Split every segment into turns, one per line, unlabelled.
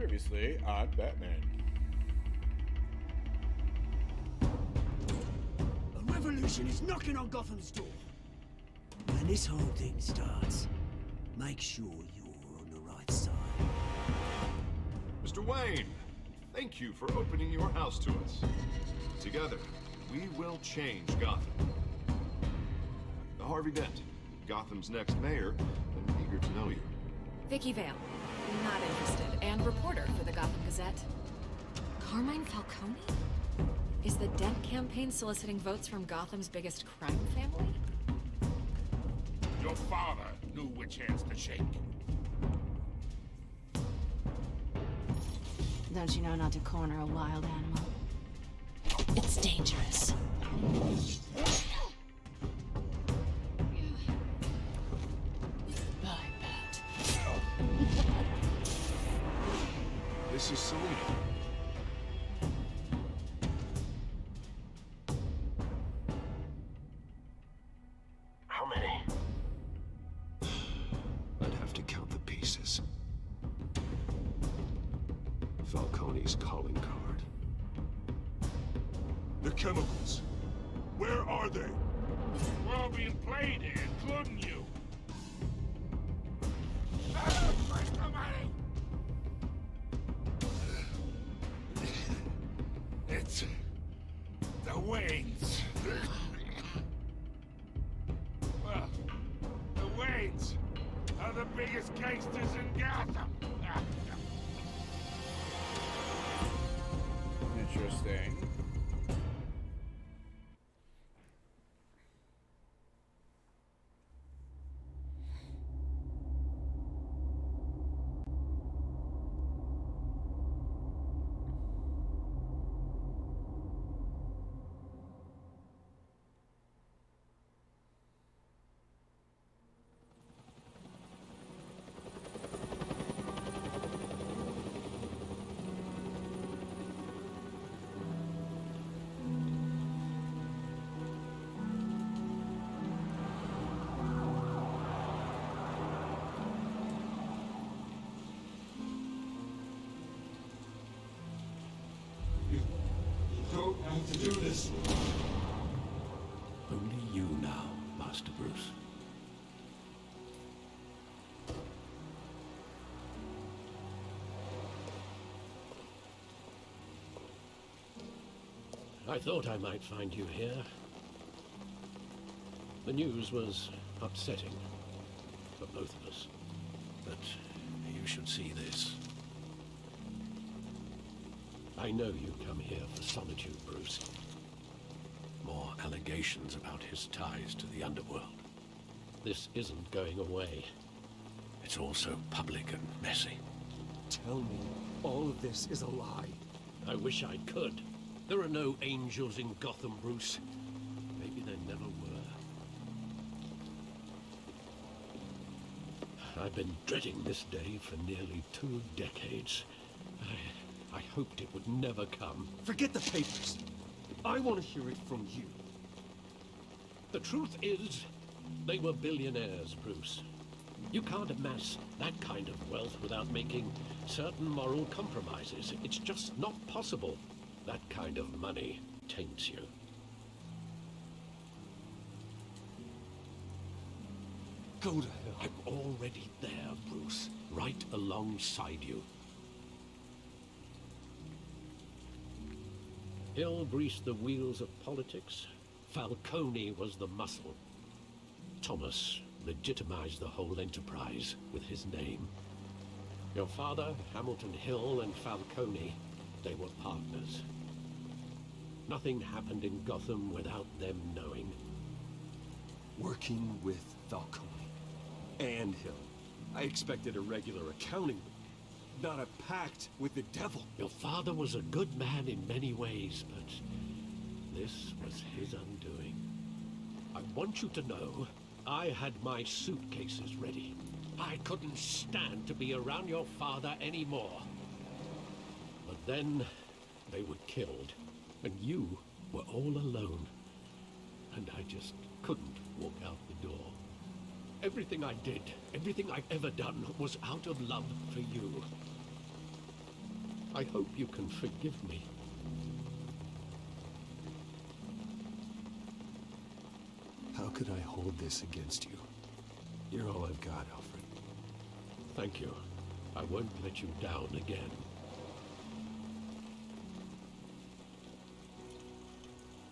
Previously on Batman.
A revolution is knocking on Gotham's door. When this whole thing starts, make sure you're on the right side.
Mr. Wayne, thank you for opening your house to us. Together, we will change Gotham. Harvey Dent, Gotham's next mayor, and eager to know you.
Vicky Vale, not interested, and reporter for the Gotham Gazette. Carmine Falcone? Is the Dent campaign soliciting votes from Gotham's biggest crime family?
Your father knew which hands to shake.
Don't you know not to corner a wild animal? It's dangerous. Bye, Bat.
This is Selina.
How many?
I'd have to count the pieces. Falcone's calling card.
The chemicals. Where are they? We're all being played here, including you. Where's the money? It's the Waynes. Well, the Waynes are the biggest gangsters in Gotham.
Interesting.
Don't have to do this.
Only you now, Master Bruce. I thought I might find you here. The news was upsetting for both of us. But you should see this. I know you come here for solitude, Bruce. More allegations about his ties to the underworld. This isn't going away. It's also public and messy.
Tell me, all of this is a lie.
I wish I could. There are no angels in Gotham, Bruce. Maybe there never were. I've been dreading this day for nearly 2 decades. I hoped it would never come.
Forget the papers. I want to hear it from you.
The truth is, they were billionaires, Bruce. You can't amass that kind of wealth without making certain moral compromises. It's just not possible. That kind of money taints you.
Go to hell.
I'm already there, Bruce. Right alongside you. Hill greased the wheels of politics. Falcone was the muscle. Thomas legitimized the whole enterprise with his name. Your father, Hamilton Hill, and Falcone, they were partners. Nothing happened in Gotham without them knowing.
Working with Falcone and Hill. I expected a regular accounting, not a pact with the devil.
Your father was a good man in many ways, but this was his undoing. I want you to know, I had my suitcases ready. I couldn't stand to be around your father anymore. But then, they were killed, and you were all alone. And I just couldn't walk out the door. Everything I did, everything I've ever done, was out of love for you. I hope you can forgive me.
How could I hold this against you? You're all I've got, Alfred.
Thank you. I won't let you down again.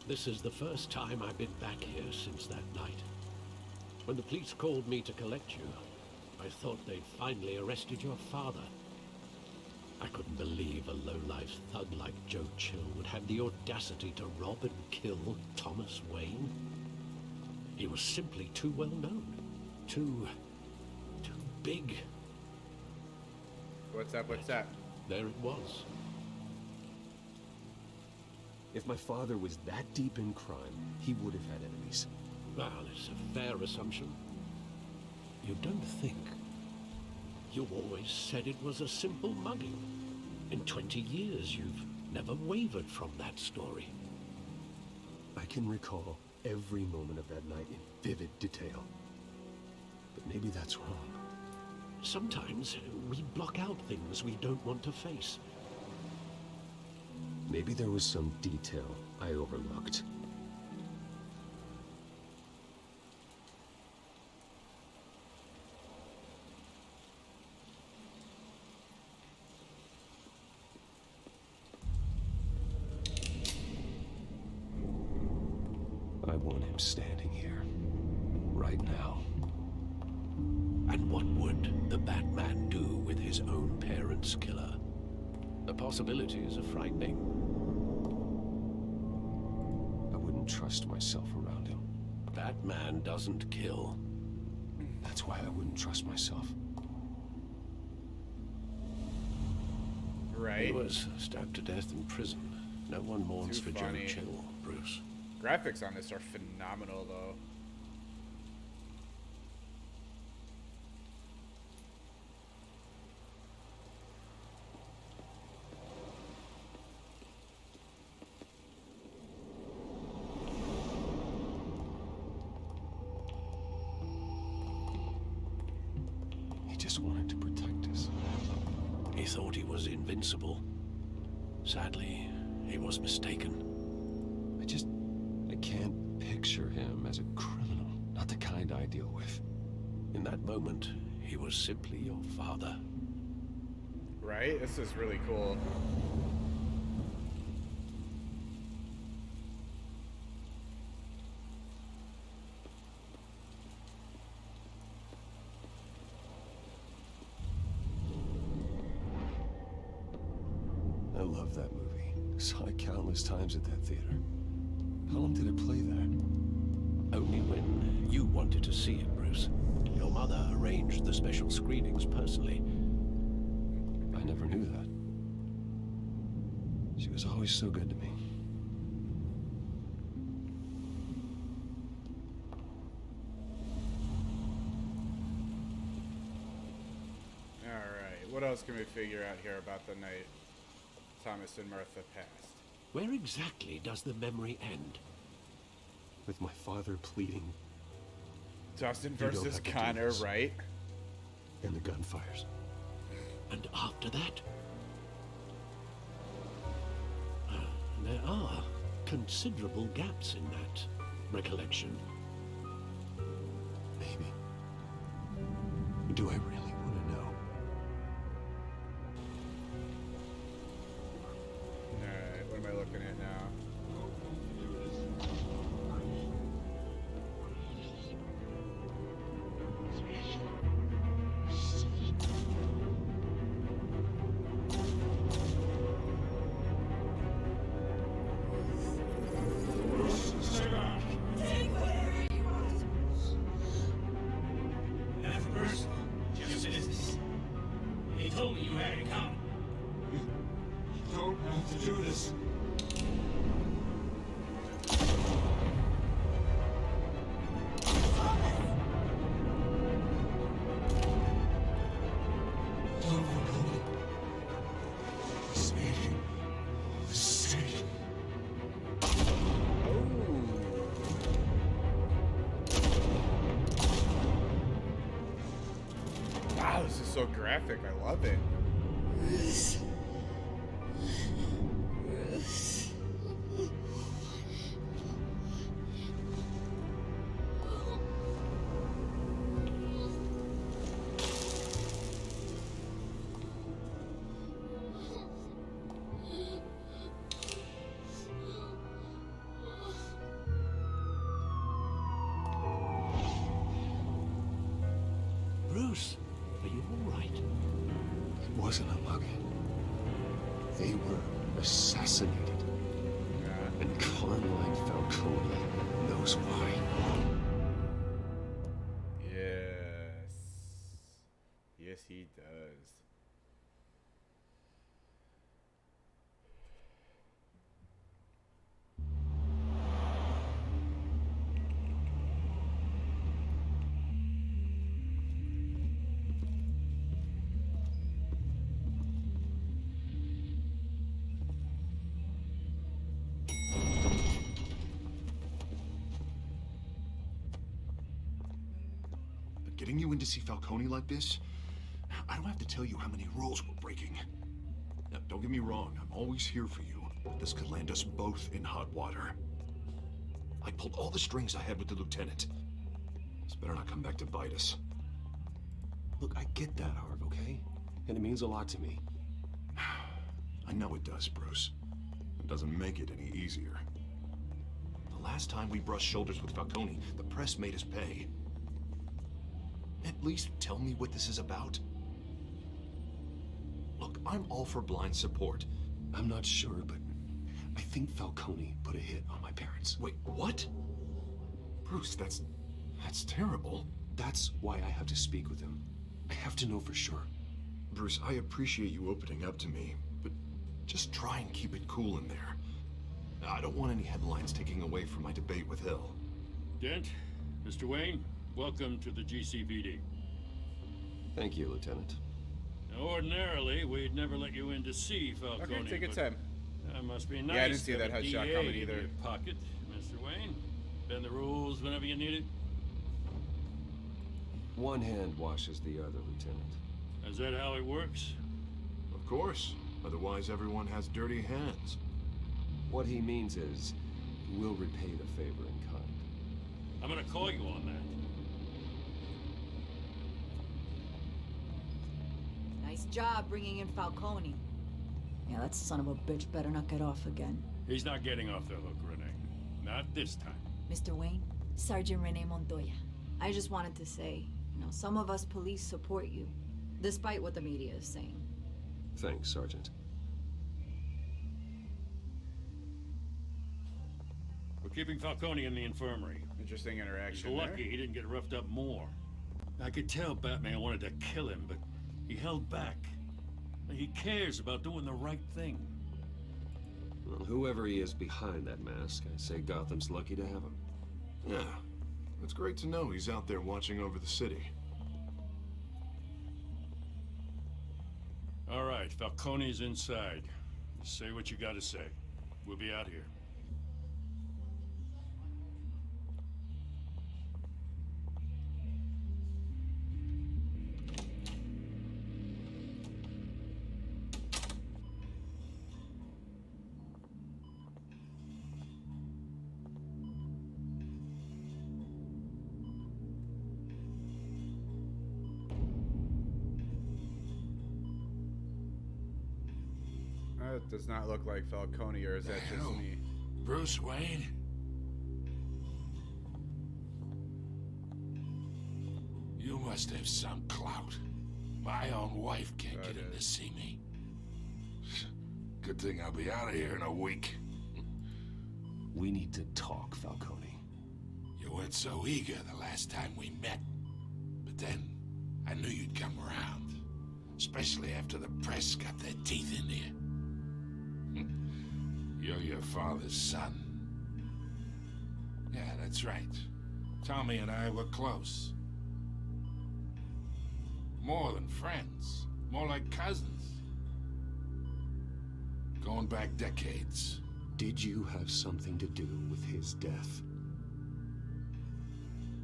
This is the first time I've been back here since that night. When the police called me to collect you, I thought they'd finally arrested your father. I couldn't believe a low-life thug like Joe Chill would have the audacity to rob and kill Thomas Wayne. He was simply too well known. Too big.
What's up? What's up?
There it was.
If my father was that deep in crime, he would have had enemies.
Well, it's a fair assumption. You don't think? You always said it was a simple mugging. In 20 years, you've never wavered from that story.
I can recall every moment of that night in vivid detail. But maybe that's wrong.
Sometimes we block out things we don't want to face.
Maybe there was some detail I overlooked. I want him standing here, right now.
And what would the Batman do with his own parents' killer? The possibilities are frightening.
I wouldn't trust myself around him.
Batman doesn't kill.
That's why I wouldn't trust myself.
Right.
He was stabbed to death in prison. No one mourns
Too
for
funny.
Joe Chill, Bruce.
Graphics on this are phenomenal, though.
He just wanted to protect us.
He thought he was invincible. Sadly, he was mistaken.
I can't picture him as a criminal. Not the kind I deal with.
In that moment, he was simply your father.
Right? This is really cool.
I love that movie. Saw it countless times at that theater. How long did it play there?
Only when you wanted to see it, Bruce. Your mother arranged the special screenings personally.
I never knew that. She was always so good to me.
Alright, what else can we figure out here about the night Thomas and Martha passed?
Where exactly does the memory end?
With my father pleading.
Dustin
You don't
versus
have to do
Connor,
this.
right?
And the gunfires.
And after that? There are considerable gaps in that recollection.
Maybe. Do I really want to know?
Alright, what am I looking at now?
He told me you had it coming.
You don't have to do this. Don't forget it. This meeting was safe.
Wow, this is so graphic. I love it.
all right.
It wasn't a mugging. They were assassinated. And Carmine Falcone knows why.
Yes. Yes, he does.
Getting you in to see Falcone like this? I don't have to tell you how many rules we're breaking. Now, don't get me wrong, I'm always here for you. But this could land us both in hot water. I pulled all the strings I had with the lieutenant. This better not come back to bite us.
Look, I get that, Harv, okay? And it means a lot to me.
I know it does, Bruce. It doesn't make it any easier. The last time we brushed shoulders with Falcone, the press made us pay. At least tell me what this is about. Look, I'm all for blind support.
I'm not sure, but I think Falcone put a hit on my parents.
Wait, what? Bruce, that's terrible.
That's why I have to speak with him. I have to know for sure.
Bruce, I appreciate you opening up to me, but just try and keep it cool in there. I don't want any headlines taking away from my debate with Hill.
Dent, Mr. Wayne, welcome to the GCPD.
Thank you, Lieutenant.
Now, ordinarily, we'd never let you in to see Falcone.
Okay, take your time.
That must be nice.
Yeah, I didn't see
to
that
have a
headshot
DA
coming
in
either.
your pocket, Mr. Wayne. Bend the rules whenever you need it.
One hand washes the other, Lieutenant.
Is that how it works?
Of course. Otherwise, everyone has dirty hands.
What he means is, we'll repay the favor in kind.
I'm gonna call you on that.
Nice job bringing in Falcone. Yeah, that son of a bitch better not get off again.
He's not getting off the hook, Renee. Not this time.
Mr. Wayne, Sergeant Renee Montoya. I just wanted to say, some of us police support you, despite what the media is saying.
Thanks, Sergeant.
We're keeping Falcone in the infirmary.
Interesting
He's
interaction
lucky
there.
he didn't get roughed up more. I could tell Batman wanted to kill him, but he held back. He cares about doing the right thing.
Well, whoever he is behind that mask, I say Gotham's lucky to have him.
Yeah. It's great to know he's out there watching over the city.
All right, Falcone's inside. Say what you gotta say. We'll be out here.
It does not look like Falcone, or is that just me?
Bruce Wayne?
You must have some clout. My own wife can't get in to see me. Good thing I'll be out of here in a week.
We need to talk, Falcone.
You weren't so eager the last time we met. But then, I knew you'd come around. Especially after the press got their teeth into you. You're your father's son. Yeah, that's right. Tommy and I were close. More than friends. More like cousins. Going back decades.
Did you have something to do with his death?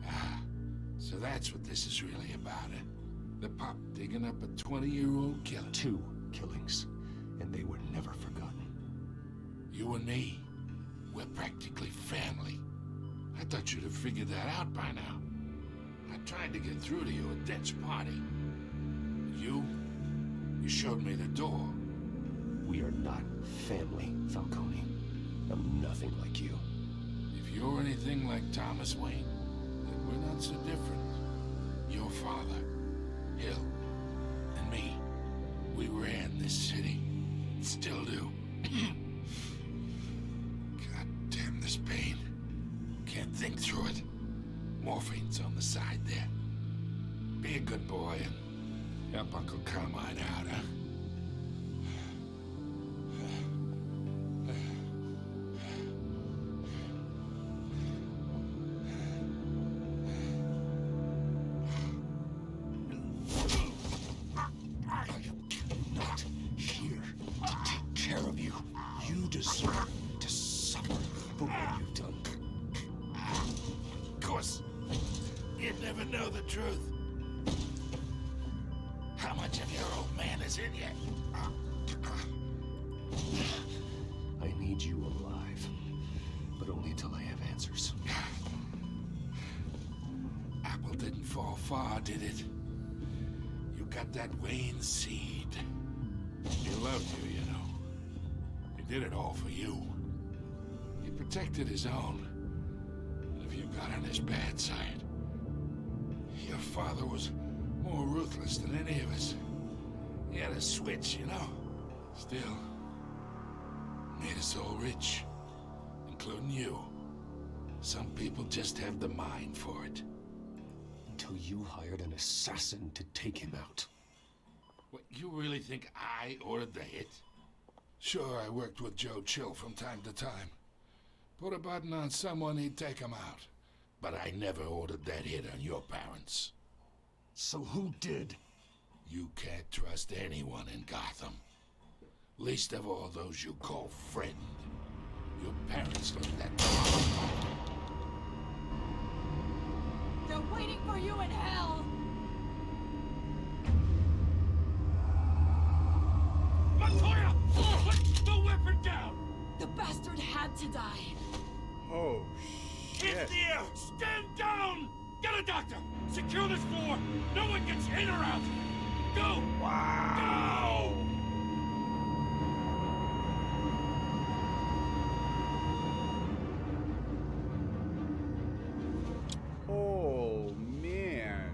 Ah, so that's what this is really about, eh? The pup digging up a 20-year-old killer.
2 killings, and they were never forgotten.
You and me, we're practically family. I thought you'd have figured that out by now. I tried to get through to you at Dent's party. But you showed me the door.
We are not family, Falcone. I'm nothing like you.
If you're anything like Thomas Wayne, then we're not so different. Your father, Hill, Think through it. Morphine's on the side there. Be a good boy and help Uncle Carmine out, huh?
Not here to take care of you. You deserve to suffer for what you've done.
Of course, you'd never know the truth. How much of your old man is in you?
I need you alive, but only until I have answers.
Apple didn't fall far, did it? You got that Wayne seed. He loved you, you know. He did it all for you. He protected his own. And if you got on his bad side, your father was more ruthless than any of us. He had a switch, you know. Still, made us all rich, including you. Some people just have the mind for it.
Until you hired an assassin to take him out.
What, you really think I ordered the hit? Sure, I worked with Joe Chill from time to time. Put a button on someone, he'd take him out. But I never ordered that hit on your parents.
So who did?
You can't trust anyone in Gotham. Least of all those you call friend. Your parents looked that.
They're waiting for you in hell!
Montoya! Put the weapon down!
The bastard had to die.
Oh, shit.
Hands in the air! Stand down! Get a doctor! Secure this floor! No one gets in or out! Go! Wow! Go!
Oh, man.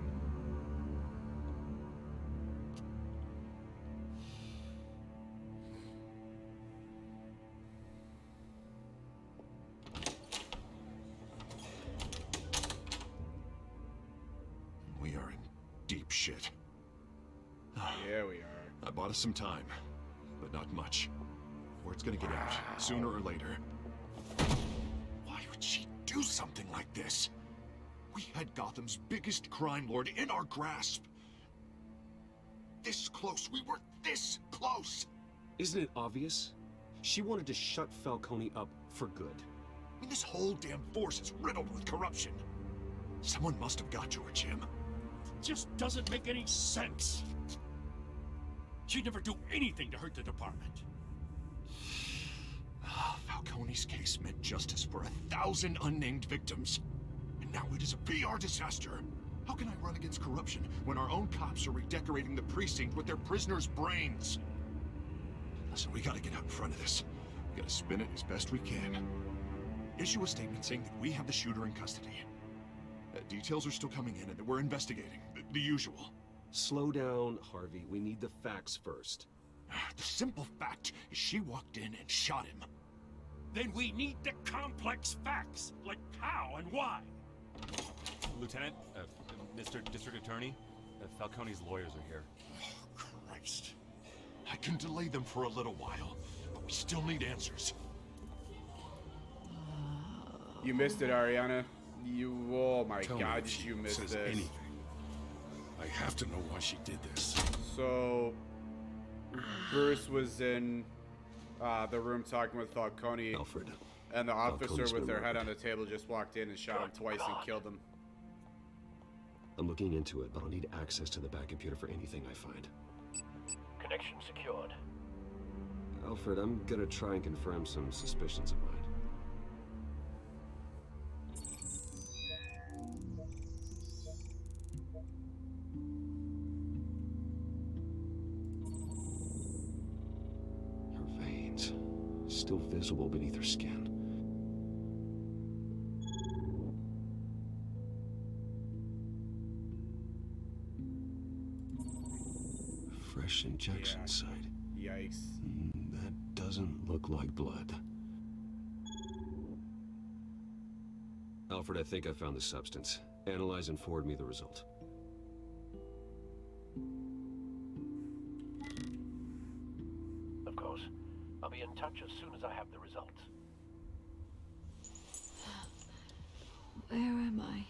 We are in deep shit.
Yeah, we are.
I bought us some time, but not much. Word's gonna get out, sooner or later. Why would she do something like this? We had Gotham's biggest crime lord in our grasp. This close, we were this close!
Isn't it obvious? She wanted to shut Falcone up for good.
I mean, this whole damn force is riddled with corruption. Someone must have got to her, Jim.
Just doesn't make any sense. She'd never do anything to hurt the department.
Falcone's case meant justice for 1,000 unnamed victims. And now it is a PR disaster. How can I run against corruption when our own cops are redecorating the precinct with their prisoners' brains? Listen, we gotta get out in front of this. We gotta spin it as best we can. Issue a statement saying that we have the shooter in custody. Details are still coming in and that we're investigating. The usual.
Slow down, Harvey. We need the facts first.
The simple fact is she walked in and shot him.
Then we need the complex facts, like how and why.
Lieutenant, Mr. District Attorney, Falcone's lawyers are here.
Oh, Christ. I can delay them for a little while, but we still need answers.
You missed it, Ariana. Oh my
Tell
God,
me if
did you
she
miss
says
this?
anything. I have to know why she did this.
So, Bruce was in the room talking with Falcone.
Alfred.
And the officer
Falcone's
with their
been
head
murdered.
on the table just walked in and shot him twice and killed him.
I'm looking into it, but I'll need access to the back computer for anything I find.
Connection secured.
Alfred, I'm gonna try and confirm some suspicions of mine. Her veins, still visible beneath her skin. Fresh injection site.
Yikes.
That doesn't look like blood. Alfred, I think I found the substance. Analyze and forward me the result.
Of course. I'll be in touch as soon as I have the results.
Where am I?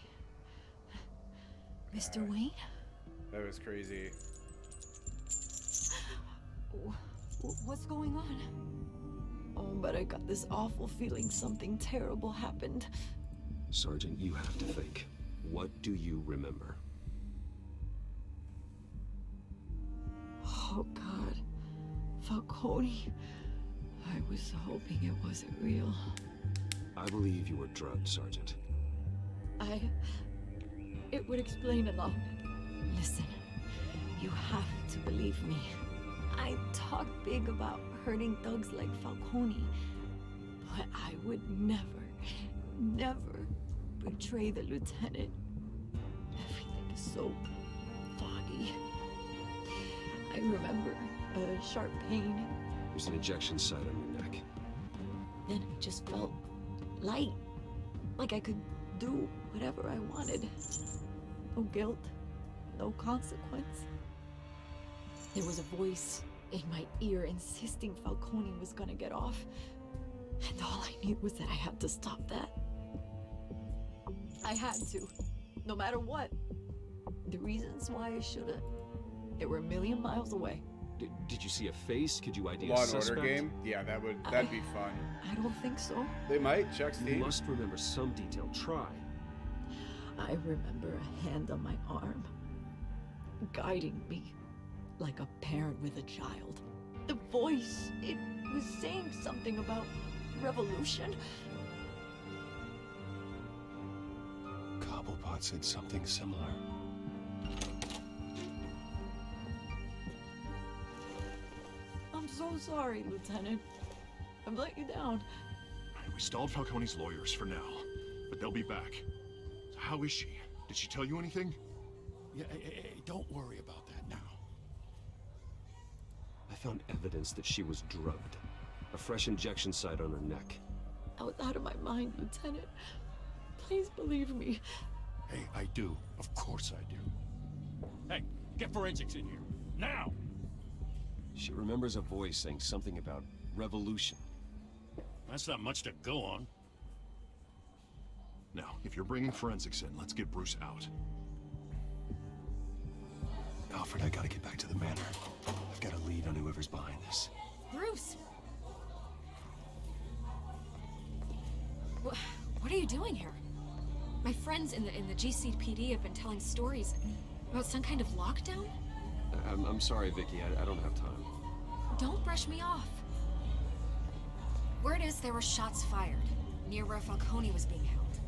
Mr. Wayne?
That was crazy.
What's going on? Oh, but I got this awful feeling something terrible happened.
Sergeant, you have to think. What do you remember?
Oh, God. Falcone. I was hoping it wasn't real.
I believe you were drugged, Sergeant.
It would explain a lot. Listen, you have to believe me. I talk big about hurting thugs like Falcone, but I would never, never betray the lieutenant. Everything is so foggy. I remember a sharp pain.
There's an injection site on your neck.
Then it just felt light, like I could do whatever I wanted. No guilt, no consequence. There was a voice in my ear insisting Falcone was gonna get off. And all I knew was that I had to stop that. I had to, no matter what. The reasons why I should've, they were a million miles away.
Did you see a face? Could you ID a
Law and
suspect?
Order game? Yeah, that'd be fun.
I don't think so.
They might. Check Steam.
You must remember some detail. Try.
I remember a hand on my arm, guiding me like a parent with a child. The voice, it was saying something about revolution.
Cobblepot said something similar.
I'm so sorry, Lieutenant. I've let you down.
We stalled Falcone's lawyers for now, but they'll be back. So how is she? Did she tell you anything?
Yeah, hey, don't worry about that now.
I found evidence that she was drugged. A fresh injection site on her neck.
I was out of my mind, Lieutenant. Please believe me.
Hey, I do. Of course I do. Hey, get forensics in here. Now!
She remembers a voice saying something about revolution.
That's not much to go on.
Now, if you're bringing forensics in, let's get Bruce out.
Alfred, I gotta get back to the manor. I've got a lead on whoever's behind this.
Bruce! What are you doing here? My friends in the GCPD have been telling stories about some kind of lockdown?
I'm sorry, Vicky. I don't have time.
Don't brush me off. Word is there were shots fired near where Falcone was being held.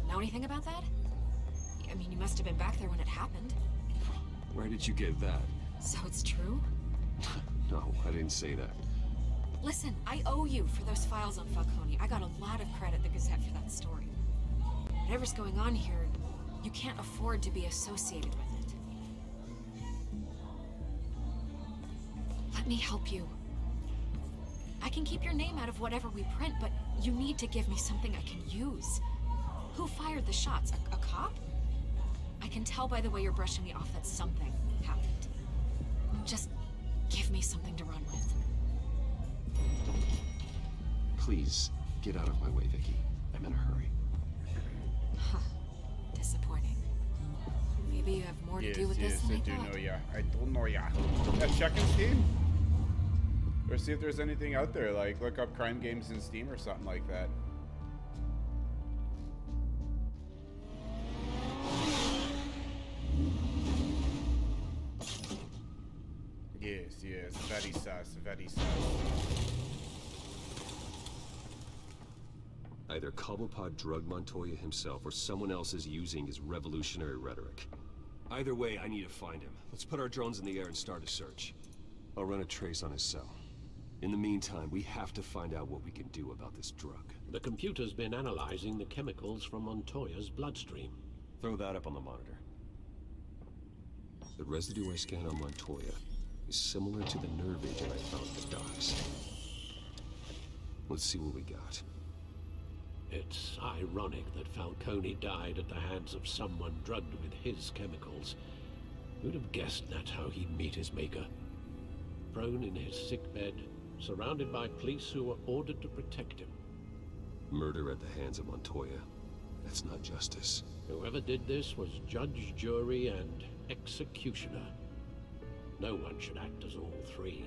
Know anything about that? I mean, you must have been back there when it happened.
Where did you get that?
So it's true?
No, I didn't say that.
Listen, I owe you for those files on Falcone. I got a lot of credit at the Gazette for that story. Whatever's going on here, you can't afford to be associated with it. Let me help you. I can keep your name out of whatever we print, but you need to give me something I can use. Who fired the shots? A cop? I can tell by the way you're brushing me off that something happened. Just give me something to run with.
Please, get out of my way, Vicky. I'm in a hurry.
Huh. Disappointing. Maybe you have more to do with this than I thought.
I don't know ya. Check in Steam. Or see if there's anything out there, like look up crime games in Steam or something like that. Yes, very sus, very sus.
Either Cobblepot drugged Montoya himself or someone else is using his revolutionary rhetoric. Either way, I need to find him. Let's put our drones in the air and start a search. I'll run a trace on his cell. In the meantime, we have to find out what we can do about this drug.
The computer's been analyzing the chemicals from Montoya's bloodstream.
Throw that up on the monitor. The residue I scanned on Montoya is similar to the nerve agent I found at the docks. Let's see what we got.
It's ironic that Falcone died at the hands of someone drugged with his chemicals. Who'd have guessed that's how he'd meet his maker? Prone in his sickbed, surrounded by police who were ordered to protect him.
Murder at the hands of Montoya. That's not justice.
Whoever did this was judge, jury, and executioner. No one should act as all three.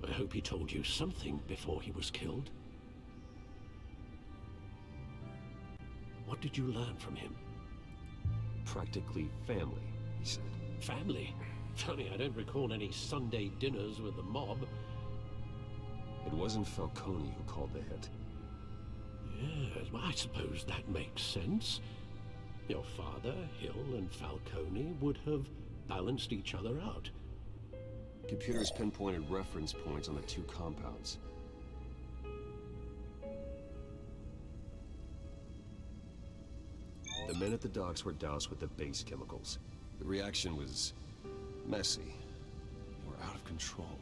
I hope he told you something before he was killed. What did you learn from him?
Practically family, he said.
Family? Funny, I don't recall any Sunday dinners with the mob.
It wasn't Falcone who called the hit.
Yes, well, I suppose that makes sense. Your father, Hill, and Falcone would have balanced each other out.
Computers pinpointed reference points on the two compounds. The men at the docks were doused with the base chemicals. The reaction was messy. They were out of control.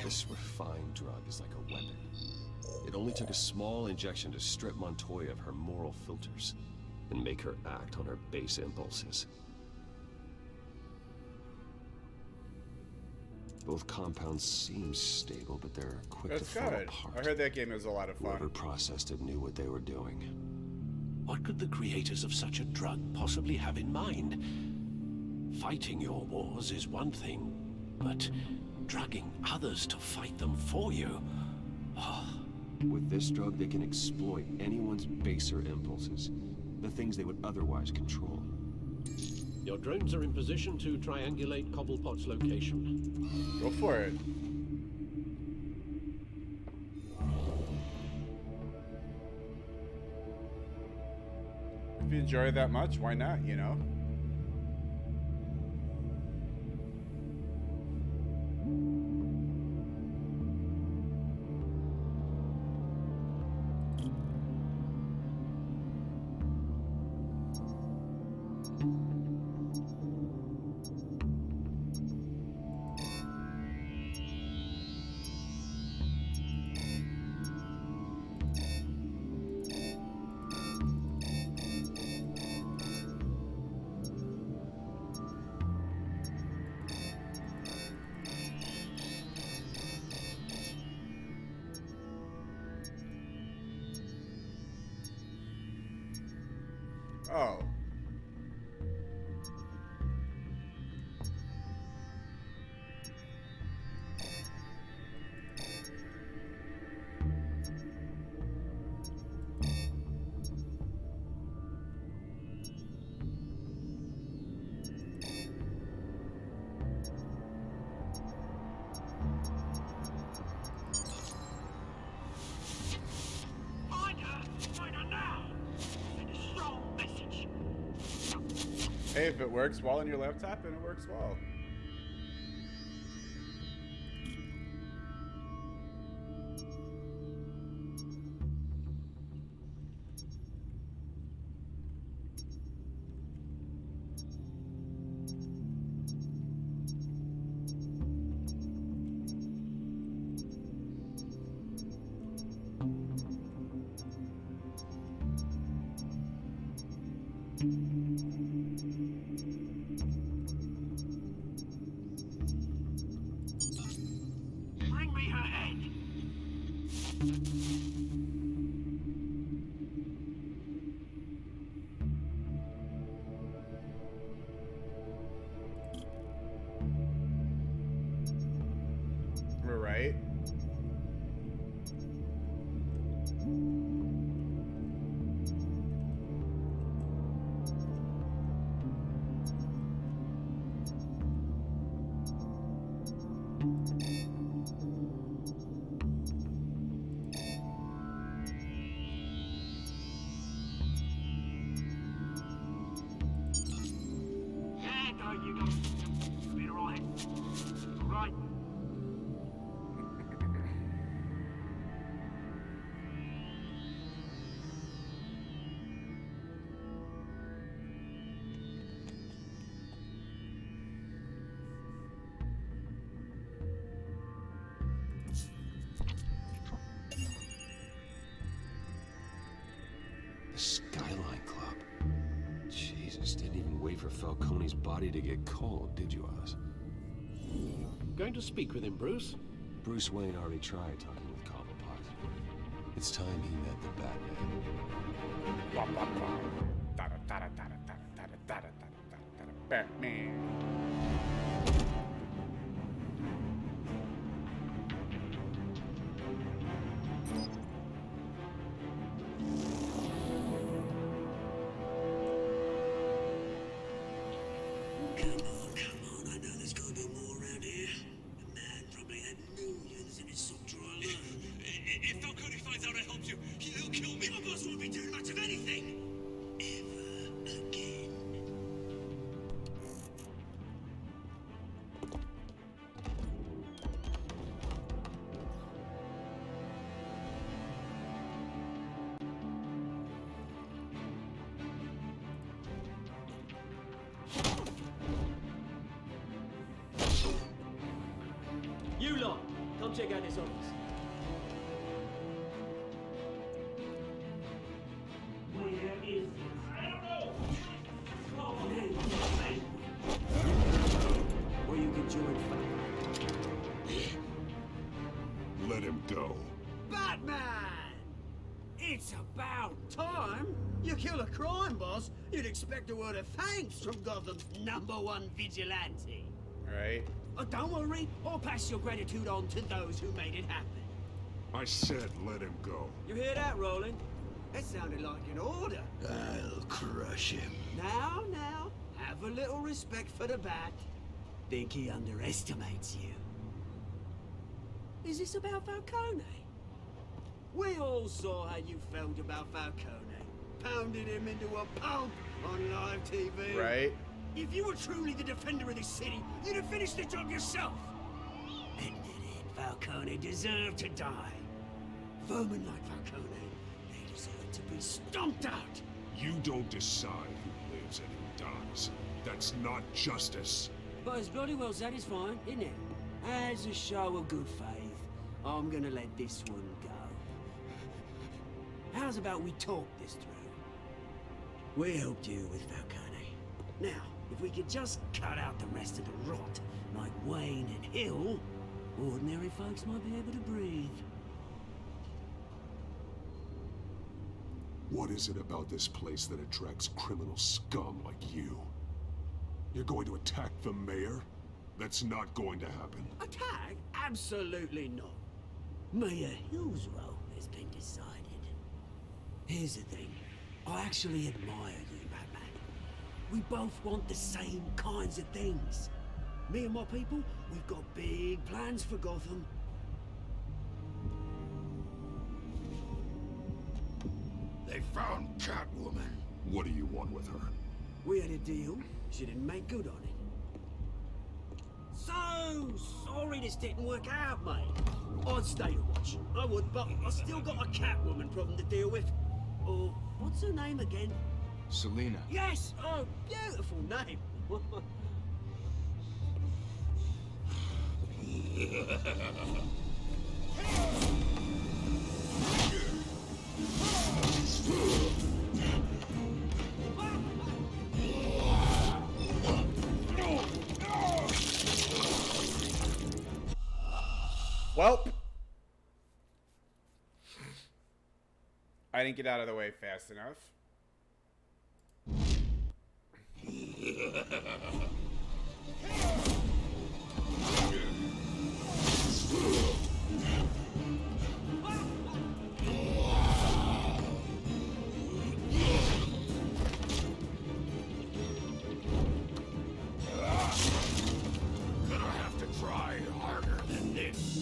This refined drug is like a weapon. It only took a small injection to strip Montoya of her moral filters and make her act on her base impulses. Both compounds seem stable, but they're quick
That's
to fall
good.
apart.
I heard that game was a lot of fun.
Whoever processed it knew what they were doing.
What could the creators of such a drug possibly have in mind? Fighting your wars is one thing, but drugging others to fight them for you?
With this drug, they can exploit anyone's baser impulses, the things they would otherwise control.
Your drones are in position to triangulate Cobblepot's location.
Go for it. If you enjoy it that much, why not, you know? Oh. Hey, if it works well on your laptop, then it works well.
Bring me her head.
We're right.
Yeah, go, you go. You'll be alright. Alright.
Falcone's body to get cold, did you, Oz?
Going to speak with him, Bruce?
Bruce Wayne already tried talking with Cobblepot. It's time he met the Batman.
Batman.
Come on, I know there's gonna be more around here. The man probably had millions in his sock drawer alone. If Falcone finds out I helped you, he'll kill me. My boss won't be doing much of anything. Ever again.
You lot, come check out this office.
Where is it? I don't know.
Or you can join
Let him go.
Batman! It's about time. You kill a crime boss, you'd expect a word of thanks from Gotham's #1 vigilante.
Right.
Oh, don't worry, I'll pass your gratitude on to those who made it happen.
I said let him go.
You hear that, Roland?
That sounded like an order.
I'll crush him.
Now, have a little respect for the Bat. Think he underestimates you. Is this about Falcone? We all saw how you felt about Falcone. Pounded him into a pulp on live TV.
Right.
If you were truly the defender of this city, you'd have finished the job yourself. Ended it. Falcone deserved to die. Vermin like Falcone, they deserve to be stomped out.
You don't decide who lives and who dies. That's not justice.
But it's bloody well satisfying, isn't it? As a show of good faith, I'm gonna let this one go. How's about we talk this through? We helped you with Falcone. Now, if we could just cut out the rest of the rot, like Wayne and Hill, ordinary folks might be able to breathe.
What is it about this place that attracts criminal scum like you? You're going to attack the mayor? That's not going to happen.
Attack? Absolutely not. Mayor Hill's role has been decided. Here's the thing. I actually admire you, Batman. We both want the same kinds of things. Me and my people, we've got big plans for Gotham.
They found Catwoman.
What do you want with her?
We had a deal. She didn't make good on it. So sorry this didn't work out, mate. I'd stay to watch. I would, but I still got a Catwoman problem to deal with. Oh, what's her name again?
Selina.
Yes! Oh, beautiful name.
Well, I didn't get out of the way fast enough.
Gonna have to try harder than this.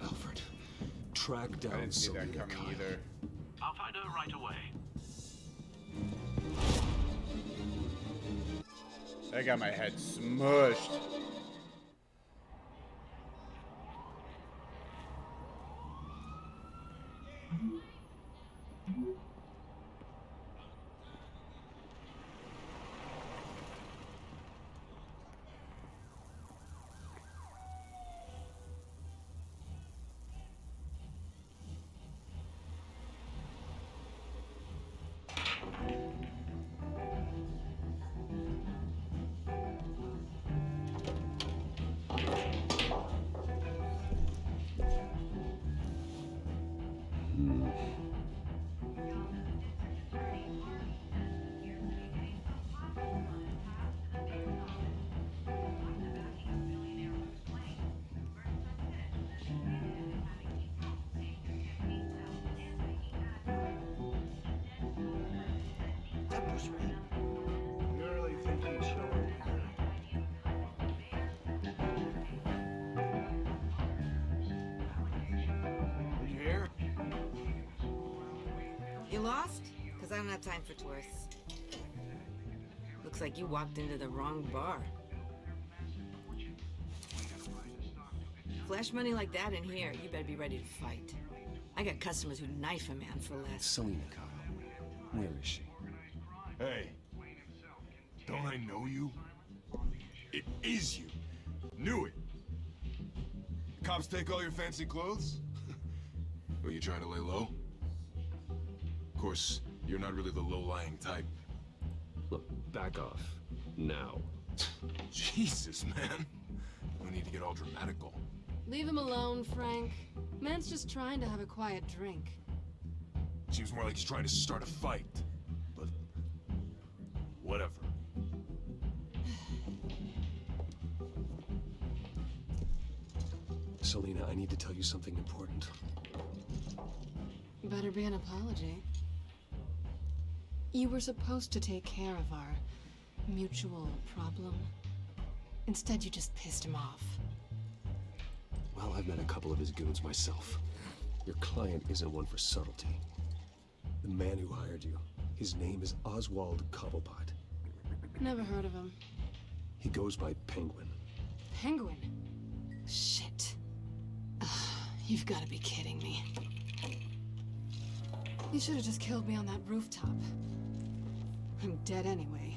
Alfred, track
I
down
didn't see that
Selina
coming
Kyle.
either.
I'll find her right away.
I got my head smushed.
You really think he'd show up? Did you hear?
You lost? Because I don't have time for tourists. Looks like you walked into the wrong bar. Flash money like that in here, you better be ready to fight. I got customers who'd knife a man for less.
Selena Kyle. Where is she?
Hey, don't I know you? It is you. Knew it. Cops take all your fancy clothes?
Were you trying to lay low? Of course, you're not really the low-lying type.
Look, back off. Now.
Jesus, man. No need to get all dramatical.
Leave him alone, Frank. Man's just trying to have a quiet drink.
Seems more like he's trying to start a fight. But... whatever.
Selena, I need to tell you something important.
Better be an apology. You were supposed to take care of our mutual problem. Instead, you just pissed him off.
Well, I've met a couple of his goons myself. Your client isn't one for subtlety. The man who hired you, his name is Oswald Cobblepot.
Never heard of him.
He goes by Penguin.
Penguin? Shit. You've got to be kidding me. You should have just killed me on that rooftop. I'm dead anyway.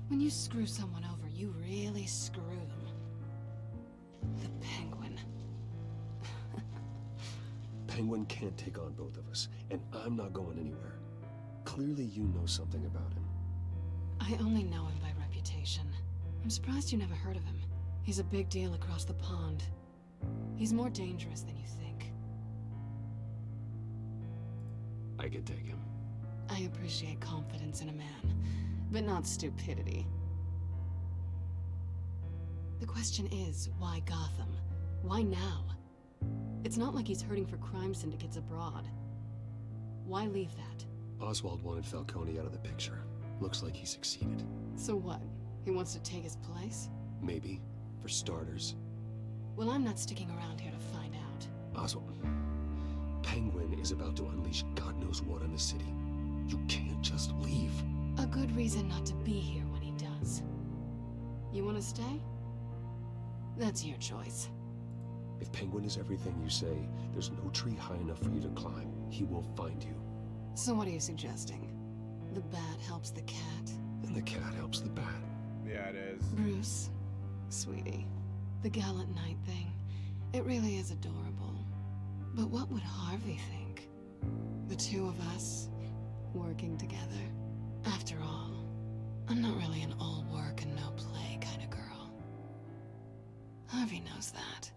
When you screw someone over, you really screw them. The Penguin.
Penguin can't take on both of us, and I'm not going anywhere. Clearly you know something about him.
I only know him by reputation. I'm surprised you never heard of him. He's a big deal across the pond. He's more dangerous than you think.
I could take him.
I appreciate confidence in a man, but not stupidity. The question is, why Gotham? Why now? It's not like he's hurting for crime syndicates abroad. Why leave that?
Oswald wanted Falcone out of the picture. Looks like he succeeded.
So what? He wants to take his place?
Maybe. For starters.
Well, I'm not sticking around here to find out.
Oswald. Penguin is about to unleash God knows what on the city. You can't just leave.
A good reason not to be here when he does. You want to stay? That's your choice.
If Penguin is everything you say, there's no tree high enough for you to climb. He will find you.
So what are you suggesting? The bat helps the cat?
And the cat helps the bat.
Yeah, it is.
Bruce, sweetie, the gallant knight thing, it really is adorable. But what would Harvey think? The two of us, working together. After all, I'm not really an all work and no play kind of girl. Harvey knows that.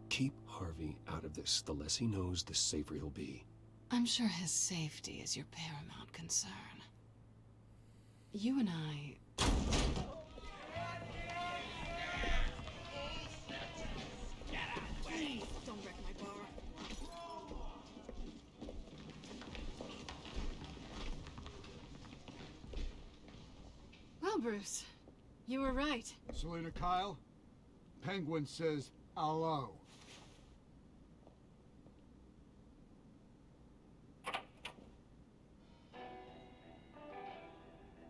Keep Harvey out of this. The less he knows, the safer he'll be.
I'm sure his safety is your paramount concern. You and I...
Please, don't wreck my bar.
Well, Bruce, you were right.
Selena Kyle, Penguin says hello.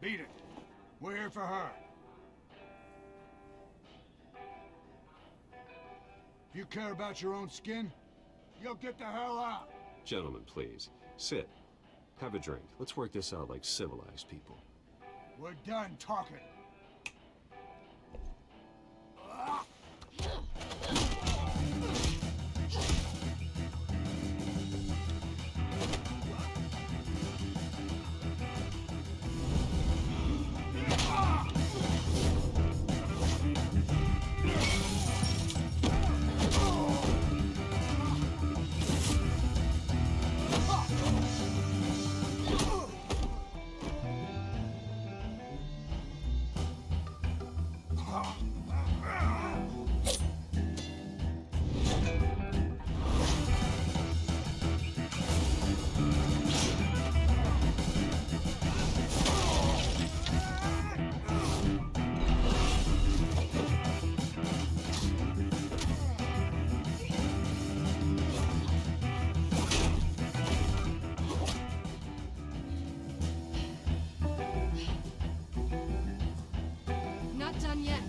Beat it. We're here for her. If you care about your own skin,
You'll get the hell out.
Gentlemen, please. Sit. Have a drink. Let's work this out like civilized people.
We're done talking.
Not done yet.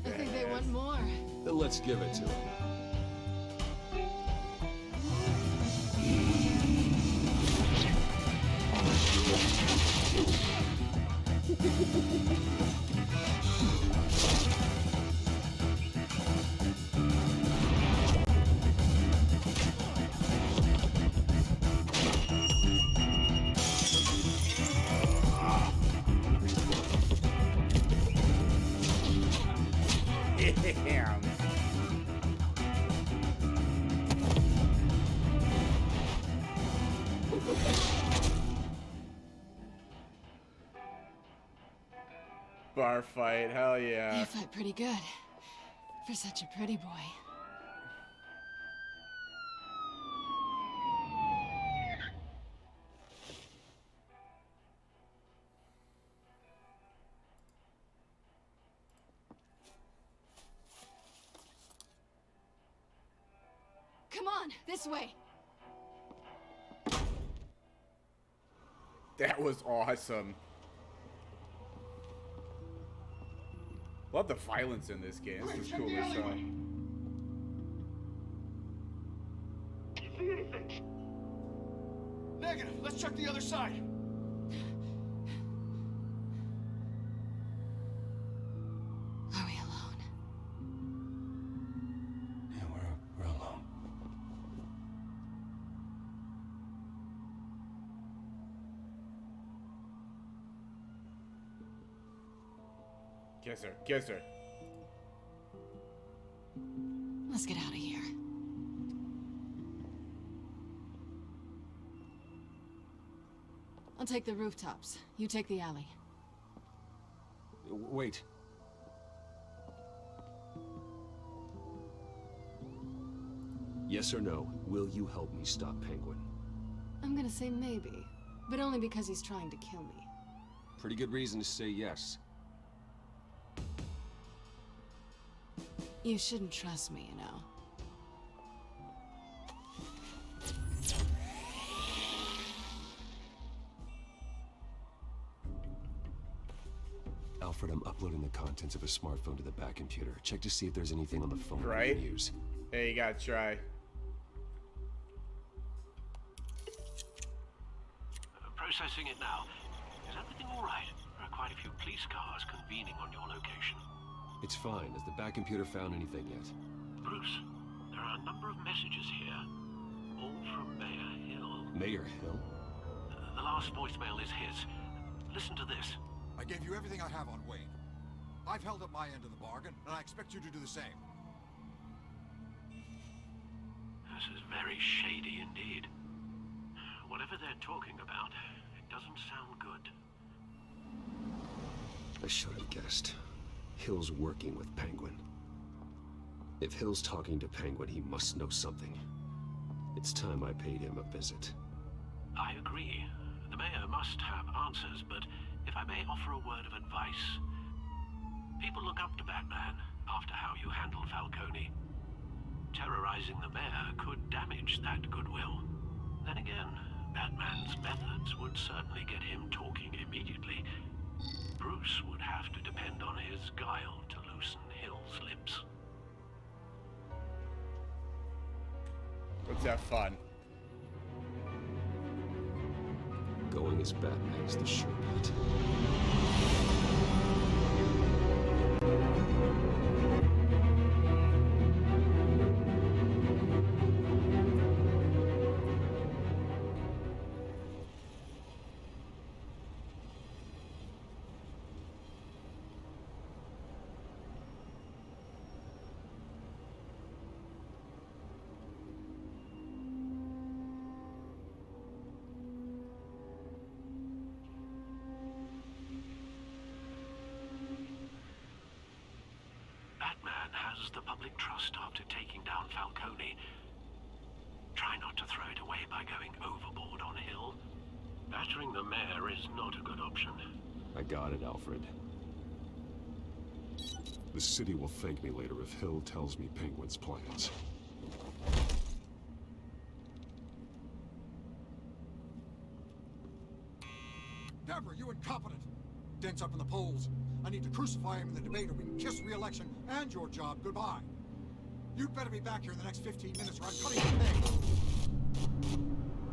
I think they want more.
Then let's give it to them.
Damn. Bar fight, hell yeah.
You fight pretty good. For such a pretty boy. Come on, this way.
That was awesome. Love the violence in this game. This is cool as hell.
You see anything?
Negative. Let's check the other side.
Are we alone?
Yeah, we're alone.
Kiss her. Kiss her.
Let's get out of here. I'll take the rooftops. You take the alley.
Wait. Yes or no, will you help me stop Penguin?
I'm gonna say maybe, but only because he's trying to kill me.
Pretty good reason to say yes.
You shouldn't trust me, you know.
Alfred, I'm uploading the contents of a smartphone to the back computer. Check to see if there's anything on the phone we
Right?
can use.
Hey, you gotta try.
Processing it now. Is everything all right? There are quite a few police cars convening on your location.
It's fine. Has the back computer found anything yet?
Bruce, there are a number of messages here. All from Mayor Hill.
Mayor Hill?
The last voicemail is his. Listen to this.
I gave you everything I have on Wayne. I've held up my end of the bargain, and I expect you to do the same.
This is very shady indeed. Whatever they're talking about, it doesn't sound good.
I should have guessed. Hill's working with Penguin. If Hill's talking to Penguin, he must know something. It's time I paid him a visit.
I agree. The mayor must have answers, but if I may offer a word of advice. People look up to Batman after how you handled Falcone. Terrorizing the mayor could damage that goodwill. Then again, Batman's methods would certainly get him talking immediately. Bruce would have to depend on his guile to loosen Hill's lips.
Let's have fun.
Going as Batman is the sure bet.
Batman has the public trust after taking down Falcone. Try not to throw it away by going overboard on Hill. Battering the mayor is not a good option.
I got it, Alfred.
The city will thank me later if Hill tells me Penguin's plans.
Deborah, you incompetent! Dent's up in the polls. I need to crucify him in the debate or we can kiss re-election and your job goodbye. You'd better be back here in the next 15 minutes or I'm cutting your pay.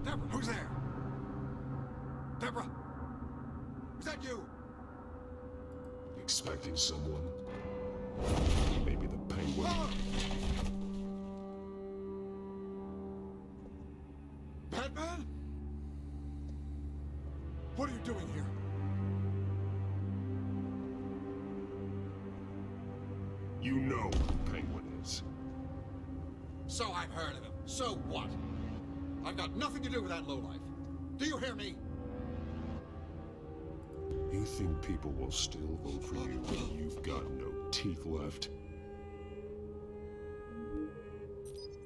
Deborah, who's there? Deborah? Is that you?
Expecting someone? Maybe the Penguin?
Batman? What are you doing here?
You know who Penguin is.
So I've heard of him. So what? I've got nothing to do with that lowlife. Do you hear me?
You think people will still vote for you when you've got no teeth left?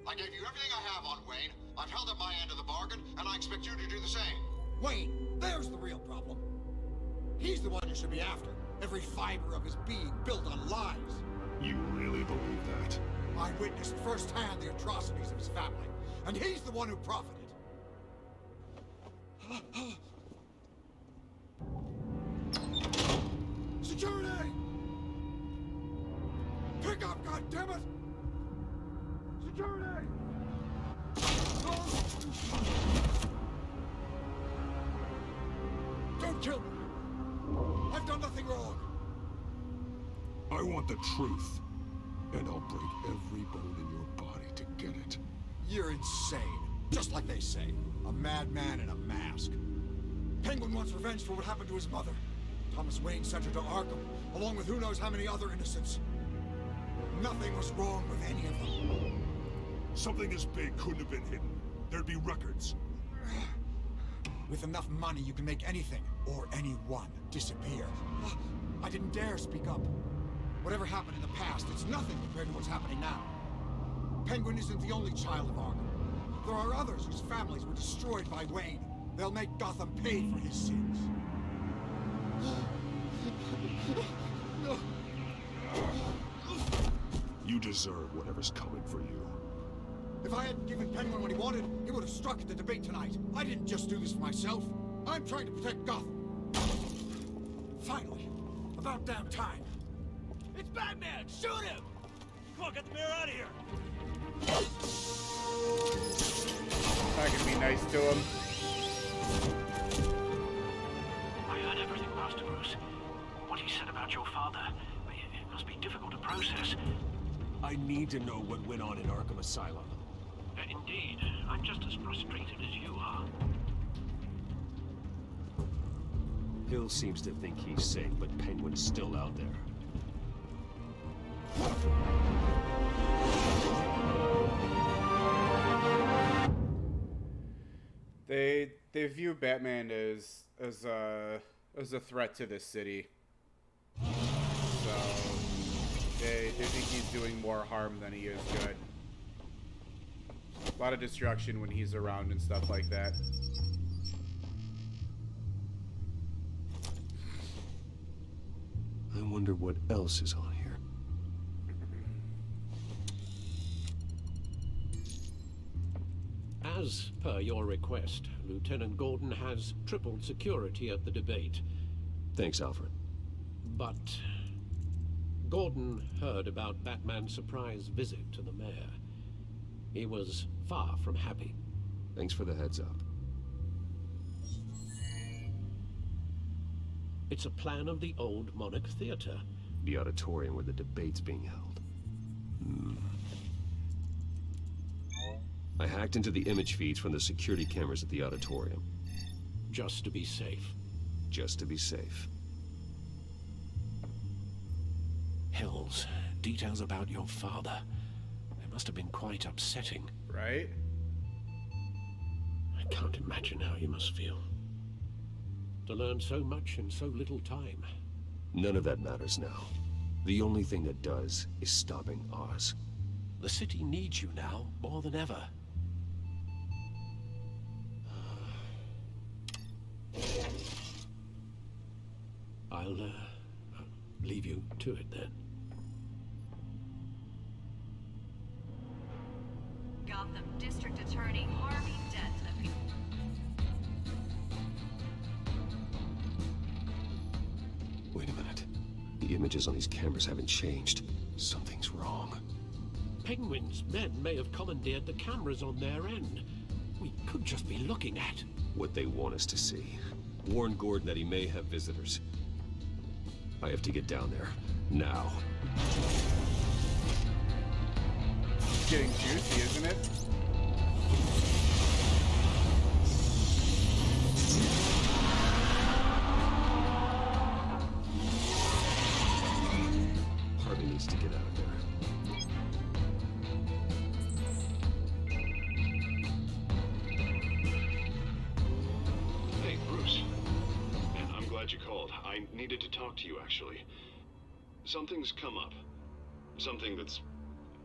I gave you everything I have on Wayne. I've held up my end of the bargain, and I expect you to do the same. Wayne, there's the real problem. He's the one you should be after. Every fiber of his being built on lies.
You really believe that?
I witnessed firsthand the atrocities of his family, and he's the one who profited. Security! Pick up, goddammit! Security! Don't kill me! I've done nothing wrong!
I want the truth, and I'll break every bone in your body to get it.
You're insane. Just like they say. A madman in a mask. Penguin wants revenge for what happened to his mother. Thomas Wayne sent her to Arkham, along with who knows how many other innocents. Nothing was wrong with any of them.
Something this big couldn't have been hidden. There'd be records.
With enough money, you can make anything, or anyone, disappear. I didn't dare speak up. Whatever happened in the past, it's nothing compared to what's happening now. Penguin isn't the only child of Arkham. There are others whose families were destroyed by Wayne. They'll make Gotham pay for his sins.
You deserve whatever's coming for you.
If I hadn't given Penguin what he wanted, he would have struck at the debate tonight. I didn't just do this for myself. I'm trying to protect Gotham. Finally. About damn time.
It's Batman! Shoot him! Come on, get the mayor out of here!
I can be nice to him.
I heard everything, Master Bruce. What he said about your father, it must be difficult to process.
I need to know what went on in Arkham Asylum.
Indeed, I'm just as frustrated as you are.
Hill seems to think he's safe, but Penguin's still out there.
They view Batman as a threat to this city. So they think he's doing more harm than he is good. A lot of destruction when he's around and stuff like that.
wonder what else is on here.
As per your request, Lieutenant Gordon has tripled security at the debate.
Thanks, Alfred.
But Gordon heard about Batman's surprise visit to the mayor. He was far from happy.
Thanks for the heads up.
It's a plan of the old Monarch Theater.
The auditorium where the debate's being held. I hacked into the image feeds from the security cameras at the auditorium.
Just to be safe.
Just to be safe.
Hills, details about your father. They must have been quite upsetting.
Right?
I can't imagine how you must feel. To learn so much in so little time.
None of that matters now. The only thing that does is stopping Oz.
The city needs you now, more than ever. I'll leave you to it then.
Gotham District Attorney Harvey Dent.
Wait a minute. The images on these cameras haven't changed. Something's wrong.
Penguin's men may have commandeered the cameras on their end. We could just be looking at
what they want us to see. Warn Gordon that he may have visitors. I have to get down there. Now.
It's getting juicy, isn't it?
Harvey needs to get out of there.
Hey, Bruce. Man, I'm glad you called. I needed to talk to you, actually. Something's come up. Something that's...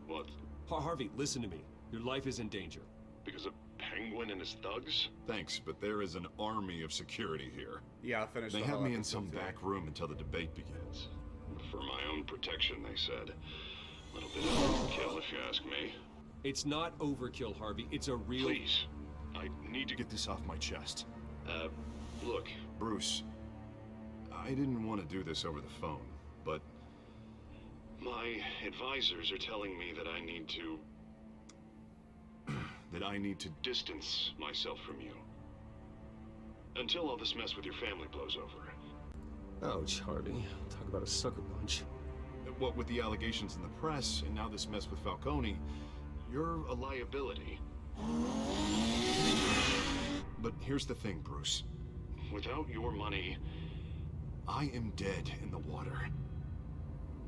what?
Harvey, listen to me. Your life is in danger.
Because of Penguin and his thugs? Thanks, but there is an army of security here.
Yeah, I'll finish.
They
the
have
whole
me in
episode
some
today.
back room until the debate begins. For my own protection, they said. A little bit of overkill, if you ask me.
It's not overkill, Harvey. It's a real...
Please. I need to get this off my chest. Look. Bruce, I didn't want to do this over the phone, but... my advisors are telling me that I need to... that I need to distance myself from you. Until all this mess with your family blows over.
Ouch, Harvey. Talk about a sucker punch.
What with the allegations in the press, and now this mess with Falcone, you're a liability. But here's the thing, Bruce. Without your money, I am dead in the water.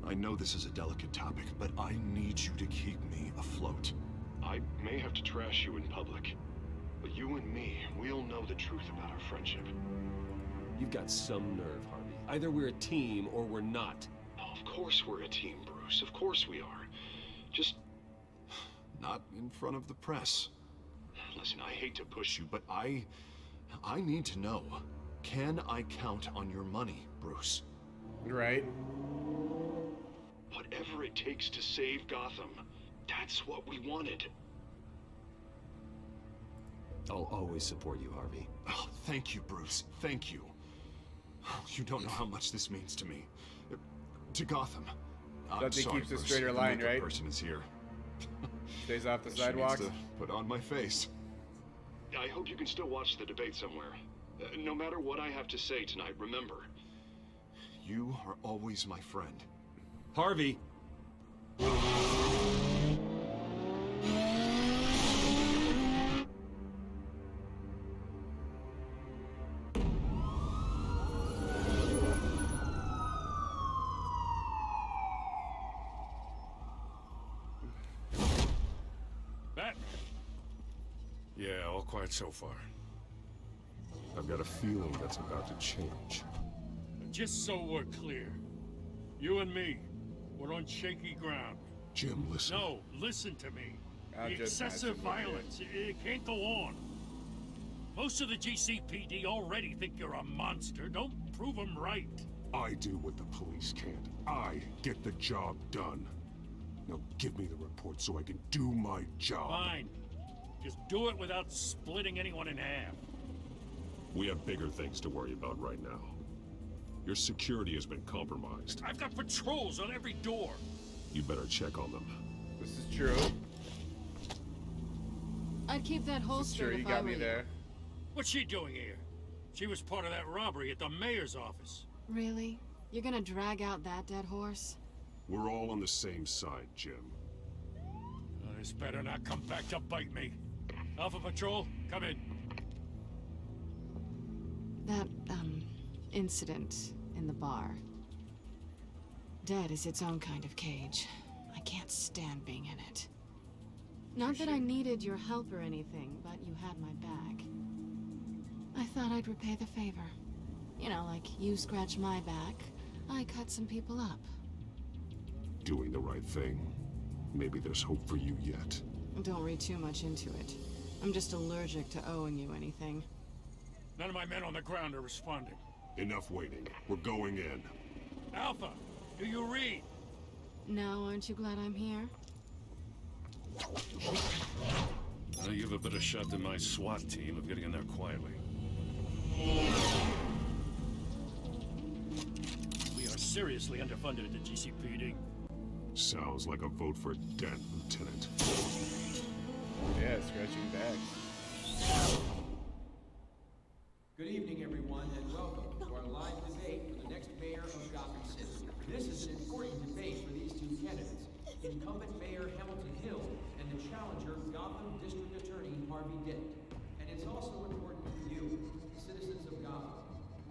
I know this is a delicate topic, but I need you to keep me afloat. I may have to trash you in public, but you and me, we'll know the truth about our friendship.
You've got some nerve, Harvey. Either we're a team or we're not.
Oh, of course we're a team, Bruce. Of course we are. Just... not in front of the press. Listen, I hate to push you, but I need to know. Can I count on your money, Bruce?
Right.
Whatever it takes to save Gotham, that's what we wanted.
I'll always support you, Harvey.
Oh, thank you, Bruce. Thank you. You don't know how much this means to me. To Gotham. I'm
Nothing
sorry,
keeps a
Bruce.
straighter
The
line,
makeup
right?
person is here.
Stays off the
She needs
sidewalks.
to put on my face. I hope you can still watch the debate somewhere. No matter what I have to say tonight, remember, you are always my friend.
Harvey!
Batman. Yeah, all quiet so far.
I've got a feeling that's about to change.
Just so we're clear, you and me, we're on shaky ground.
Jim, listen.
No, listen to me.
I'm
The
just
excessive
messing with you.
violence, it can't go on. Most of the GCPD already think you're a monster. Don't prove them right.
I do what the police can't. I get the job done. Now give me the report so I can do my job.
Fine. Just do it without splitting anyone in half.
We have bigger things to worry about right now. Your security has been compromised.
I've got patrols on every door.
You better check on them.
This is true.
I'd keep that
This is
holster
true. You
if I
got
were
me
you.
there.
What's she doing here? She was part of that robbery at the mayor's office.
Really? You're gonna drag out that dead horse?
We're all on the same side, Jim.
This better not come back to bite me. Alpha Patrol, come in.
That, incident in the bar. Dead is its own kind of cage. I can't stand being in it. Not that I needed your help or anything, but you had my back. I thought I'd repay the favor. You know, like you scratch my back, I cut some people up.
Doing the right thing. Maybe there's hope for you yet.
Don't read too much into it. I'm just allergic to owing you anything.
None of my men on the ground are responding.
Enough waiting. We're going in.
Alpha, do you read?
Now, aren't you glad I'm here?
You've a better shot than my SWAT team of getting in there quietly. We are seriously underfunded at the GCPD.
Sounds like a vote for Dent, Lieutenant.
Yeah, scratching back.
Good evening, everyone, and welcome to our live debate for the next mayor of Gotham City. This is an important debate for these two candidates, incumbent Mayor Hamilton Hill and the challenger Gotham District Attorney Harvey Dent. And it's also important for you, the citizens of Gotham,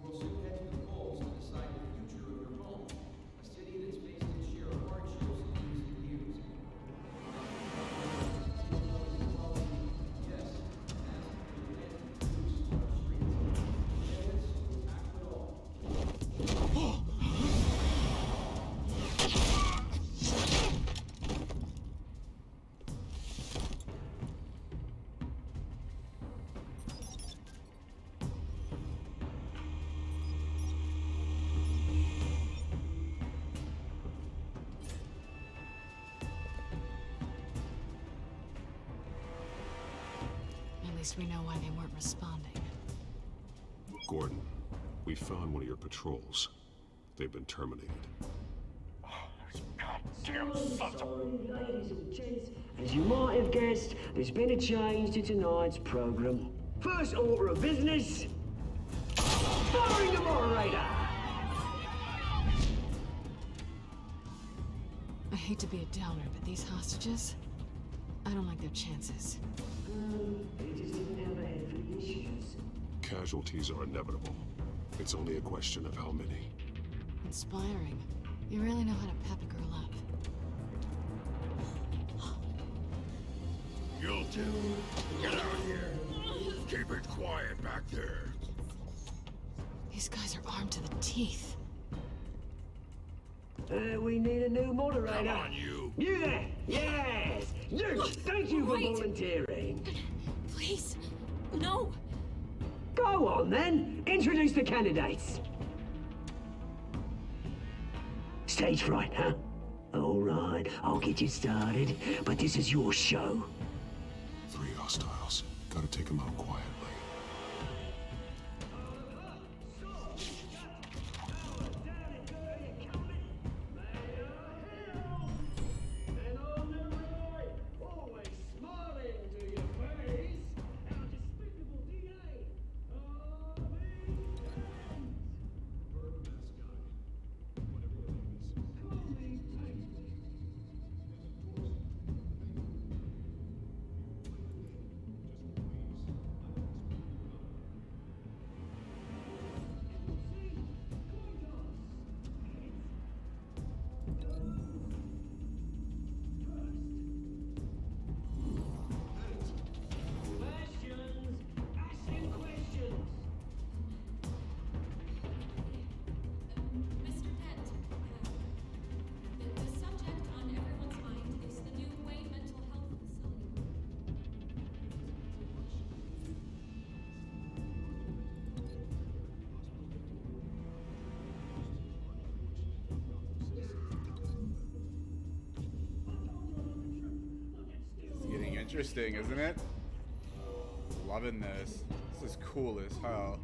who will soon head to the polls to decide the future of your home, a city that's faced its share of hardships in recent years. Yes, as the land use our streets. Candidates will tackle it all.
At least we know why they weren't responding.
Gordon, we found one of your patrols. They've been terminated.
Goddamn sons of...
Ladies and gents, as you might have guessed, there's been a change to tonight's program. First order of business, firing the moderator.
I hate to be a downer, but these hostages, I don't like their chances.
They just didn't have a head for the issues.
Casualties are inevitable. It's only a question of how many.
Inspiring. You really know how to pep a girl up.
You'll do. Get out of here. Keep it quiet back there.
These guys are armed to the teeth.
We need a new moderator.
Come on, you.
You there? Yes. You. Thank you for
Wait.
volunteering.
Please, no.
Go on then. Introduce the candidates. Stage fright, huh? All right, I'll get you started, but this is your show.
3 hostiles. Gotta take them out quietly.
interesting, isn't it? Loving this. This is cool as hell.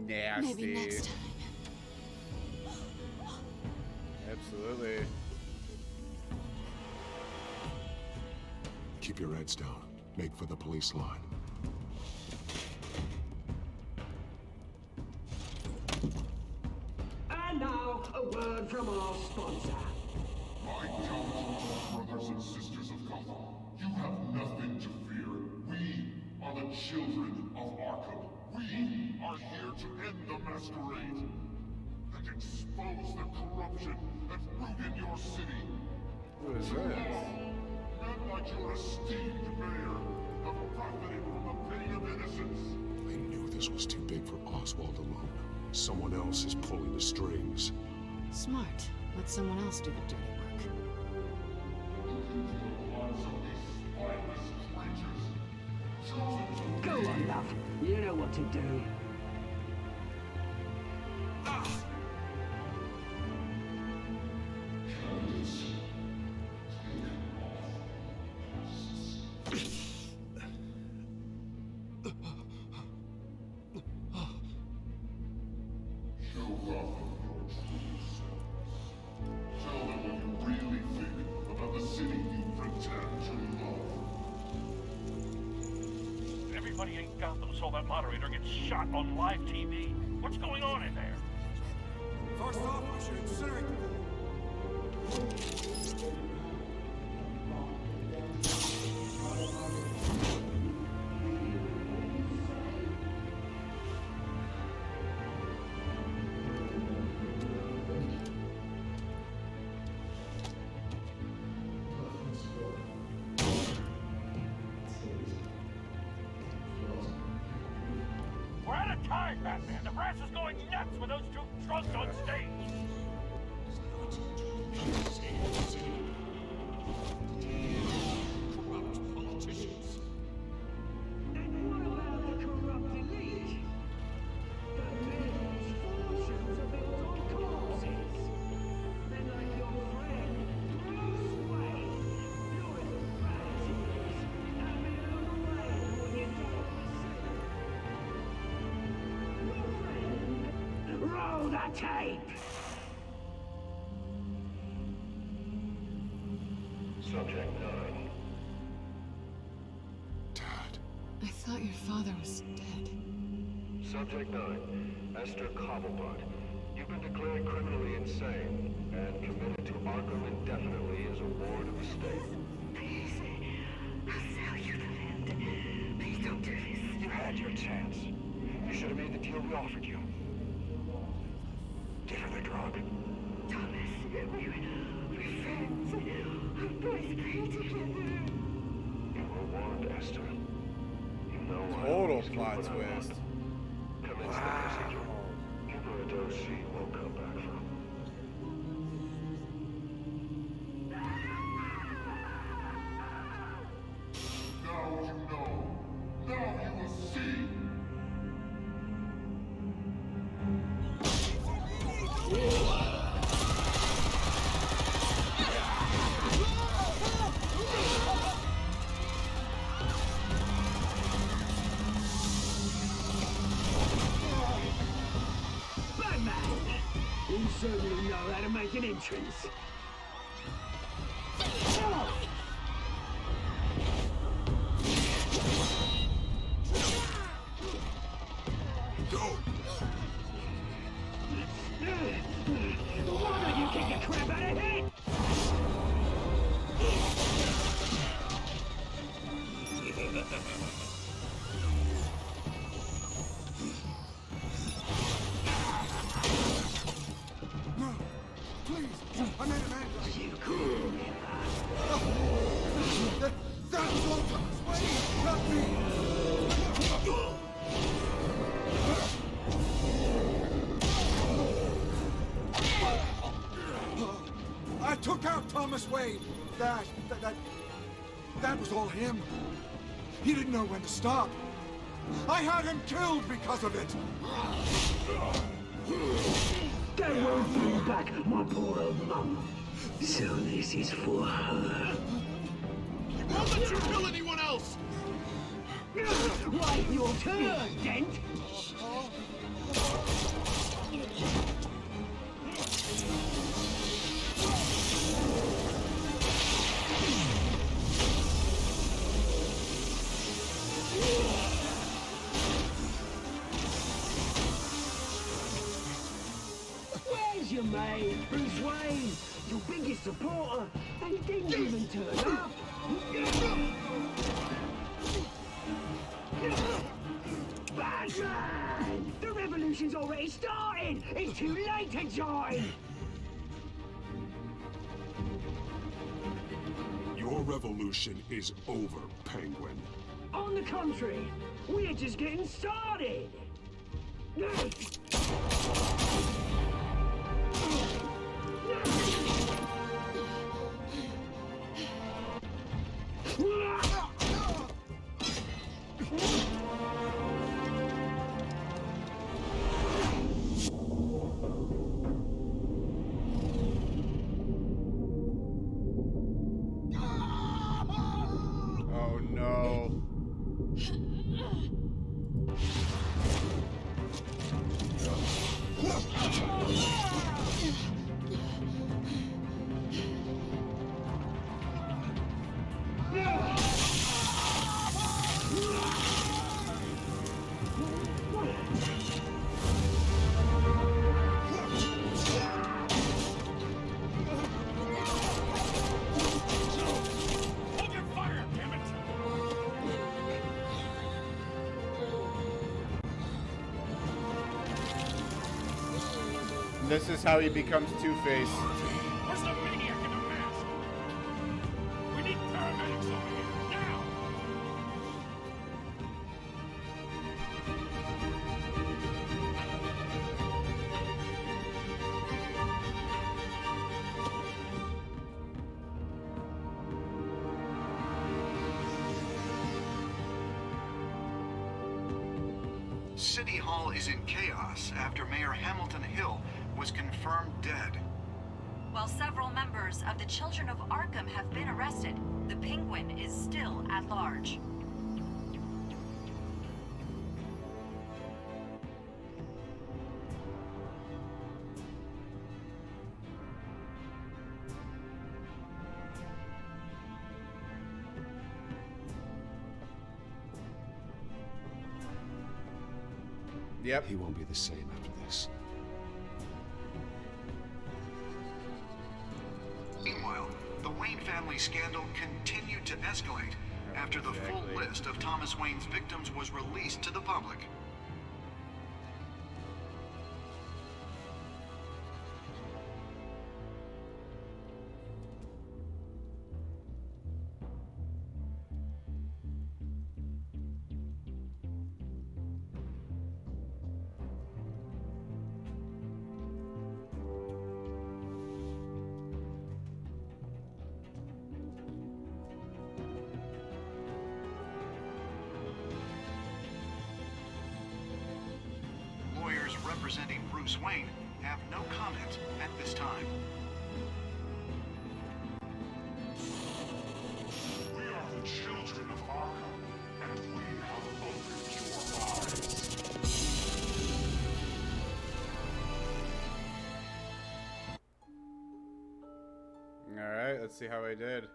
Nasty.
Maybe next time.
Absolutely.
Keep your heads down. Make for the police line.
And now, a word from our sponsor.
My gallant brothers and sisters of Gotham, you have nothing to fear. We are the children of Arkham. We are here to end the masquerade and expose the corruption that ruined your city.
Who is
Too
this?
long, men like your esteemed mayor have profited from the pain of innocence.
I knew this was too big for Oswald alone. Someone else is pulling the strings.
Smart. Let someone else do the dirty work.
Go on, love. You know what to do.
Tell them what you really think about the city you pretend to love.
Everybody in Gotham saw that moderator get shot on live TV. What's going on in there?
First off, we should incinerate the
We're out of time, Batman. The brass is going nuts with those two drunks on stage.
Corrupt politicians.
And what about the corrupt elite? The men's fortunes are built on corpses. Men like your friend, Bruce Wayne, Louis Francis, and me along the way when you don't listen. Roll the tape!
Subject 9.
I thought your father was dead.
Subject 9, Esther Cobblepot. You've been declared criminally insane and committed to Arkham indefinitely as a ward of the state.
Please, I'll sell you the land. Please don't do this.
You had your chance. You should have made the deal we offered you. Give her the drug.
Thomas, we're friends. Our boys play together.
You were warned, Esther. You know I
Total
always do
plot
what I want.
twist.
Commence the procedure. Give her a dose she won't come back from.
Now you know. Now you will see.
Batman! You certainly know how to make an entrance.
Go!
Why don't you kick the crap out of it?
No, please, I made a man.
You cool.
That was all Thomas Wayne, not me. I took out Thomas Wayne. That was all him. He didn't know when to stop. I had him killed because of it.
That won't bring back my poor old mum. So this is for her.
I'll let you kill anyone else!
Wait your turn, Dent! Where's your mate, Bruce Wayne? Your biggest supporter, and he didn't even turn up. Batman! The revolution's already started! It's too late to join!
Your revolution is over, Penguin.
On the contrary, we're just getting started!
Oh no.
Hold your fire, damn it!
This is how he becomes Two-Face.
Where's the maniac in the mask? We need paramedics over here, now!
City Hall is in chaos after Mayor Hamilton Hill was confirmed dead.
While several members of the Children of Arkham have been arrested, the Penguin is still at large.
Yep.
He won't be the same after this.
Meanwhile, the Wayne family scandal continued to escalate after the full list of Thomas Wayne's victims was released to the public. Lawyers representing Bruce Wayne have no comment at this time.
We are the children of Arkham, and we have opened your eyes.
Alright, let's see how I did.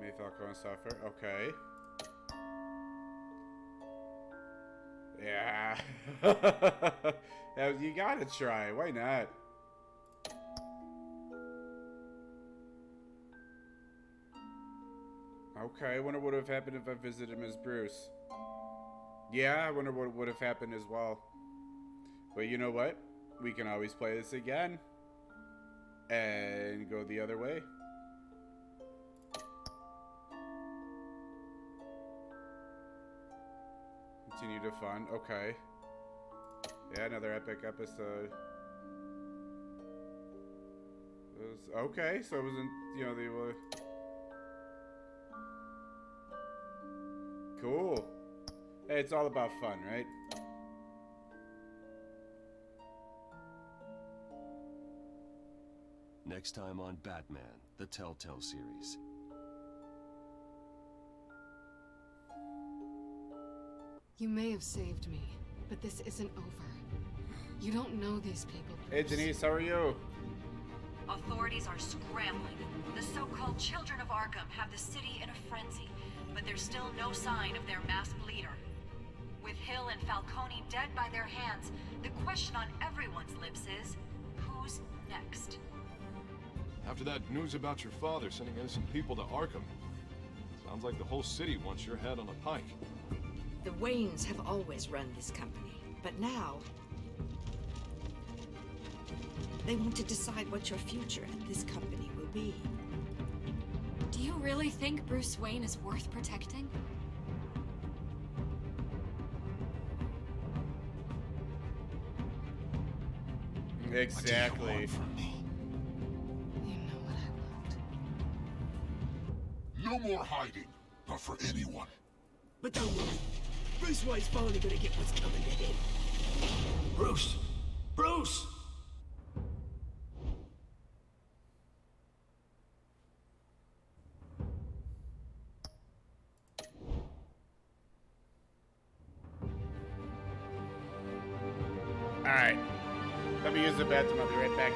May Falcone suffer. Okay. Yeah. Yeah, you gotta try. Why not? Okay, I wonder what would have happened if I visited Ms. Bruce. Yeah, I wonder what would have happened as well. But you know what? We can always play this again. And go the other way. Continue to fun. Okay. Yeah, another epic episode. It was, okay, so it wasn't, you know, they were... Cool. Hey, it's all about fun, right?
Next time on Batman, the Telltale series.
You may have saved me, but this isn't over. You don't know these people,
Hey,
Bruce.
Denise, how are you?
Authorities are scrambling. The so-called Children of Arkham have the city in a frenzy, but there's still no sign of their masked leader. With Hill and Falcone dead by their hands, the question on everyone's lips is, who's next?
After that news about your father sending innocent people to Arkham, sounds like the whole city wants your head on a pike.
The Waynes have always run this company, but now they want to decide what your future at this company will be.
Do you really think Bruce Wayne is worth protecting?
Exactly.
No more hiding, not for anyone.
But don't worry. Bruce Wayne's finally gonna get what's coming to him. Bruce! Bruce!
Alright. Let me use the bathroom. I'll be right back.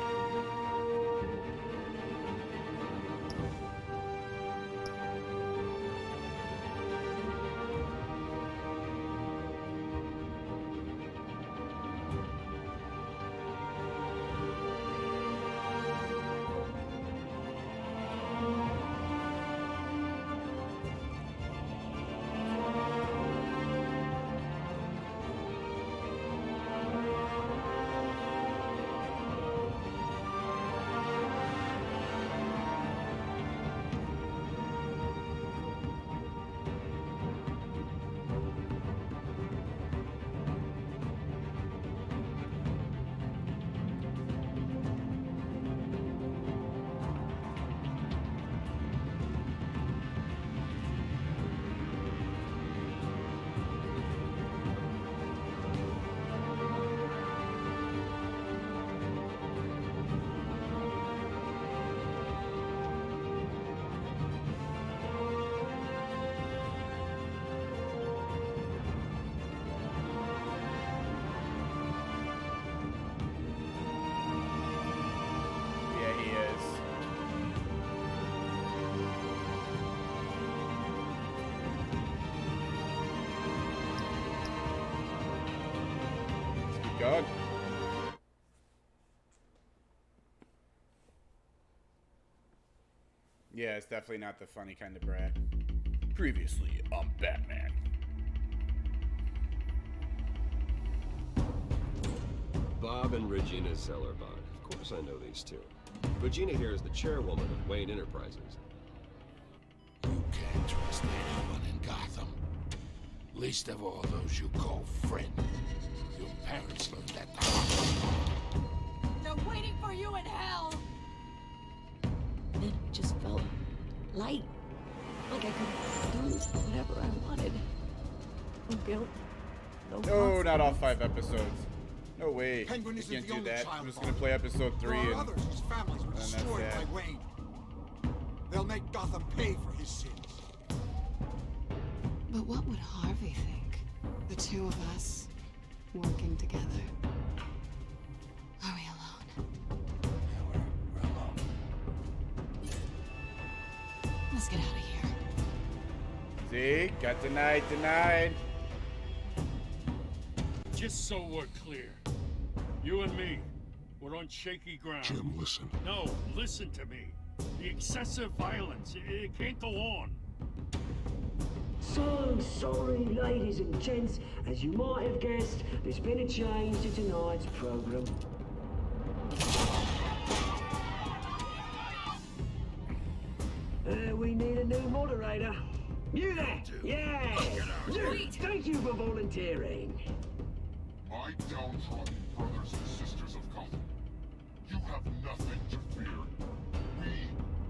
Yeah, he is. Let's keep going. Yeah, it's definitely not the funny kind of brat. Previously on Batman.
Bob and Regina Zellerbach. Of course I know these two. Regina here is the chairwoman of Wayne Enterprises.
You can't trust anyone in Gotham. Least of all those you call friend. Your parents learned that the hard way.
They're waiting for you in hell! Then it just felt light. Like I could do whatever I wanted. No guilt.
No, not all 5 episodes. No way.
Penguin
You
isn't
can't
the
do
only
that.
child
I'm just
of
gonna play episode 3
There are
and
others whose families were
and that's
destroyed
that.
by Wayne. They'll make Gotham pay for his sins.
But what would Harvey think? The two of us working together. Are we alone?
We're alone.
Let's get out of here.
See? Got denied.
Just so we're clear, you and me, we're on shaky ground.
Jim, listen.
No, listen to me. The excessive violence, it can't go on.
So sorry, ladies and gents. As you might have guessed, there's been a change to tonight's program. We need a new moderator. You there? Yeah! You! Thank you for volunteering.
My downtrodden brothers and sisters of Gotham, you have nothing to fear. We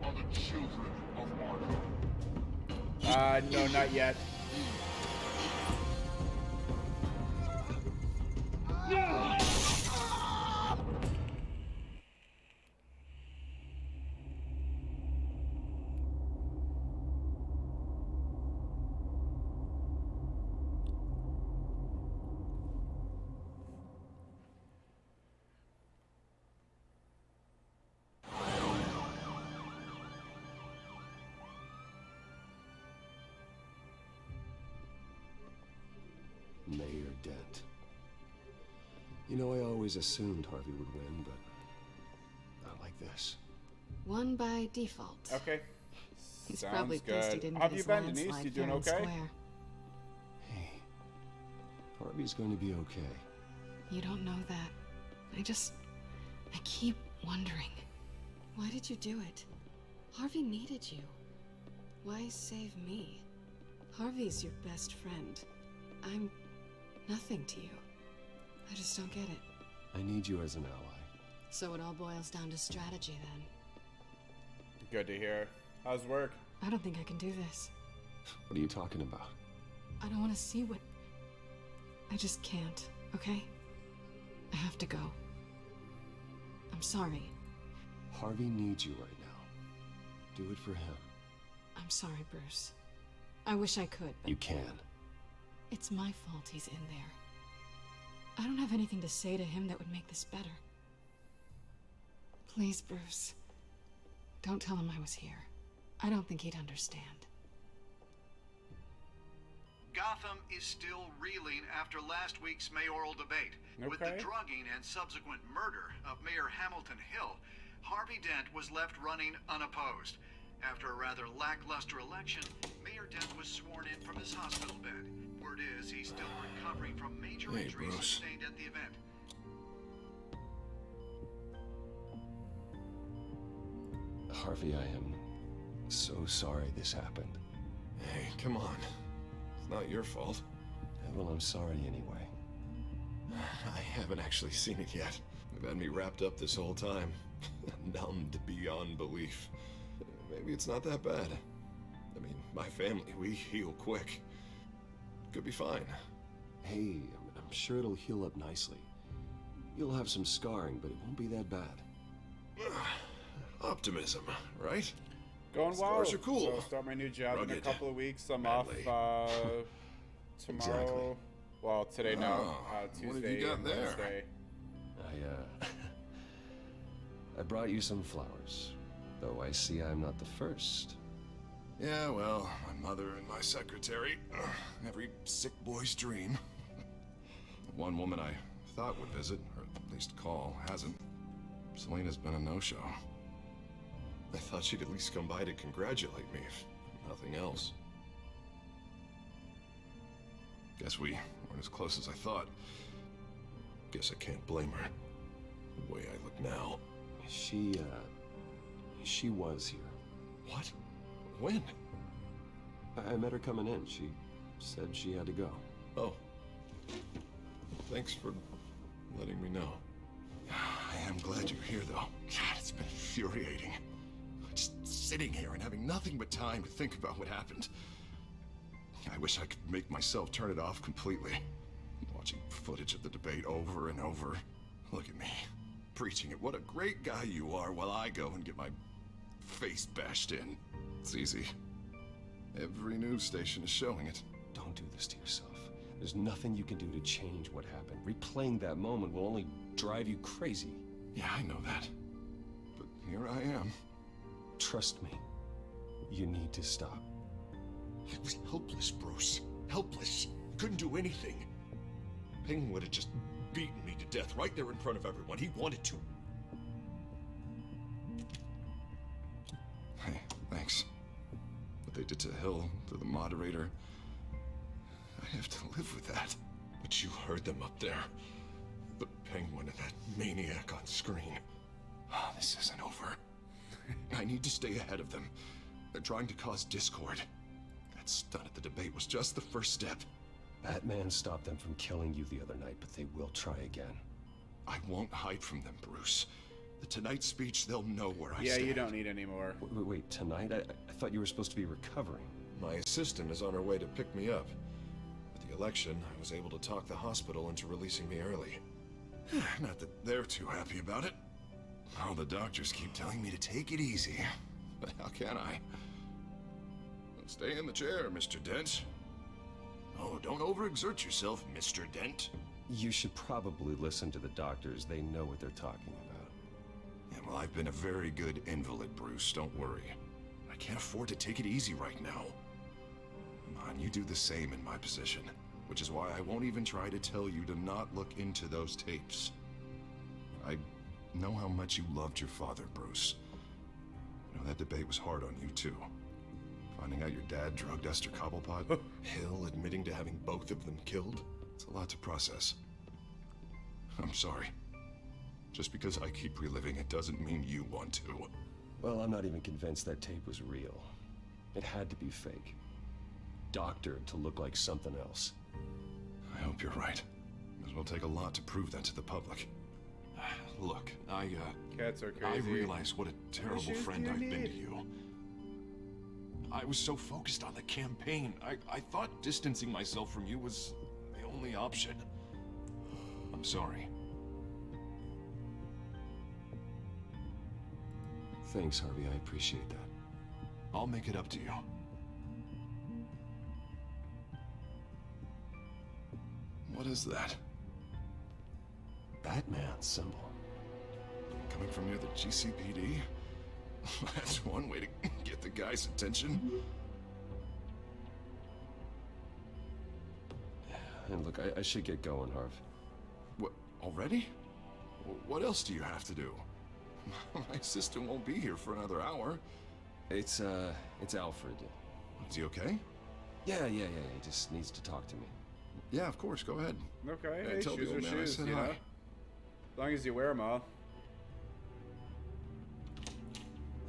are the children of Arkham.
No, not yet.
Yeah!
Mayor Dent. You know, I always assumed Harvey would win, but not like this.
Won by default.
Okay.
He's
Sounds
probably pissed he
good.
didn't
How have
get
you
his
been,
landslide
Denise? You doing
fair and
okay?
square.
Hey, Harvey's going to be okay.
You don't know that. I keep wondering. Why did you do it? Harvey needed you. Why save me? Harvey's your best friend. I'm nothing to you. I just don't get it.
I need you as an ally.
So it all boils down to strategy then.
Good to hear. How's work?
I don't think I can do this.
What are you talking about?
I don't want to see what... I just can't, okay? I have to go. I'm sorry.
Harvey needs you right now. Do it for him.
I'm sorry, Bruce. I wish I could, but...
You can.
It's my fault he's in there. I don't have anything to say to him that would make this better. Please, Bruce. Don't tell him I was here. I don't think he'd understand.
Gotham is still reeling after last week's mayoral debate. With the drugging and subsequent murder of Mayor Hamilton Hill, Harvey Dent was left running unopposed. After a rather lackluster election, Mayor Dent was sworn in from his hospital bed. Word is he's still recovering from major injuries sustained at the event.
Harvey, I am so sorry this happened.
Hey, come on. It's not your fault.
Well, I'm sorry anyway.
I haven't actually seen it yet. They've had me wrapped up this whole time. Numbed beyond belief. Maybe it's not that bad. I mean, my family, we heal quick. Could be fine.
Hey, I'm sure it'll heal up nicely. You'll have some scarring, but it won't be that bad.
Optimism, right?
Going well.
Stars are cool.
So I'll start my new job in a
Rugged.
couple of weeks. I'm
Manly.
off tomorrow.
Exactly.
Well, today no. Tuesday
what have you got
and
there?
Wednesday.
I brought you some flowers. Though I see I'm not the first.
Yeah, well, my mother and my secretary. Every sick boy's dream. One woman I thought would visit, or at least call, hasn't. Selena's been a no-show. I thought she'd at least come by to congratulate me, if nothing else. Guess we weren't as close as I thought. Guess I can't blame her. The way I look now.
She was here.
What? When?
I met her coming in. She said she had to go.
Oh. Thanks for letting me know. I am glad you're here, though. God, it's been infuriating. Just sitting here and having nothing but time to think about what happened. I wish I could make myself turn it off completely. Watching footage of the debate over and over. Look at me, preaching it. What a great guy you are, while I go and get my face bashed in. It's easy. Every news station is showing it.
Don't do this to yourself. There's nothing you can do to change what happened. Replaying that moment will only drive you crazy.
Yeah, I know that. But here I am.
Trust me. You need to stop.
I was helpless, Bruce. Helpless. Couldn't do anything. Penguin would have just beaten me to death right there in front of everyone. He wanted to. Hey, thanks. What they did to Hill, to the moderator, I have to live with that. But you heard them up there. The Penguin and that maniac on screen. This isn't over. I need to stay ahead of them. They're trying to cause discord. That stunt at the debate was just the first step.
Batman stopped them from killing you the other night, but they will try again.
I won't hide from them, Bruce. The Tonight speech, they'll know where I
Yeah,
stand.
you don't need any more.
Wait, tonight? I thought you were supposed to be recovering.
My assistant is on her way to pick me up. With the election, I was able to talk the hospital into releasing me early. Not that they're too happy about it. All the doctors keep telling me to take it easy. But how can I? Stay in the chair, Mr. Dent. Oh, don't overexert yourself, Mr. Dent.
You should probably listen to the doctors. They know what they're talking about.
Yeah, well, I've been a very good invalid, Bruce. Don't worry. I can't afford to take it easy right now. Come on, you do the same in my position. Which is why I won't even try to tell you to not look into those tapes. I know how much you loved your father, Bruce. You know, that debate was hard on you, too. Finding out your dad drugged Esther Cobblepot, Hill admitting to having both of them killed. It's a lot to process. I'm sorry. Just because I keep reliving it doesn't mean you want to.
Well, I'm not even convinced that tape was real. It had to be fake. Doctored to look like something else.
I hope you're right. It will take a lot to prove that to the public. Look,
Cats are
I
crazy.
realize what a terrible friend I've been to you. I was so focused on the campaign, I thought distancing myself from you was the only option. I'm sorry.
Thanks, Harvey. I appreciate that.
I'll make it up to you. What is that?
Batman symbol.
Coming from near the GCPD? That's one way to get the guy's attention.
And look, I should get going, Harv.
What, already? What else do you have to do? My assistant won't be here for another hour.
It's Alfred.
Is he okay?
Yeah. He just needs to talk to me.
Yeah, of course. Go ahead.
Okay,
Hey,
hey,
tell the
shoes
old
are
man I
shoes,
said
you know?
hi.
As long as you wear them all.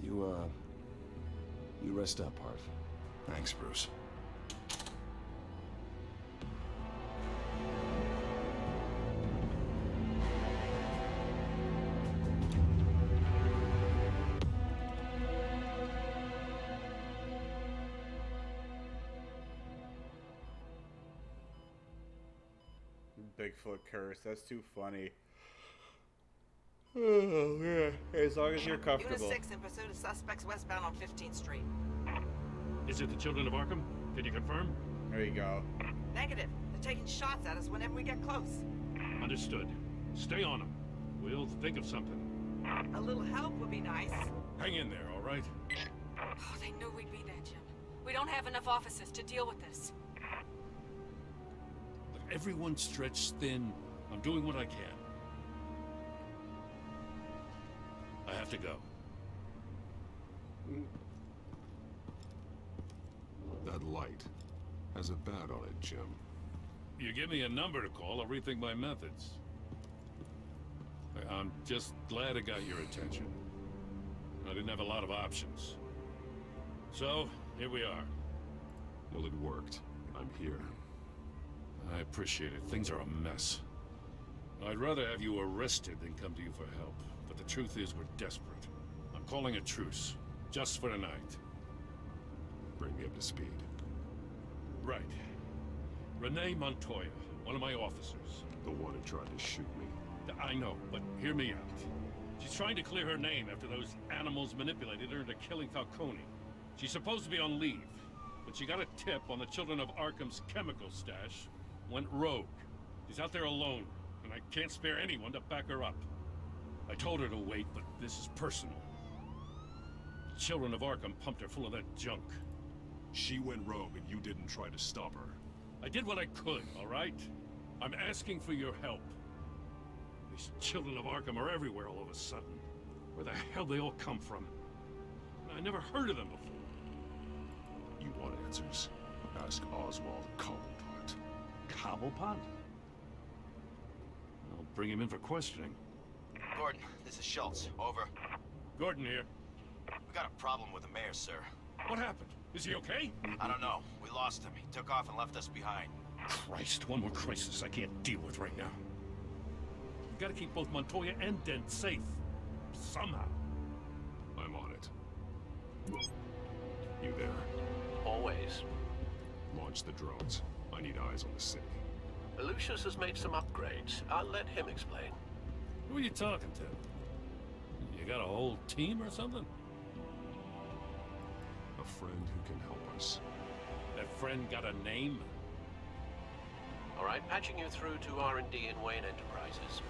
You rest up, Harv.
Thanks, Bruce.
Bigfoot curse. That's too funny. Oh, yeah. As long as you're comfortable.
Unit 6 in pursuit of suspects westbound on 15th Street.
Is it the Children of Arkham? Can you confirm?
There you go.
Negative. They're taking shots at us whenever we get close.
Understood. Stay on them. We'll think of something.
A little help would be nice.
Hang in there, all right?
Oh, they knew we'd be there, Jim. We don't have enough officers to deal with this.
Look, everyone's stretched thin. I'm doing what I can. I have to go.
That light has a bat on it, Jim.
You give me a number to call, I'll rethink my methods. I'm just glad it got your attention. I didn't have a lot of options. So, here we are.
Well, it worked. I'm here.
I appreciate it. Things are a mess. I'd rather have you arrested than come to you for help. But the truth is, we're desperate. I'm calling a truce. Just for tonight.
Bring me up to speed.
Right. Renee Montoya, one of my officers.
The one who tried to shoot me.
I know, but hear me out. She's trying to clear her name after those animals manipulated her into killing Falcone. She's supposed to be on leave, but she got a tip on the Children of Arkham's chemical stash, went rogue. She's out there alone, and I can't spare anyone to back her up. I told her to wait, but this is personal. The Children of Arkham pumped her full of that junk. She went rogue and you didn't try to stop her. I did what I could, all right? I'm asking for your help. These children of Arkham are everywhere all of a sudden. Where the hell they all come from? I never heard of them before.
You want answers? Ask Oswald Cobblepot.
Cobblepot? I'll bring him in for questioning.
Gordon, this is Schultz. Over.
Gordon here.
We got a problem with the mayor, sir.
What happened? Is he okay?
I don't know. We lost him. He took off and left us behind.
Christ, one more crisis I can't deal with right now. We've got to keep both Montoya and Dent safe. Somehow.
I'm on it. You there?
Always.
Launch the drones. I need eyes on the city.
Lucius has made some upgrades. I'll let him explain.
Who are you talking to? You got a whole team or something?
A friend who can help us.
That friend got a name?
All right, patching you through to R&D in Wayne Enterprises.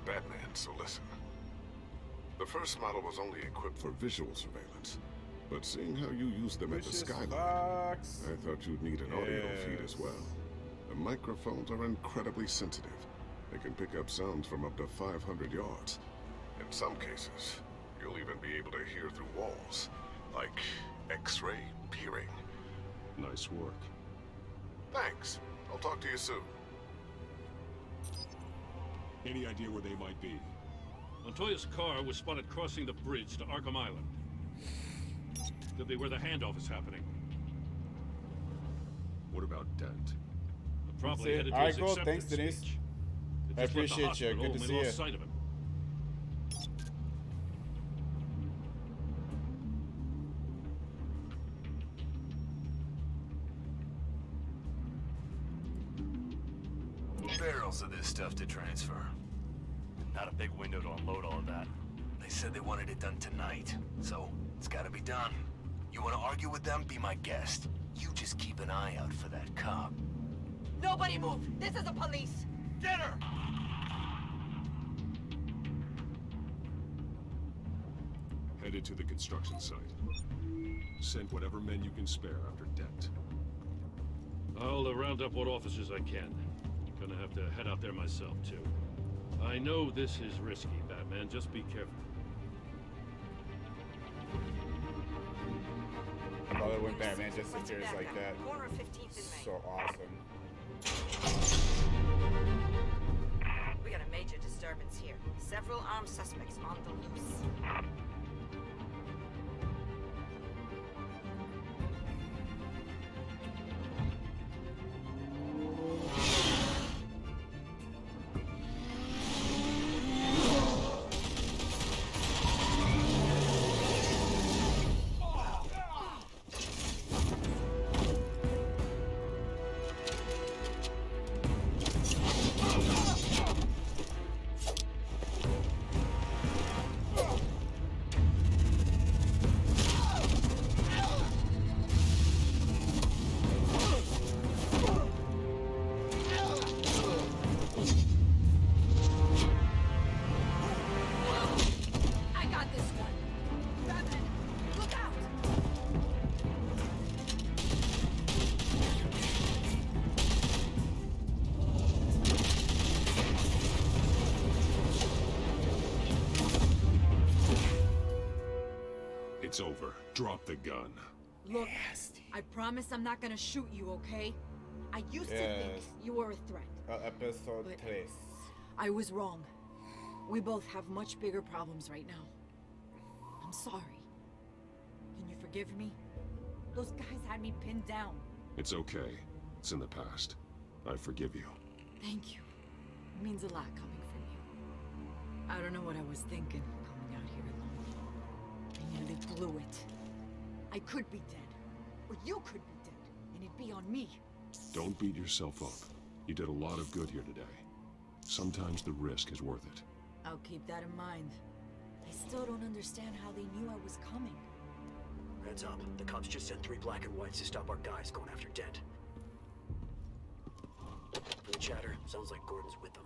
Batman, so listen. The first model was only equipped for visual surveillance. But seeing how you use them at the Skyline, I thought you'd need an audio feed as well. The microphones are incredibly sensitive. They can pick up sounds from up to 500 yards. In some cases, you'll even be able to hear through walls, like X-ray peering.
Nice work.
Thanks. I'll talk to you soon.
Any idea where they might be? Montoya's car was spotted crossing the bridge to Arkham Island. Could be where the handoff is happening.
What about Dent?
Probably headed to his acceptance. Thanks, Denise. I appreciate you. Good to see you. Sight of him.
Barrels of this stuff to transfer. Not a big window to unload all of that. They said they wanted it done tonight, so it's gotta be done. You wanna argue with them? Be my guest. You just keep an eye out for that cop.
Nobody move! This is the police!
Get her!
Headed to the construction site. Send whatever men you can spare after Dent.
I'll round up what officers I can. Gonna have to head out there myself, too. I know this is risky, Batman. Just be careful.
I love it when Batman just appears like that. So awesome.
We got a major disturbance here. Several armed suspects on the loose.
It's over. Drop the gun.
Look, I promise I'm not gonna shoot you, okay? I used to think you were a threat.
Episode 3.
I was wrong. We both have much bigger problems right now. I'm sorry. Can you forgive me? Those guys had me pinned down.
It's okay. It's in the past. I forgive you.
Thank you. It means a lot coming from you. I don't know what I was thinking coming out here alone. I nearly blew it. I could be dead. Or you could be dead. And it'd be on me.
Don't beat yourself up. You did a lot of good here today. Sometimes the risk is worth it.
I'll keep that in mind. I still don't understand how they knew I was coming.
Heads up. The cops just sent 3 black and whites to stop our guys going after Dent. From the chatter, sounds like Gordon's with them.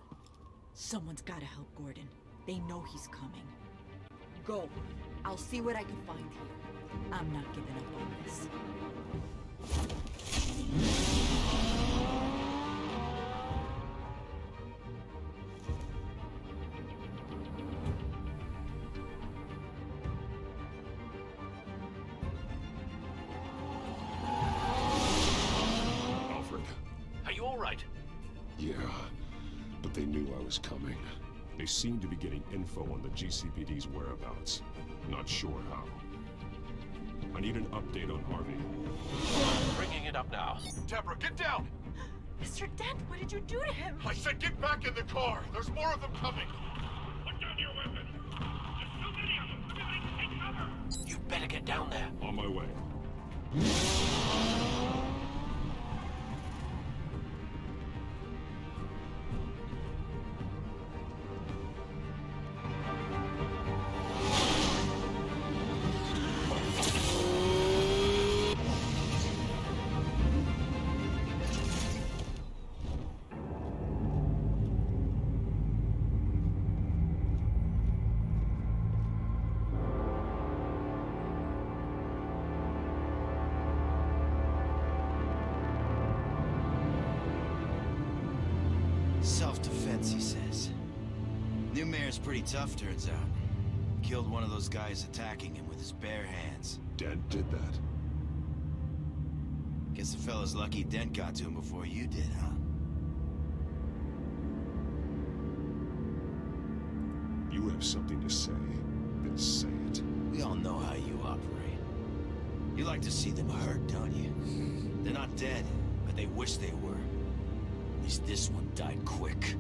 Someone's gotta help Gordon. They know he's coming. Go. I'll see what I can find here. I'm not giving up on this.
Alfred.
Are you all right?
Yeah, but they knew I was coming. They seem to be getting info on the GCPD's whereabouts. Not sure how. I need an update on Harvey.
Bringing it up now.
Deborah, get down!
Mr. Dent, what did you do to him?
I said get back in the car! There's more of them coming!
Put down your weapon. There's too many of them. Everybody take cover.
You'd better get down there.
On my way.
Self-defense, he says. New mayor's pretty tough, turns out. Killed one of those guys attacking him with his bare hands.
Dent did that.
Guess the fella's lucky Dent got to him before you did, huh?
You have something to say, then say it.
We all know how you operate. You like to see them hurt, don't you? They're not dead, but they wish they were. At least this one died quick.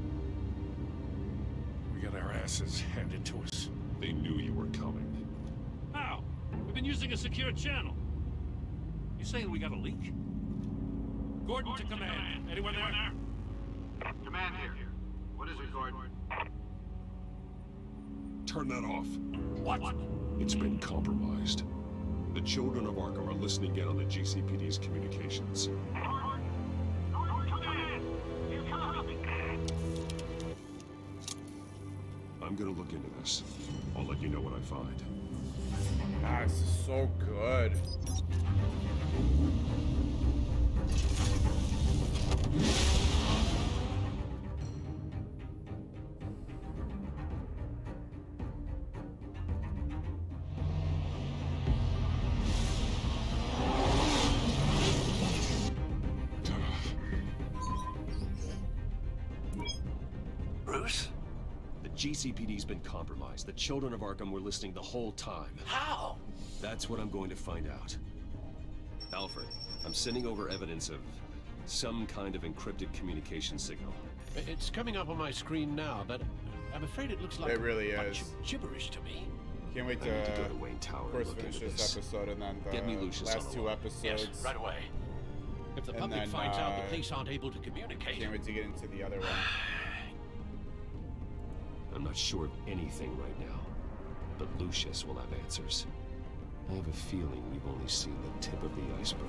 We got our asses handed to us.
They knew you were coming.
How? We've been using a secure channel. You saying we got a leak? Gordon to command. Anyone there?
Command here. What is it, Gordon?
Turn that off.
What?
It's been compromised. The children of Arkham are listening in on the GCPD's communications. I'm gonna look into this. I'll let you know what I find.
Ah, this is so good.
Bruce?
The GCPD's been compromised. The children of Arkham were listening the whole time.
How?
That's what I'm going to find out. Alfred, I'm sending over evidence of some kind of encrypted communication signal.
It's coming up on my screen now, but I'm afraid it looks like
It really
a bunch
is.
of gibberish to me.
Can't wait
I need to
to,
go to Wayne Tower
of course,
and look
finish
into
this
this.
episode and then the
Get me Lucius
last
on the
two
line.
episodes.
Yes, right away. If the
And
public
then,
finds out the police aren't able to communicate...
Can't wait to get into the other one.
I'm not sure of anything right now, but Lucius will have answers. I have a feeling we've only seen the tip of the iceberg.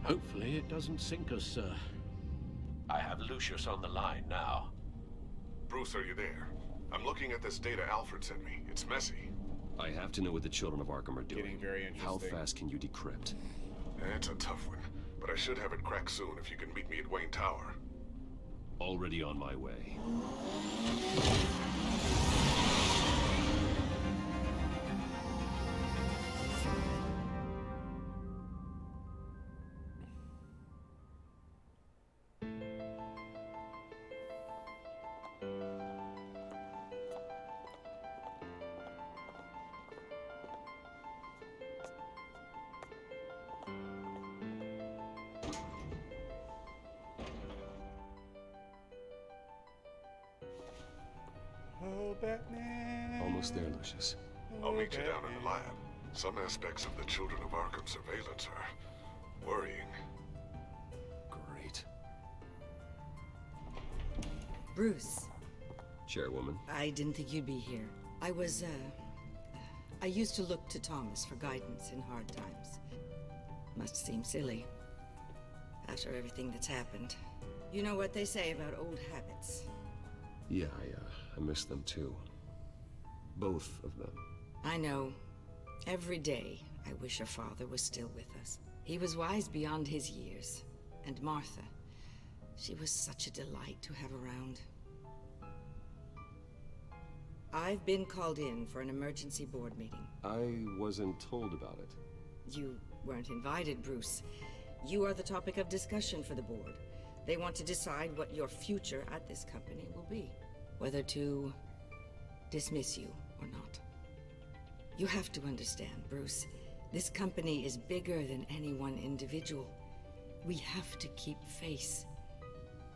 Hopefully it doesn't sink us, sir. I have Lucius on the line now.
Bruce, are you there? I'm looking at this data Alfred sent me. It's messy.
I have to know what the children of Arkham are doing.
Getting very
How
interesting.
fast can you decrypt?
It's a tough one, but I should have it cracked soon if you can meet me at Wayne Tower.
Already on my way.
Oh, Batman.
Almost there, Lucius.
I'll meet you down in the lab. Some aspects of the Children of Arkham surveillance are worrying.
Great.
Bruce,
Chairwoman.
I didn't think you'd be here. I used to look to Thomas for guidance in hard times. Must seem silly. After everything that's happened. You know what they say about old habits.
Yeah, I miss them too. Both of them.
I know. Every day, I wish her father was still with us. He was wise beyond his years. And Martha, she was such a delight to have around. I've been called in for an emergency board meeting.
I wasn't told about it.
You weren't invited, Bruce. You are the topic of discussion for the board. They want to decide what your future at this company will be. Whether to dismiss you or not. You have to understand, Bruce. This company is bigger than any one individual. We have to keep face.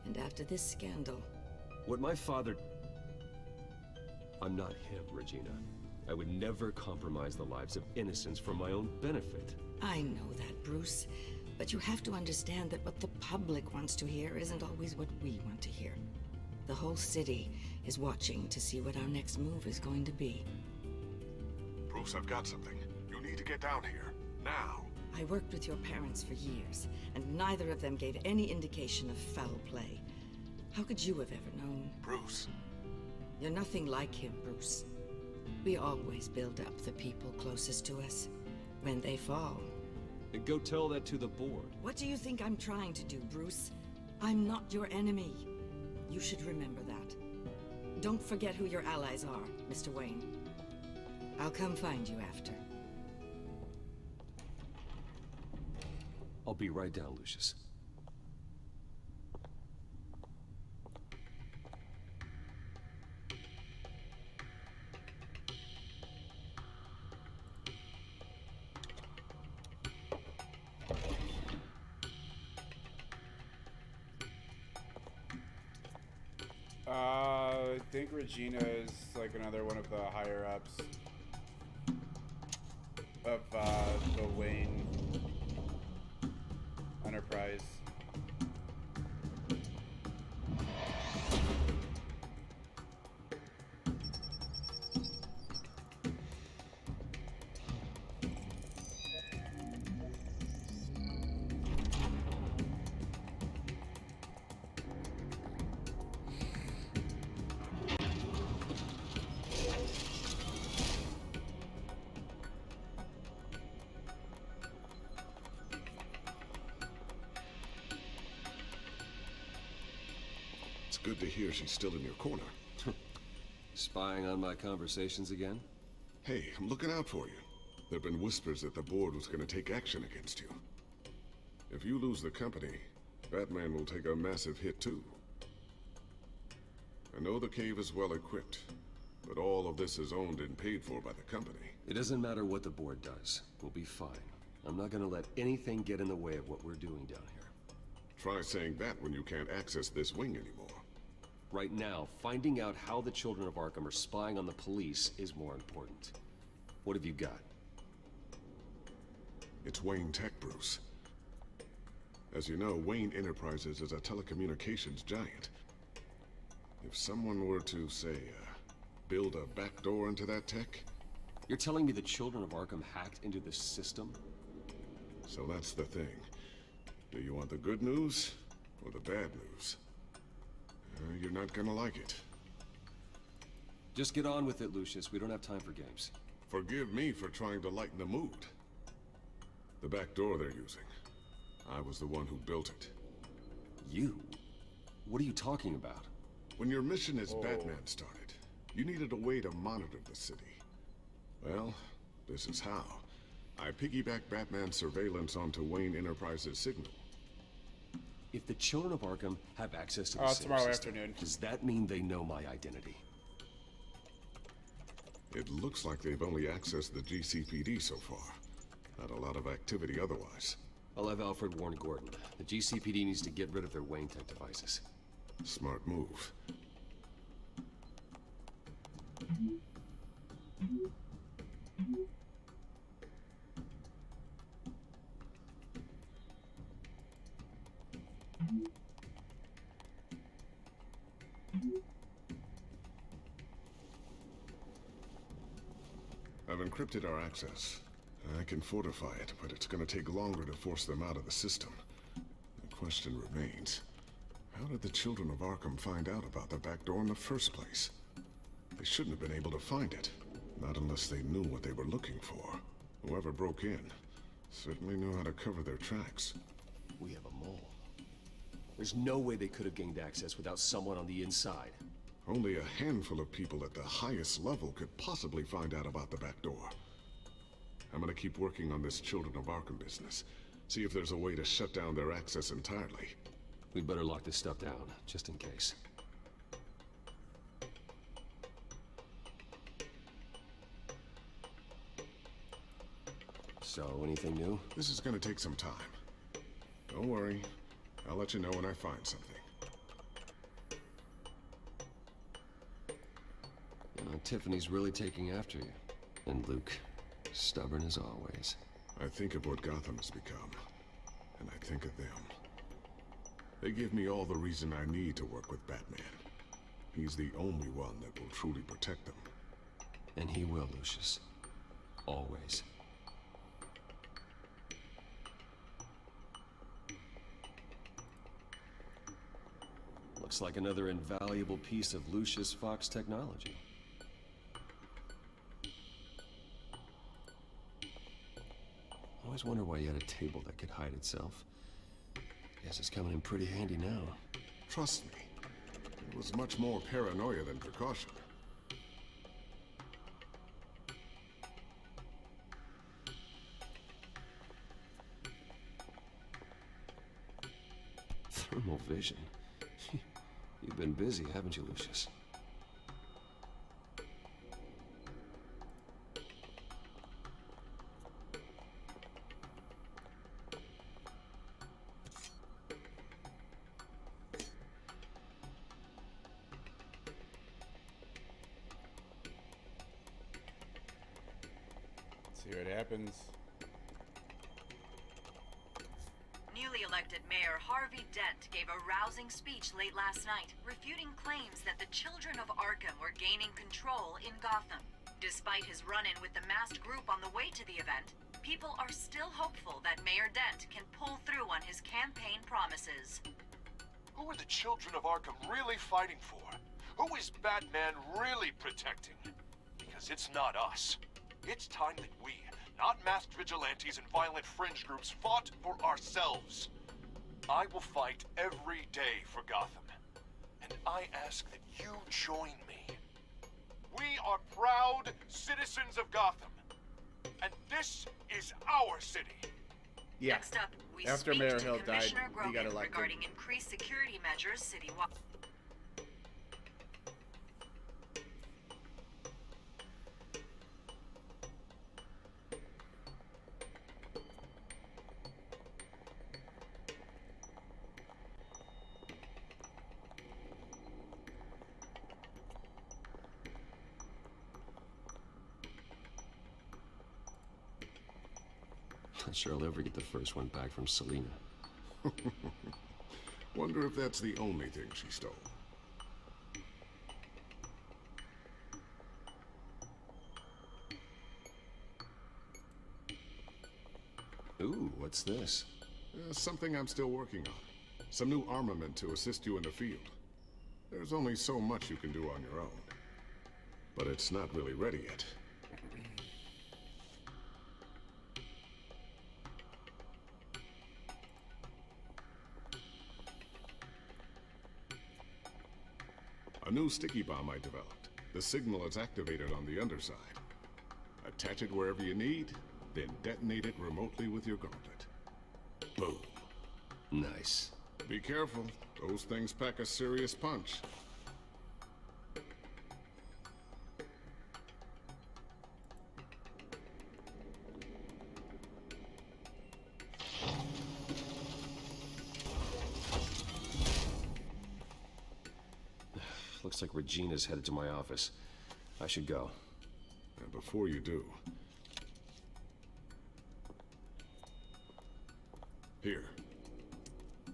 And after this scandal...
What my father... I'm not him, Regina. I would never compromise the lives of innocents for my own benefit.
I know that, Bruce. But you have to understand that what the public wants to hear isn't always what we want to hear. The whole city is watching to see what our next move is going to be.
Bruce, I've got something. You need to get down here. Now.
I worked with your parents for years, and neither of them gave any indication of foul play. How could you have ever known?
Bruce.
You're nothing like him, Bruce. We always build up the people closest to us. When they fall...
And go tell that to the board.
What do you think I'm trying to do, Bruce? I'm not your enemy. You should remember that. Don't forget who your allies are, Mr. Wayne. I'll come find you after.
I'll be right down, Lucius.
I think Regina is like another one of the higher ups of the Wayne Enterprise.
It's good to hear she's still in your corner.
Spying on my conversations again?
Hey, I'm looking out for you. There've been whispers that the board was going to take action against you. If you lose the company, Batman will take a massive hit too. I know the cave is well equipped, but all of this is owned and paid for by the company.
It doesn't matter what the board does. We'll be fine. I'm not gonna let anything get in the way of what we're doing down here.
Try saying that when you can't access this wing anymore.
Right now, finding out how the Children of Arkham are spying on the police is more important. What have you got?
It's Wayne Tech, Bruce. As you know, Wayne Enterprises is a telecommunications giant. If someone were to, say, build a backdoor into that tech...
You're telling me the Children of Arkham hacked into the system?
So that's the thing. Do you want the good news or the bad news? You're not gonna like it.
Just get on with it, Lucius. We don't have time for games.
Forgive me for trying to lighten the mood. The back door they're using. I was the one who built it.
You? What are you talking about?
When your mission as Batman started, you needed a way to monitor the city. Well, this is how. I piggybacked Batman's surveillance onto Wayne Enterprises' signal.
If the Children of Arkham have access to the
tomorrow
system,
afternoon.
Does that mean they know my identity?
It looks like they've only accessed the GCPD so far. Not a lot of activity otherwise.
I'll have Alfred warn Gordon. The GCPD needs to get rid of their Wayne Tech devices.
Smart move. I've encrypted our access. I can fortify it, but it's gonna take longer to force them out of the system. The question remains, how did the Children of Arkham find out about the back door in the first place? They shouldn't have been able to find it, not unless they knew what they were looking for.
Whoever broke in certainly knew how to cover their tracks.
We have a mole. There's no way they could have gained access without someone on the inside.
Only a handful of people at the highest level could possibly find out about the back door. I'm gonna keep working on this Children of Arkham business. See if there's a way to shut down their access entirely.
We'd better lock this stuff down, just in case. So, anything new?
This is gonna take some time. Don't worry. I'll let you know when I find something.
Tiffany's really taking after you. And Luke, stubborn as always.
I think of what Gotham has become, and I think of them. They give me all the reason I need to work with Batman. He's the only one that will truly protect them.
And he will, Lucius. Always. Looks like another invaluable piece of Lucius Fox technology. Always wonder why you had a table that could hide itself. Guess it's coming in pretty handy now.
Trust me, it was much more paranoia than precaution.
Thermal vision. You've been busy, haven't you, Lucius?
See what happens.
Newly elected Mayor Harvey Dent gave a rousing speech late last night, refuting claims that the children of Arkham were gaining control in Gotham. Despite his run-in with the masked group on the way to the event, people are still hopeful that Mayor Dent can pull through on his campaign promises.
Who are the children of Arkham really fighting for? Who is Batman really protecting? Because it's not us. It's time that we, not masked vigilantes and violent fringe groups, fought for ourselves. I will fight every day for Gotham. And I ask that you join me. We are proud citizens of Gotham. And this is our city.
Yeah.
Next up, we
After
speak
Mayor
to
Hill died,
Commissioner
he
Grogan
got elected.
regarding increased security measures citywide.
Not sure I'll ever get the first one back from Selina.
Wonder if that's the only thing she stole.
Ooh, what's this?
Something I'm still working on. Some new armament to assist you in the field. There's only so much you can do on your own. But it's not really ready yet. A new sticky bomb I developed. The signal is activated on the underside. Attach it wherever you need, then detonate it remotely with your gauntlet. Boom.
Nice.
Be careful. Those things pack a serious punch.
Looks like Regina's headed to my office. I should go.
And before you do... Here.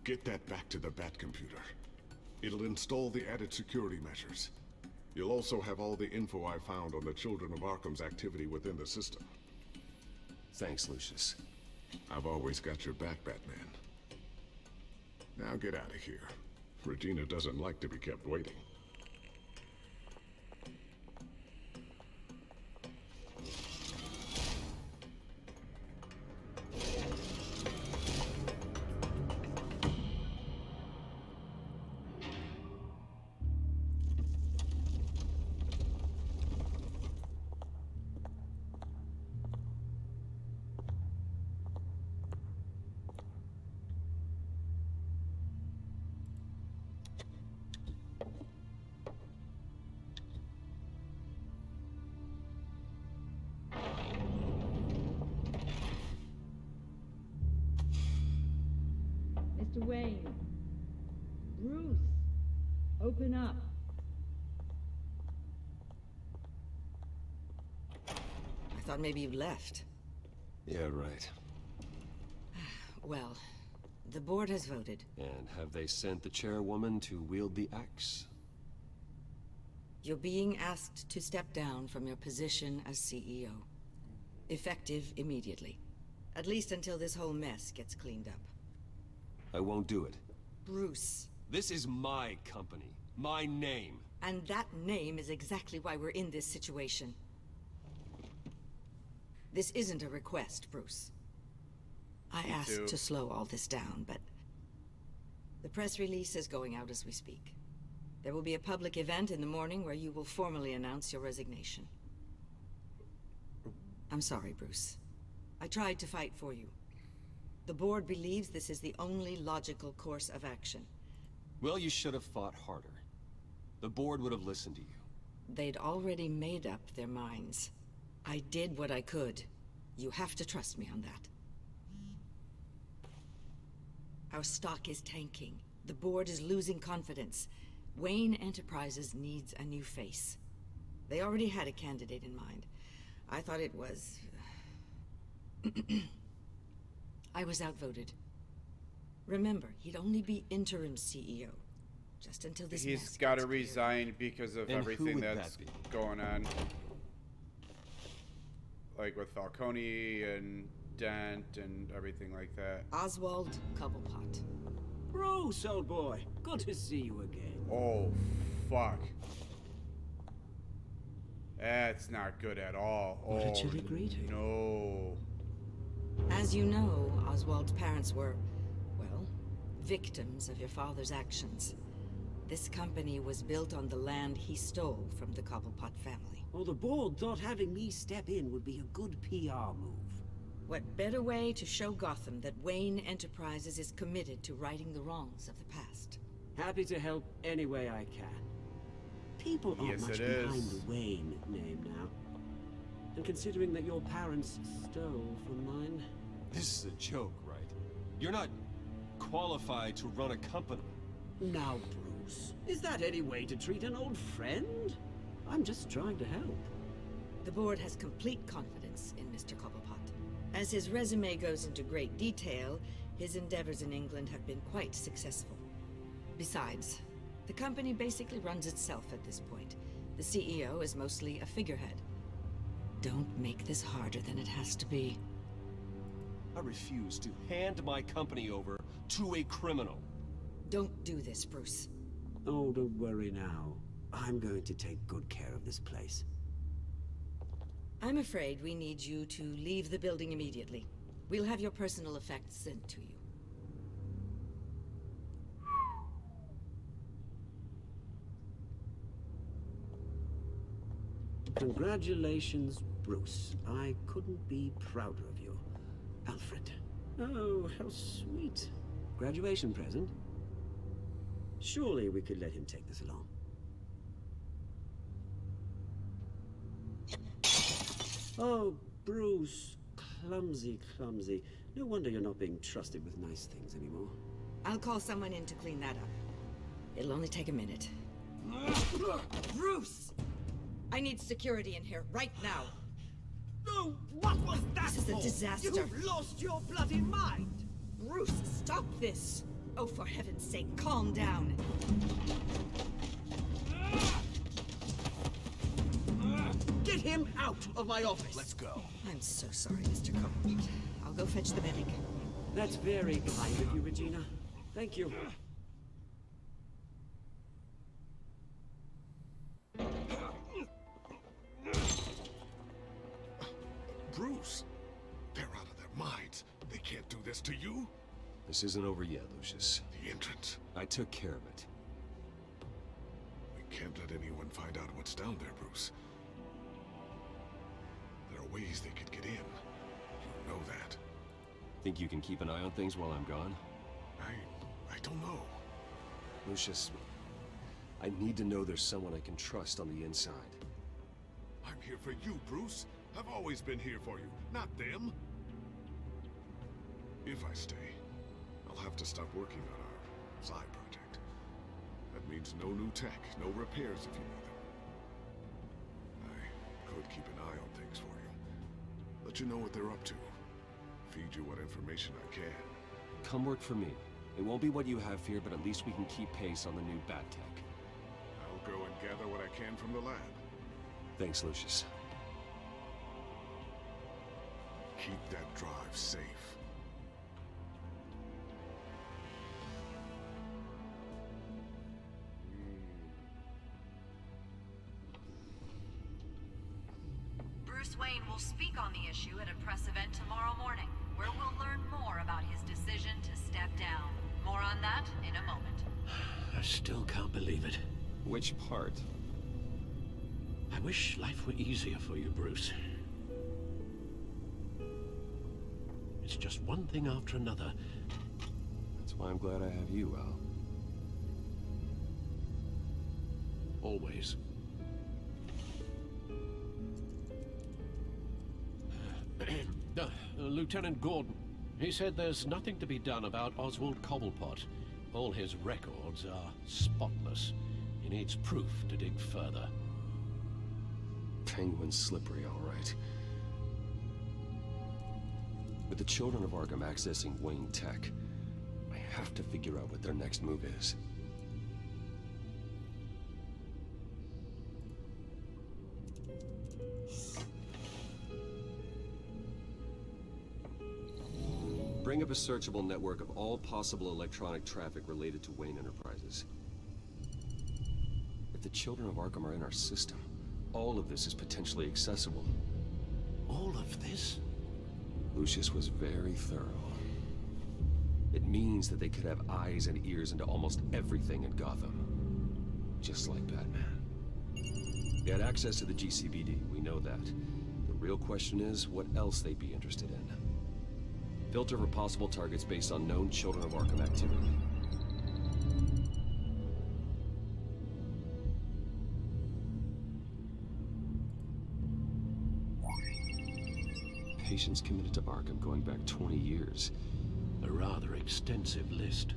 Get that back to the Bat computer. It'll install the added security measures. You'll also have all the info I found on the Children of Arkham's activity within the system.
Thanks, Lucius.
I've always got your back, Batman. Now get out of here. Regina doesn't like to be kept waiting.
Wayne. Bruce, open up.
I thought maybe you left.
Yeah, right.
Well, the board has voted.
And have they sent the chairwoman to wield the axe?
You're being asked to step down from your position as CEO. Effective immediately. At least until this whole mess gets cleaned up.
I won't do it.
Bruce.
This is my company. My name.
And that name is exactly why we're in this situation. This isn't a request, Bruce. I asked to slow all this down, but... The press release is going out as we speak. There will be a public event in the morning where you will formally announce your resignation. I'm sorry, Bruce. I tried to fight for you. The board believes this is the only logical course of action.
Well, you should have fought harder. The board would have listened to you.
They'd already made up their minds. I did what I could. You have to trust me on that. Our stock is tanking. The board is losing confidence. Wayne Enterprises needs a new face. They already had a candidate in mind. I thought it was... I was outvoted. Remember, he'd only be interim CEO. Just until this mess
He's got to
gets cleared.
resign because of
And
everything
who would
that's
that be?
going on. Like with Falcone and Dent and everything like that.
Oswald Cobblepot.
Bruce, old boy. Good to see you again.
Oh, fuck. That's not good at all.
What a
Oh,
chilly greeting.
no.
As you know, Oswald's parents were, well, victims of your father's actions. This company was built on the land he stole from the Cobblepot family.
Well, the board thought having me step in would be a good PR move.
What better way to show Gotham that Wayne Enterprises is committed to righting the wrongs of the past?
Happy to help any way I can. People aren't
Yes,
much
it
behind
is.
the Wayne name now. And considering that your parents stole from mine...
This is a joke, right? You're not qualified to run a company.
Now, Bruce, is that any way to treat an old friend? I'm just trying to help.
The board has complete confidence in Mr. Cobblepot. As his resume goes into great detail, his endeavors in England have been quite successful. Besides, the company basically runs itself at this point. The CEO is mostly a figurehead. Don't make this harder than it has to be.
I refuse to hand my company over to a criminal.
Don't do this, Bruce.
Oh, don't worry now. I'm going to take good care of this place.
I'm afraid we need you to leave the building immediately. We'll have your personal effects sent to you.
Congratulations, Bruce. I couldn't be prouder of you. Alfred. Oh, how sweet. Graduation present? Surely we could let him take this along. Oh, Bruce. Clumsy, clumsy. No wonder you're not being trusted with nice things anymore.
I'll call someone in to clean that up. It'll only take a minute. Bruce! I need security in here, right now.
No, what was that
This is a
for?
disaster.
You've lost your bloody mind!
Bruce, stop this! Oh, for heaven's sake, calm down.
Get him out of my office!
Let's go.
I'm so sorry, Mr. Cobblepot. I'll go fetch the medic.
That's very kind of you, Regina. Thank you.
Bruce, they're out of their minds. They can't do this to you.
This isn't over yet, Lucius.
The entrance.
I took care of it.
We can't let anyone find out what's down there, Bruce. There are ways they could get in. You know that.
Think you can keep an eye on things while I'm gone?
I don't know.
Lucius, I need to know there's someone I can trust on the inside.
I'm here for you, Bruce. I've always been here for you, not them. If I stay, I'll I'll have to stop working on our side project. That means no new tech, no repairs if you need them. I could keep an eye on things for you. Let you know what they're up to. Feed you what information I can.
Come work for me. It won't be what you have here, but at least we can keep pace on the new bat tech.
I'll go and gather what I can from the lab.
Thanks, Lucius.
Keep that drive safe.
Bruce Wayne will speak on the issue at a press event tomorrow morning, where we'll learn more about his decision to step down. More on that in a moment.
I still can't believe it.
Which part?
I wish life were easier for you, Bruce. It's just one thing after another.
That's why I'm glad I have you, Al.
Always. Lieutenant Gordon. He said there's nothing to be done about Oswald Cobblepot. All his records are spotless. He needs proof to dig further.
Penguin's slippery, all right. With the Children of Arkham accessing Wayne Tech, I have to figure out what their next move is. Bring up a searchable network of all possible electronic traffic related to Wayne Enterprises. If the Children of Arkham are in our system, all of this is potentially accessible.
All of this?
Lucius was very thorough. It means that they could have eyes and ears into almost everything in Gotham. Just like Batman. They had access to the GCPD, we know that. The real question is, what else they'd be interested in. Filter for possible targets based on known Children of Arkham activity. Patients committed to Arkham going back 20 years.
A rather extensive list.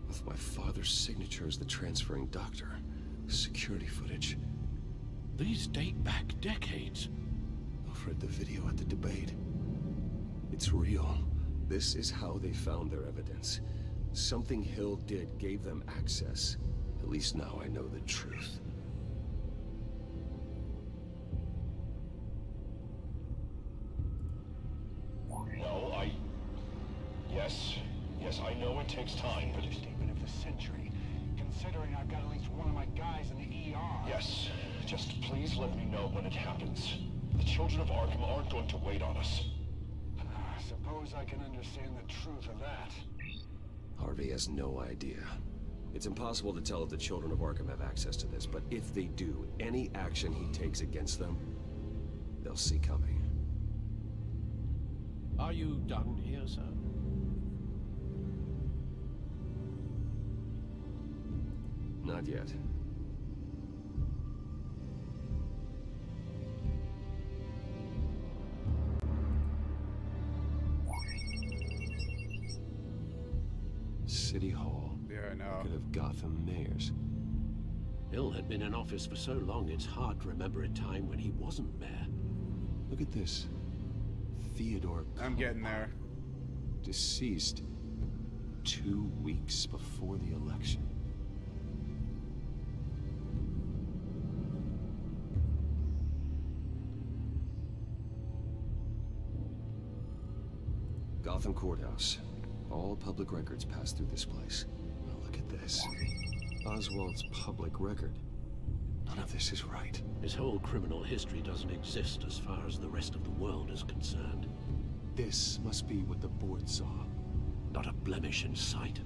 With my father's signature as the transferring doctor. Security footage.
These date back decades.
I've read the video at the debate. It's real. This is how they found their evidence. Something Hill did gave them access. At least now I know the truth.
No, Yes, I know it takes time, but...
Statement of the century, considering I've got at least one of my guys in the ER.
Yes, just please let me know when it happens. The Children of Arkham aren't going to wait on us.
I suppose I can understand the truth of that.
Harvey has no idea. It's impossible to tell if the Children of Arkham have access to this, but if they do, any action he takes against them, they'll see coming.
Are you done here, sir?
Not yet. City Hall.
Yeah, I know.
Could have Gotham mayors.
Hill had been in office for so long, it's hard to remember a time when he wasn't mayor.
Look at this. Theodore
I'm getting there.
Deceased 2 weeks before the election. Gotham Courthouse. All public records pass through this place. Now look at this. Oswald's public record. None of this is right.
His whole criminal history doesn't exist as far as the rest of the world is concerned.
This must be what the board saw.
Not a blemish in sight.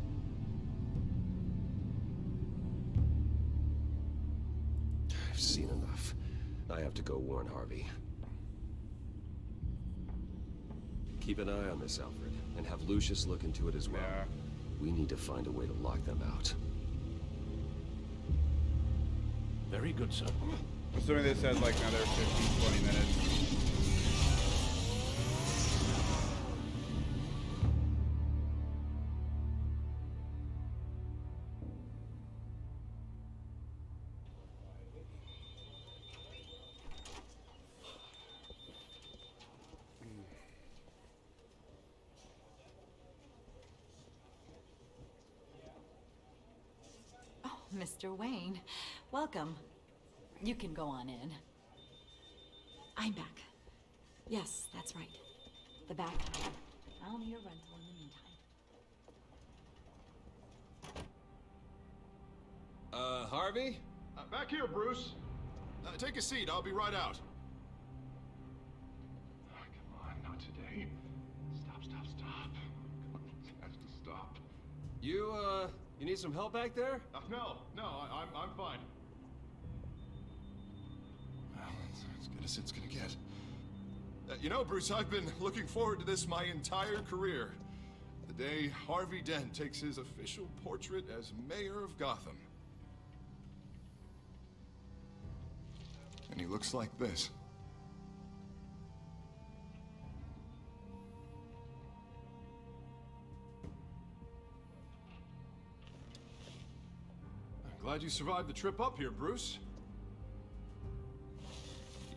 I've seen enough. I have to go warn Harvey. Keep an eye on this, Alfred, and have Lucius look into it as well.
Yeah.
We need to find a way to lock them out.
Very good, sir.
Assuming this has like another 15, 20 minutes.
Mr. Wayne. Welcome. You can go on in. I'm back. Yes, that's right. The back. I'll need a rental in the meantime.
Harvey?
Back here, Bruce. Take a seat. I'll be right out. Oh, come on, not today. Stop. Come on, it has to stop.
You need some help back there?
No, I'm fine. Well, that's as good as it's gonna get. You know, Bruce, I've been looking forward to this my entire career. The day Harvey Dent takes his official portrait as mayor of Gotham. And he looks like this. I'm glad you survived the trip up here, Bruce.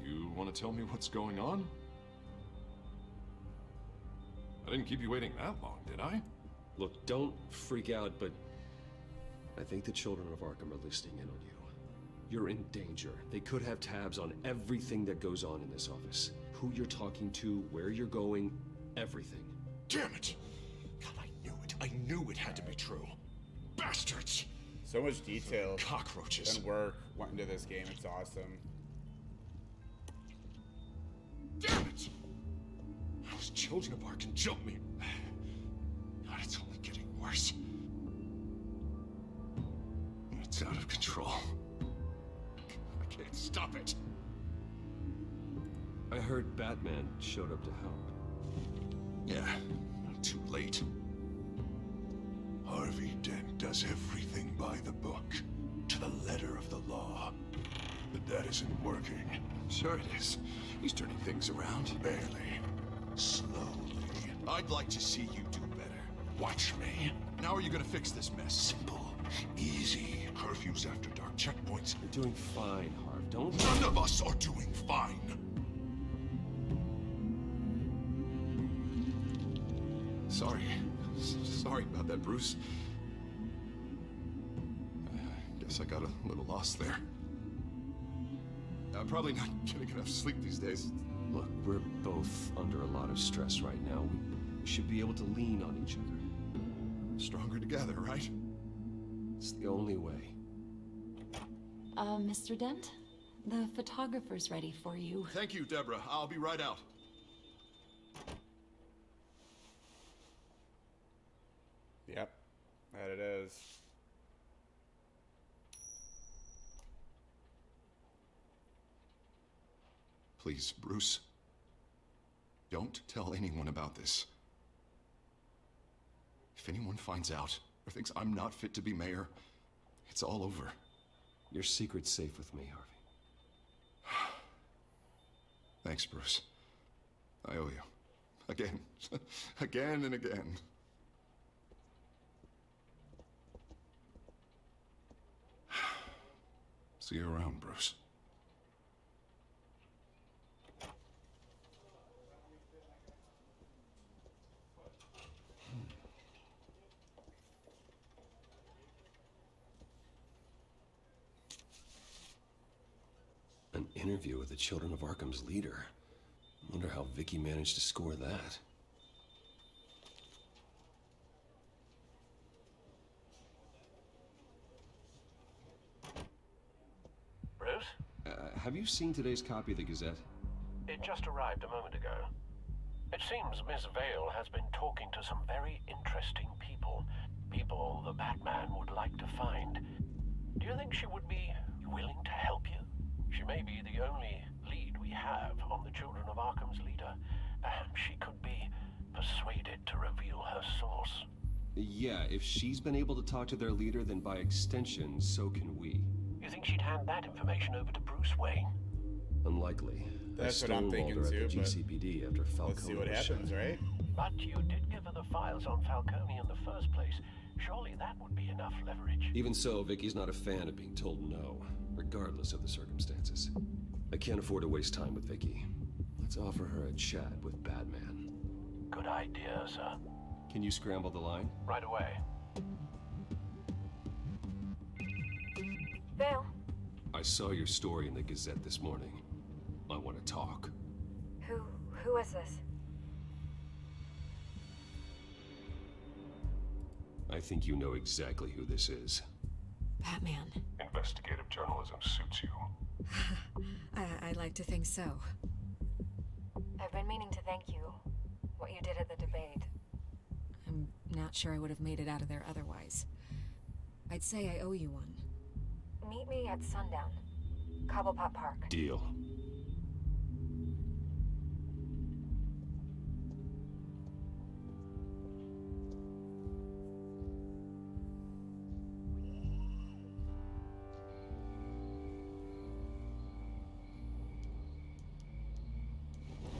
You want to tell me what's going on? I didn't keep you waiting that long, did I?
Look, don't freak out, but I think the children of Arkham are listening in on you. You're in danger. They could have tabs on everything that goes on in this office. Who you're talking to, where you're going, everything.
Damn it! God, I knew it had to be true. Bastards!
So much detail.
Cockroaches.
And work went into this game. It's awesome.
Damn it! Those children of Arkham jumped me. God, it's only getting worse. It's out of control. I can't stop it.
I heard Batman showed up to help.
Yeah, too late. Harvey Dent does everything by the book, to the letter of the law. But that isn't working. Sure it is. He's turning things around. Barely. Slowly. I'd like to see you do better. Watch me. Now are you gonna fix this mess? Simple. Easy. Curfews after dark, checkpoints.
You're doing fine, Harv. Don't...
None of us are doing fine. Sorry about that, Bruce. I guess I got a little lost there. I'm probably not getting enough sleep these days.
Look, we're both under a lot of stress right now. We should be able to lean on each other.
Stronger together, right?
It's the only way.
Mr. Dent? The photographer's ready for you.
Thank you, Deborah. I'll be right out.
Yep, that it is.
Please, Bruce. Don't tell anyone about this. If anyone finds out or thinks I'm not fit to be mayor, it's all over.
Your secret's safe with me, Harvey.
Thanks, Bruce. I owe you. Again. Again and again. See you around, Bruce.
An interview with the Children of Arkham's leader. Wonder how Vicky managed to score that.
Bruce?
Have you seen today's copy of the Gazette?
It just arrived a moment ago. It seems Miss Vale has been talking to some very interesting people. People the Batman would like to find. Do you think she would be willing to help you? She may be the only lead we have on the Children of Arkham's leader. Perhaps she could be persuaded to reveal her source.
Yeah, if she's been able to talk to their leader, then by extension, so can we.
You think she'd hand that information over to Bruce Wayne?
Unlikely.
That's what I'm thinking
her
too,
at the GCPD after Falcone.
Let's see what
was
happens,
shot.
right?
But you did give her the files on Falcone in the first place. Surely that would be enough leverage.
Even so, Vicky's not a fan of being told no, regardless of the circumstances. I can't afford to waste time with Vicky. Let's offer her a chat with Batman.
Good idea, sir.
Can you scramble the line?
Right away.
Vale?
I saw your story in the Gazette this morning. I want to talk.
Who is this?
I think you know exactly who this is.
Batman.
Investigative journalism suits you.
I'd like to think so.
I've been meaning to thank you. What you did at the debate.
I'm not sure I would have made it out of there otherwise. I'd say I owe you one.
Meet me at sundown. Cobblepot Park.
Deal.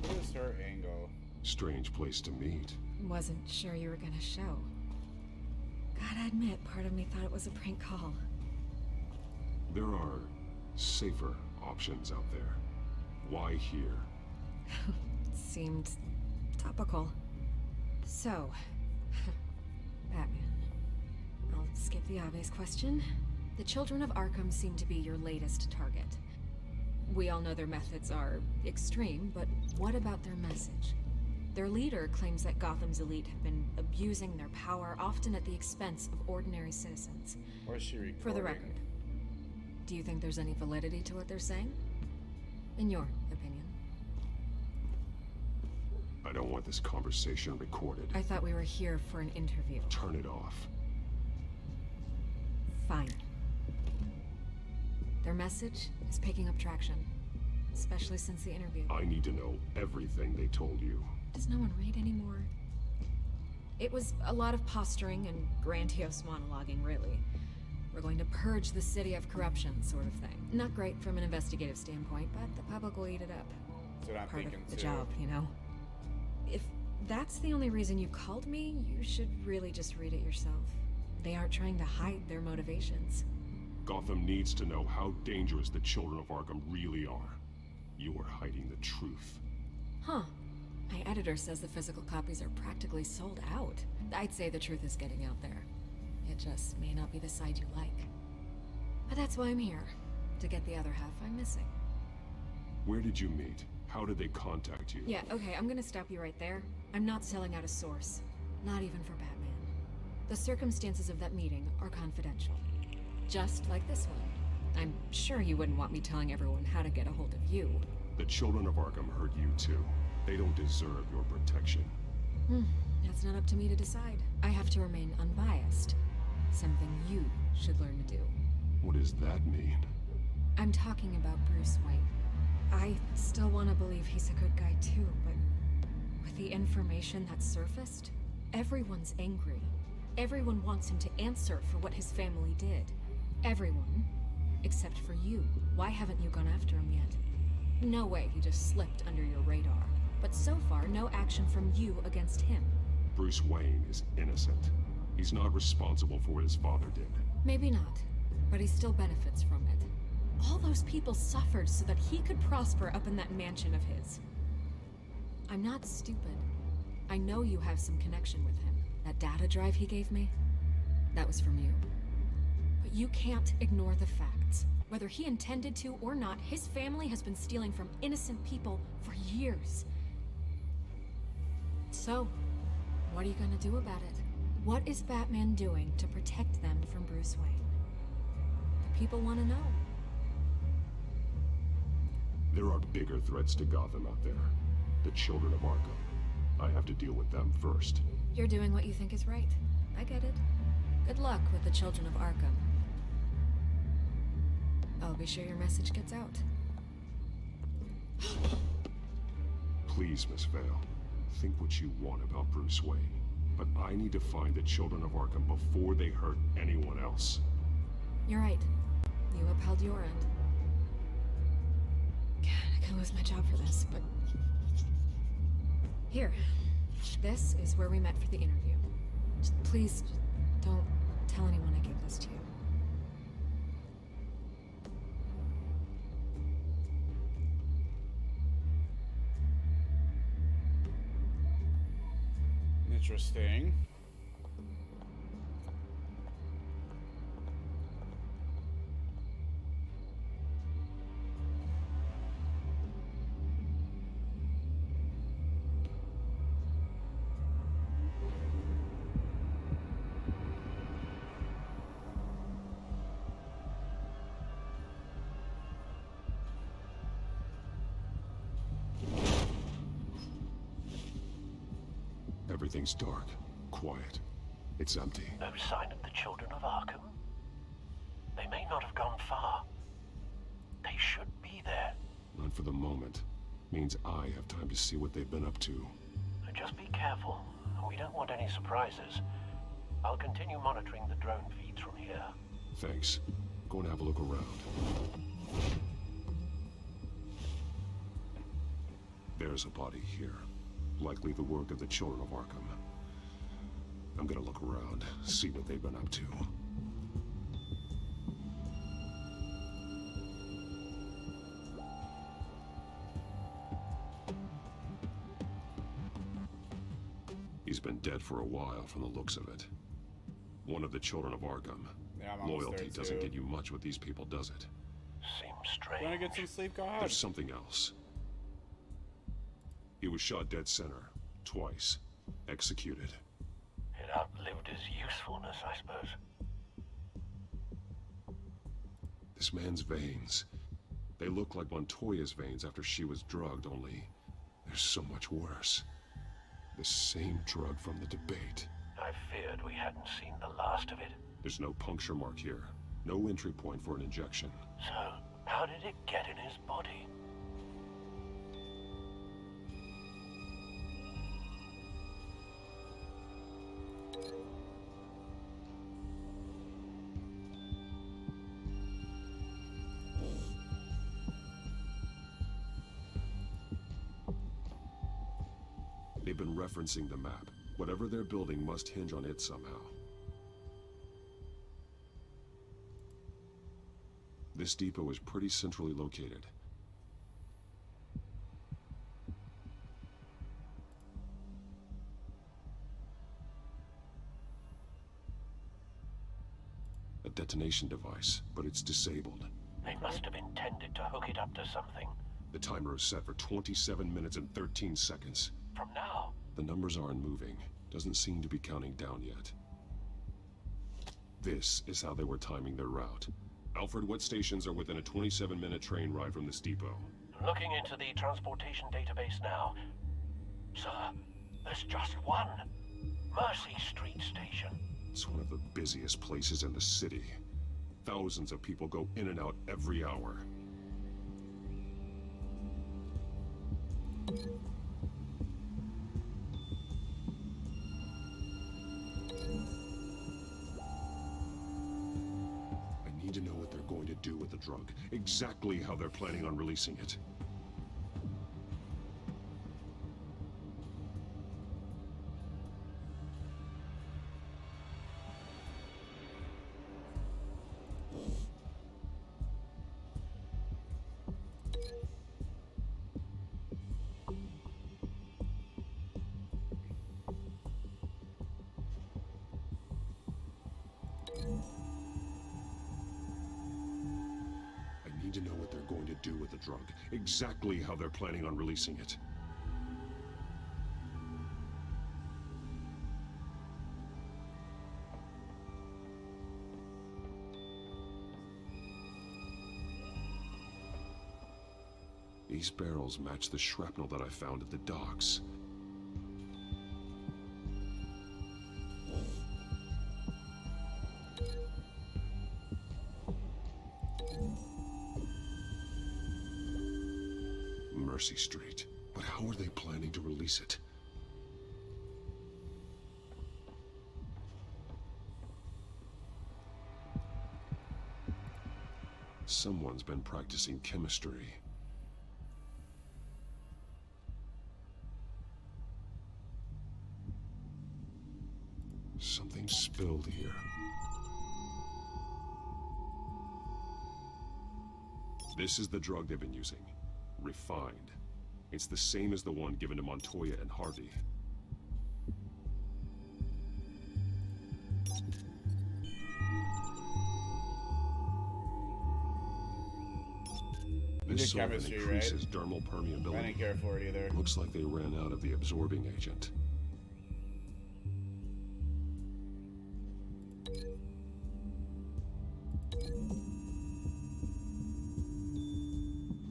What is her angle?
Strange place to meet.
Wasn't sure you were gonna show. Gotta admit, part of me thought it was a prank call.
There are safer options out there. Why here?
Seemed topical. So, Batman. I'll skip the obvious question. The Children of Arkham seem to be your latest target. We all know their methods are extreme, but what about their message? Their leader claims that Gotham's elite have been abusing their power, often at the expense of ordinary citizens.
Or is she recording?
For the record, do you think there's any validity to what they're saying? In your opinion?
I don't want this conversation recorded.
I thought we were here for an interview.
Turn it off.
Fine. Their message is picking up traction, especially since the interview.
I need to know everything they told you.
Does no one read anymore? It was a lot of posturing and grandiose monologuing, really. We're going to purge the city of corruption, sort of thing. Not great from an investigative standpoint, but the public will eat it up.
That's what I'm
Part
thinking
of the
too.
job, you know? If that's the only reason you called me, you should really just read it yourself. They aren't trying to hide their motivations.
Gotham needs to know how dangerous the Children of Arkham really are. You are hiding the truth.
Huh. My editor says the physical copies are practically sold out. I'd say the truth is getting out there. It just may not be the side you like. But that's why I'm here. To get the other half I'm missing.
Where did you meet? How did they contact you?
Yeah, okay, I'm gonna stop you right there. I'm not selling out a source. Not even for Batman. The circumstances of that meeting are confidential. Just like this one. I'm sure you wouldn't want me telling everyone how to get a hold of you.
The Children of Arkham heard you too. They don't deserve your protection.
That's not up to me to decide. I have to remain unbiased. Something you should learn to do.
What does that mean?
I'm talking about Bruce Wayne. I still want to believe he's a good guy too, but with the information that surfaced, everyone's angry. Everyone wants him to answer for what his family did. Everyone, except for you. Why haven't you gone after him yet? No way he just slipped under your radar. But so far, no action from you against him.
Bruce Wayne is innocent. He's not responsible for what his father did.
Maybe not, but he still benefits from it. All those people suffered so that he could prosper up in that mansion of his. I'm not stupid. I know you have some connection with him. That data drive he gave me, that was from you. But you can't ignore the facts. Whether he intended to or not, his family has been stealing from innocent people for years. So, what are you gonna do about it? What is Batman doing to protect them from Bruce Wayne? The people want to know.
There are bigger threats to Gotham out there. The Children of Arkham. I have to deal with them first.
You're doing what you think is right. I get it. Good luck with the Children of Arkham. I'll be sure your message gets out.
Please, Miss Vale. Think what you want about Bruce Wayne. But I need to find the Children of Arkham before they hurt anyone else.
You're right. You upheld your end. God, I could lose my job for this, but... Here. This is where we met for the interview. Just please, don't tell anyone I gave this to you.
Interesting.
Everything's dark, quiet. It's empty.
No sign of the children of Arkham? They may not have gone far. They should be there.
Not for the moment. Means I have time to see what they've been up to.
Just be careful. We don't want any surprises. I'll continue monitoring the drone feeds from here.
Thanks. Go and have a look around. There's a body here. Likely the work of the children of Arkham. I'm gonna look around, see what they've been up to. He's been dead for a while from the looks of it. One of the children of Arkham.
Yeah, I'm almost
Loyalty
there,
doesn't
too.
get you much with these people, does it?
Seems strange.
Wanna get some sleep? Go ahead.
There's something else. He was shot dead center, twice, executed.
It outlived his usefulness, I suppose.
This man's veins. They look like Montoya's veins after she was drugged, only they're so much worse. The same drug from the debate.
I feared we hadn't seen the last of it.
There's no puncture mark here. No entry point for an injection.
So, how did it get in his body?
They've been referencing the map. Whatever they're building must hinge on it somehow. This depot is pretty centrally located. A detonation device, but it's disabled.
They must have intended to hook it up to something.
The timer is set for 27 minutes and 13 seconds.
From now?
The numbers aren't moving. Doesn't seem to be counting down yet. This is how they were timing their route. Alfred, what stations are within a 27-minute train ride from this depot?
Looking into the transportation database now. Sir, there's just one. Mercy Street Station.
It's one of the busiest places in the city. Thousands of people go in and out every hour. I need to know what they're going to do with the drug. Exactly how they're planning on releasing it. I need to know what they're going to do with the drug. Exactly how they're planning on releasing it. These barrels match the shrapnel that I found at the docks. Mercy Street. But how are they planning to release it? Someone's been practicing chemistry. Something spilled here. This is the drug they've been using. Refined. It's the same as the one given to Montoya and Harvey. This solvent
chemistry,
increases
right?
dermal permeability.
I didn't care for it either.
Looks like they ran out of the absorbing agent.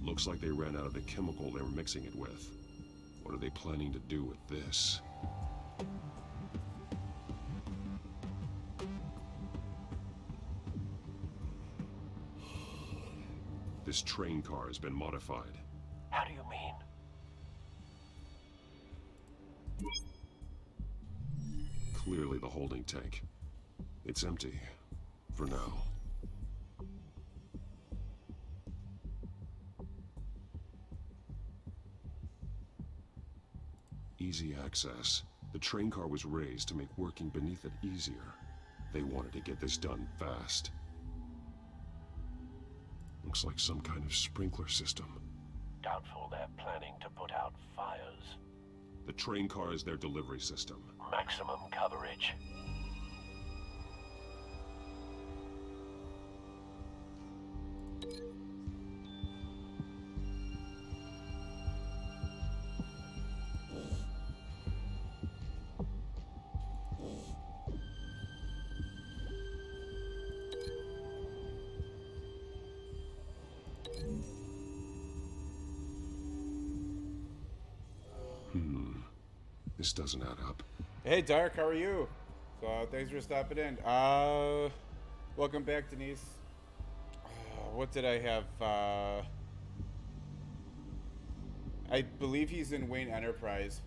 Looks like they ran out of the chemical they were mixing it with. What are they planning to do with this?
This train car has been modified.
How do you mean?
Clearly the holding tank. It's empty. For now. Easy access. The train car was raised to make working beneath it easier. They wanted to get this done fast. Looks like some kind of sprinkler system.
Doubtful they're planning to put out fires.
The train car is their delivery system.
Maximum coverage.
This doesn't add up.
Hey, Dark, how are you? So, thanks for stopping in. Welcome back, Denise. What did I have? I believe he's in Wayne Enterprise.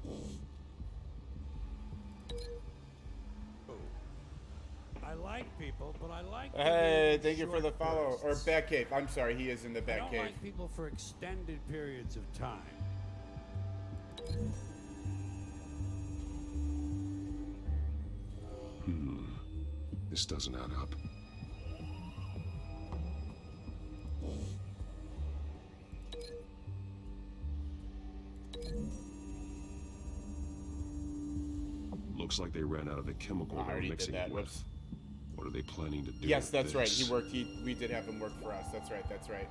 I like people, but I like.
Hey, thank you for the follow. Or Batcave. I'm sorry, he is in the
I don't
Batcave.
like people for extended periods of time.
This doesn't add up. Looks like they ran out of the chemical they were mixing it with. What are they planning to do?
Yes, that's right.
this?
He worked. We did have him work for us. That's right. That's right.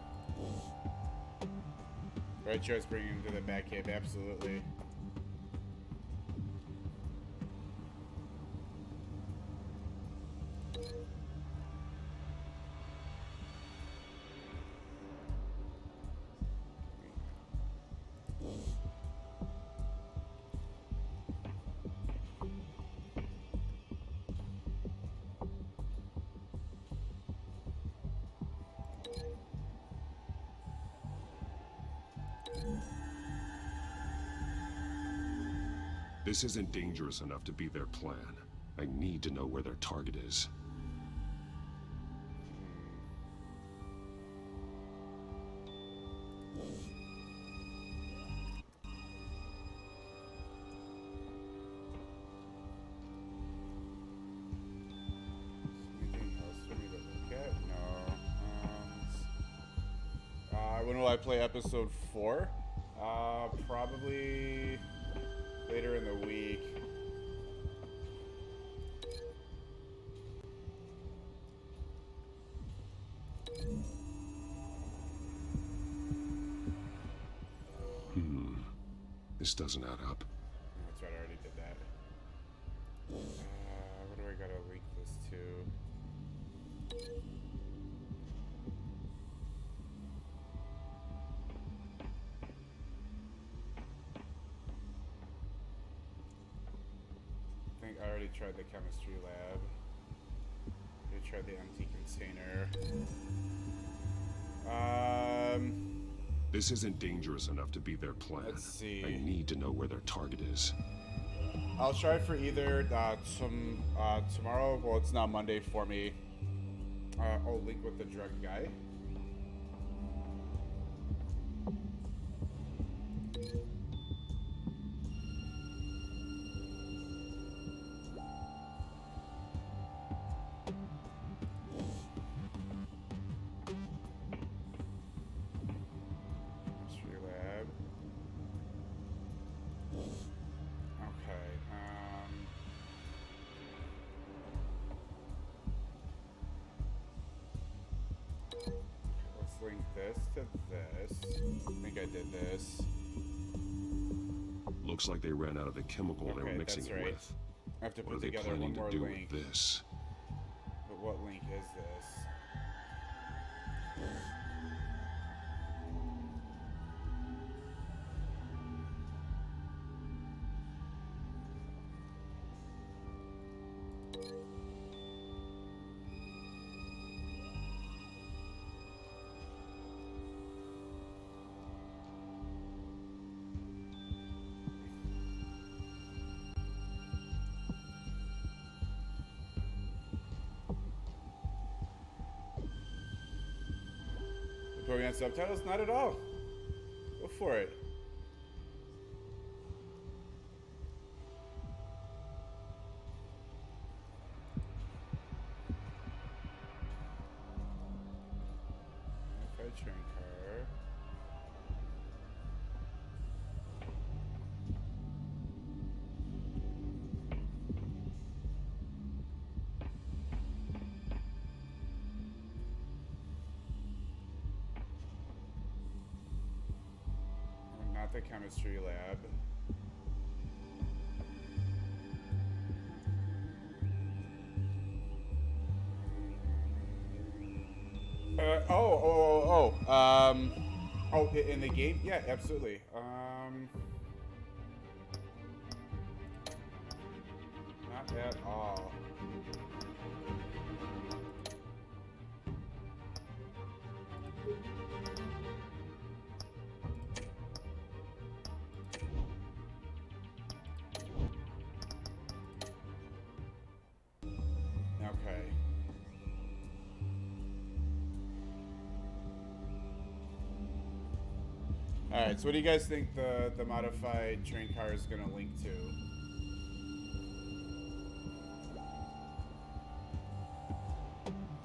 Right, chose bringing him to the Batcave. Absolutely.
This isn't dangerous enough to be their plan. I need to know where their target is.
Anything else for me to look at? No. When will I play episode 4? Probably later in the week.
This doesn't add up.
That's right, I already did that. What do I gotta link this to? I think I already tried the chemistry lab. I tried the empty container.
This isn't dangerous enough to be their plan.
Let's see.
I need to know where their target is.
I'll try for either tomorrow. Well, it's not Monday for me. I'll link with the drug guy. Chemistry lab. Okay. Let's link this to this. I think I did this.
Looks like they ran out of the chemical they were
Okay,
mixing
that's
it
right.
with.
I have to
What are
put
they
together
planning
one more
to do
link.
with this?
But what link is this? Going on subtitles? Not at all. Go for it. Train car. Not the chemistry lab. Oh, in the game? Yeah, absolutely. Not at all. Okay. Alright, so what do you guys think the modified train car is going to link to?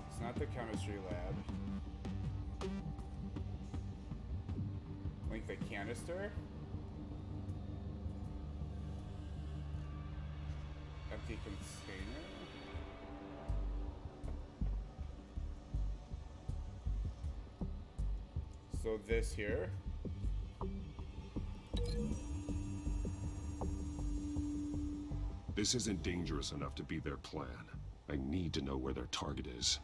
It's not the chemistry lab. Link the canister? Empty container? So this here.
This isn't dangerous enough to be their plan. I need to know where their target is.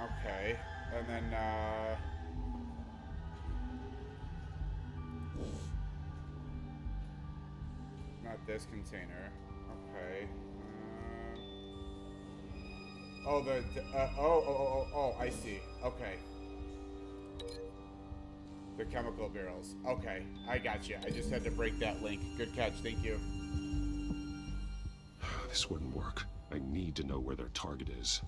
Okay, and then, not this container. Okay. Oh, I see. Okay. The chemical barrels. Okay, I got you. I just had to break that link. Good catch, thank you.
This wouldn't work. I need to know where their target is.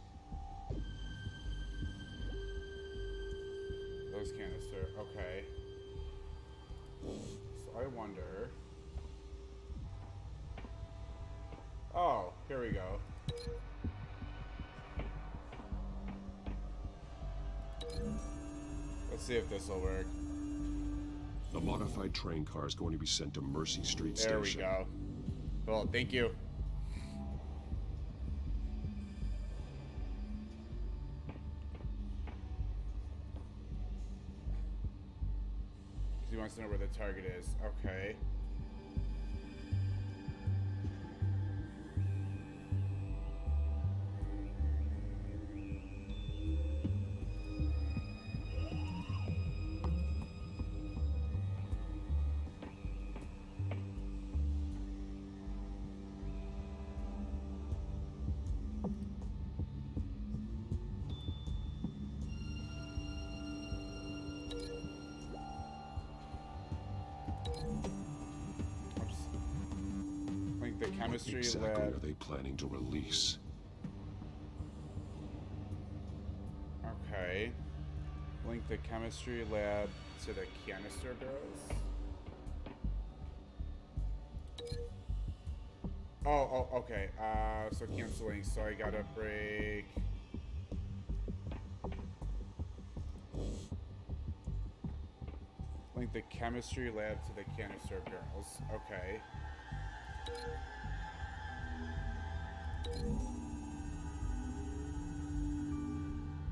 Those canister. Okay. So I wonder. Oh, here we go. Let's see if this will work.
The modified train car is going to be sent to Mercy Street
There
Station.
we go. Cool, thank you. He wants to know where the target is. Okay. The chemistry
what exactly
lab.
are they planning to release?
Okay. Link the chemistry lab to the canister barrels. Oh, okay. So canceling. So I gotta break. Link the chemistry lab to the canister barrels. Okay.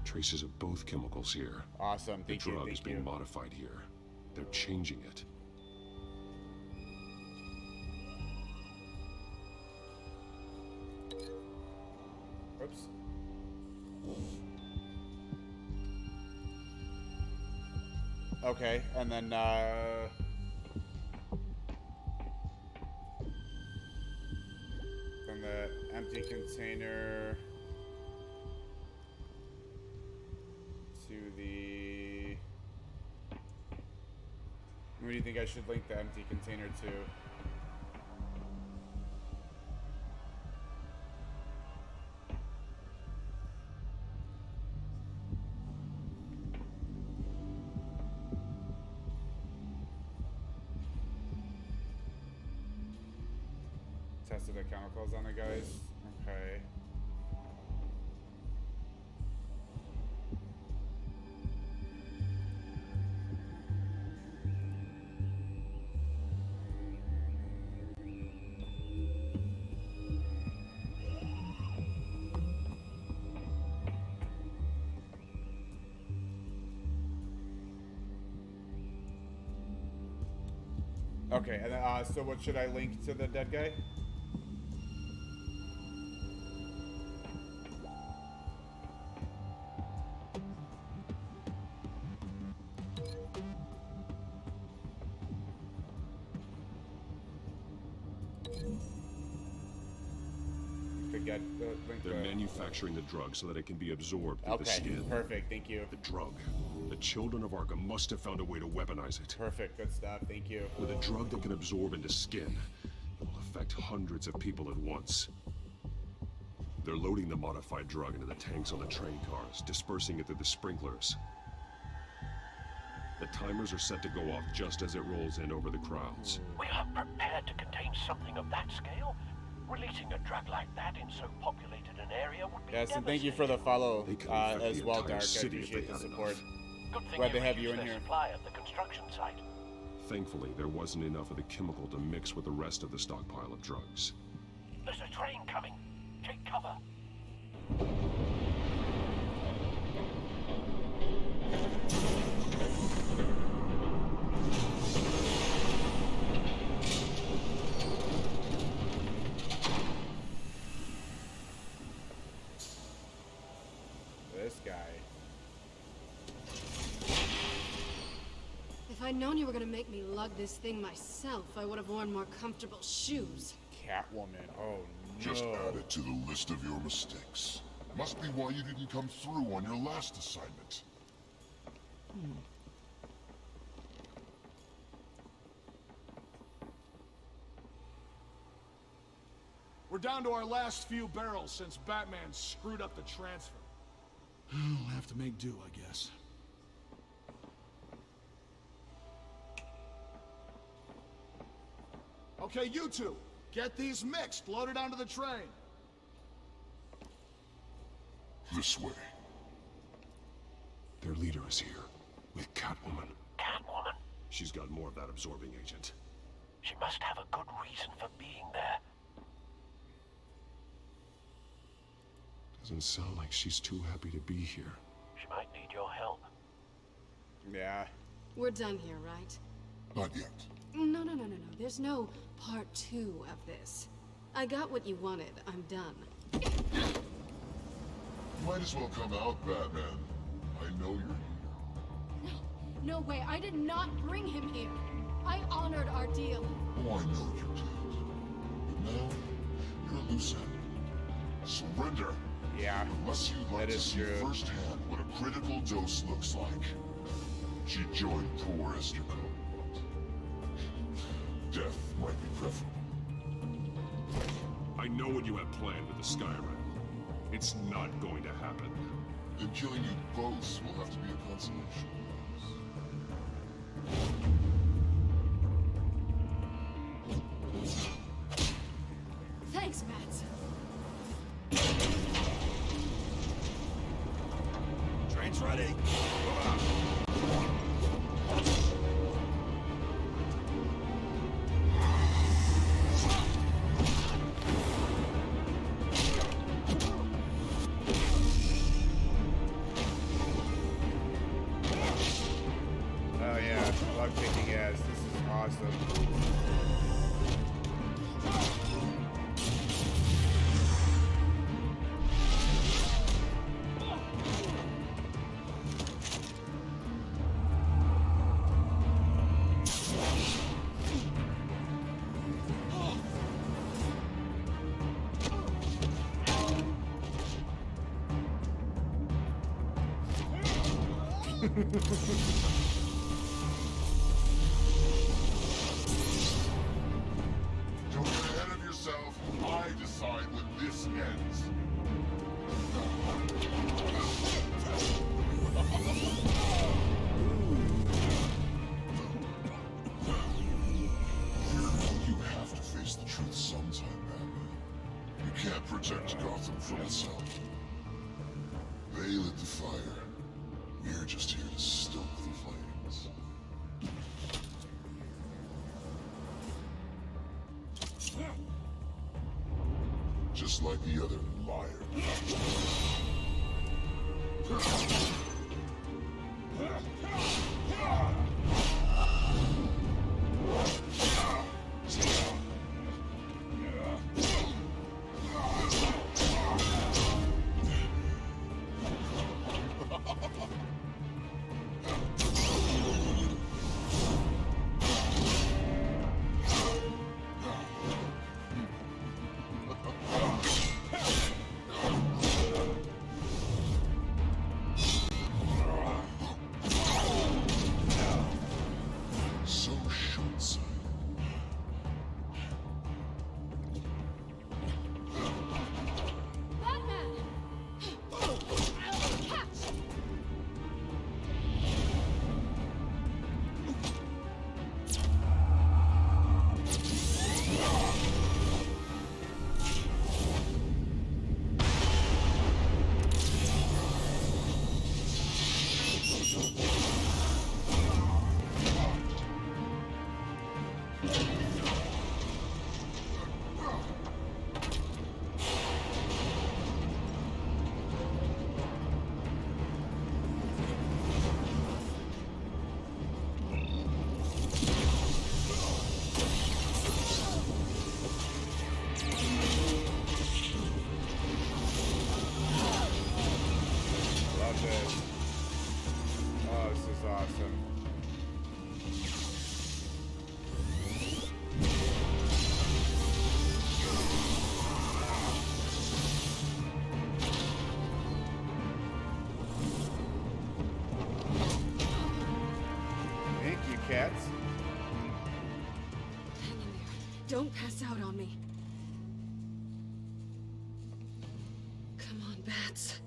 Traces of both chemicals here.
Awesome.
The
Thank you.
drug is
Thank
being
you.
modified here. They're changing it.
Oops. Okay, and then the empty container to the. What do you think I should link the empty container to? tested the chemicals on the guys. Okay. Okay, and then, so what should I link to the dead guy? Get the link.
They're manufacturing the drug so that it can be absorbed through the skin.
Perfect, thank you.
The drug. The children of Arkham must have found a way to weaponize it.
Perfect, good stuff, thank you.
With a drug that can absorb into skin, it will affect hundreds of people at once. They're loading the modified drug into the tanks on the train cars, dispersing it through the sprinklers. The timers are set to go off just as it rolls in over the crowds.
We are prepared to contain something of that scale. Releasing a drug like that in so populated an area would be
Yes, and thank you for the follow as well, Dark. I
city if they
appreciate the
had
support.
Good thing
Glad to
you
have you in
reduced
here.
their supply at the construction site.
Thankfully, there wasn't enough of the chemical to mix with the rest of the stockpile of drugs.
There's a train coming. Take cover.
This guy.
If I'd known you were gonna make me lug this thing myself, I would have worn more comfortable shoes.
Catwoman, oh no.
Just add it to the list of your mistakes. Must be why you didn't come through on your last assignment.
We're down to our last few barrels since Batman screwed up the transfer.
We'll have to make do, I guess.
Okay, you two, get these mixed, loaded onto the train.
This way.
Their leader is here, with Catwoman.
Catwoman?
She's got more of that absorbing agent.
She must have a good reason for being there.
Doesn't sound like she's too happy to be here.
She might need your help.
Yeah.
We're done here, right?
Not yet.
No. There's no part 2 of this. I got what you wanted. I'm done.
Might as well come out, Batman. I know you're here.
No way. I did not bring him here. I honored our deal.
Oh, I know you did. But now, you're a loose end. Surrender.
Yeah,
unless you'd like to see firsthand what a critical dose looks like. She joined poor Esther Cope. Death might be preferable.
I know what you have planned with the Skyrim. It's not going to happen.
Then killing you both will have to be a consolation.
Thanks, Matt.
Train's ready.
Oh yeah, love kicking ass. This is awesome.
Don't get ahead of yourself. I decide when this ends. You have to face the truth sometime, man. fire. We're just here to stoke the flames. Just like the other liar.
Cats.
Hang in there. Don't pass out on me. Come on, bats.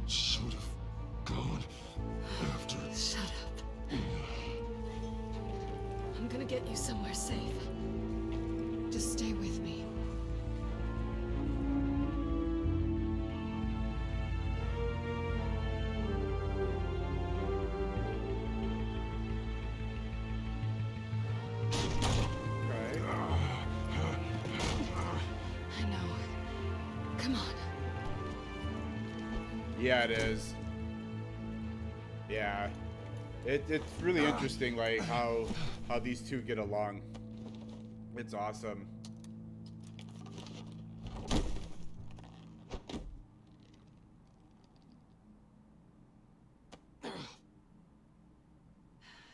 Should have gone after.
Shut up. I'm gonna get you somewhere safe. Just stay with me.
Yeah, it is. Yeah, it's really interesting, like how these two get along. It's awesome.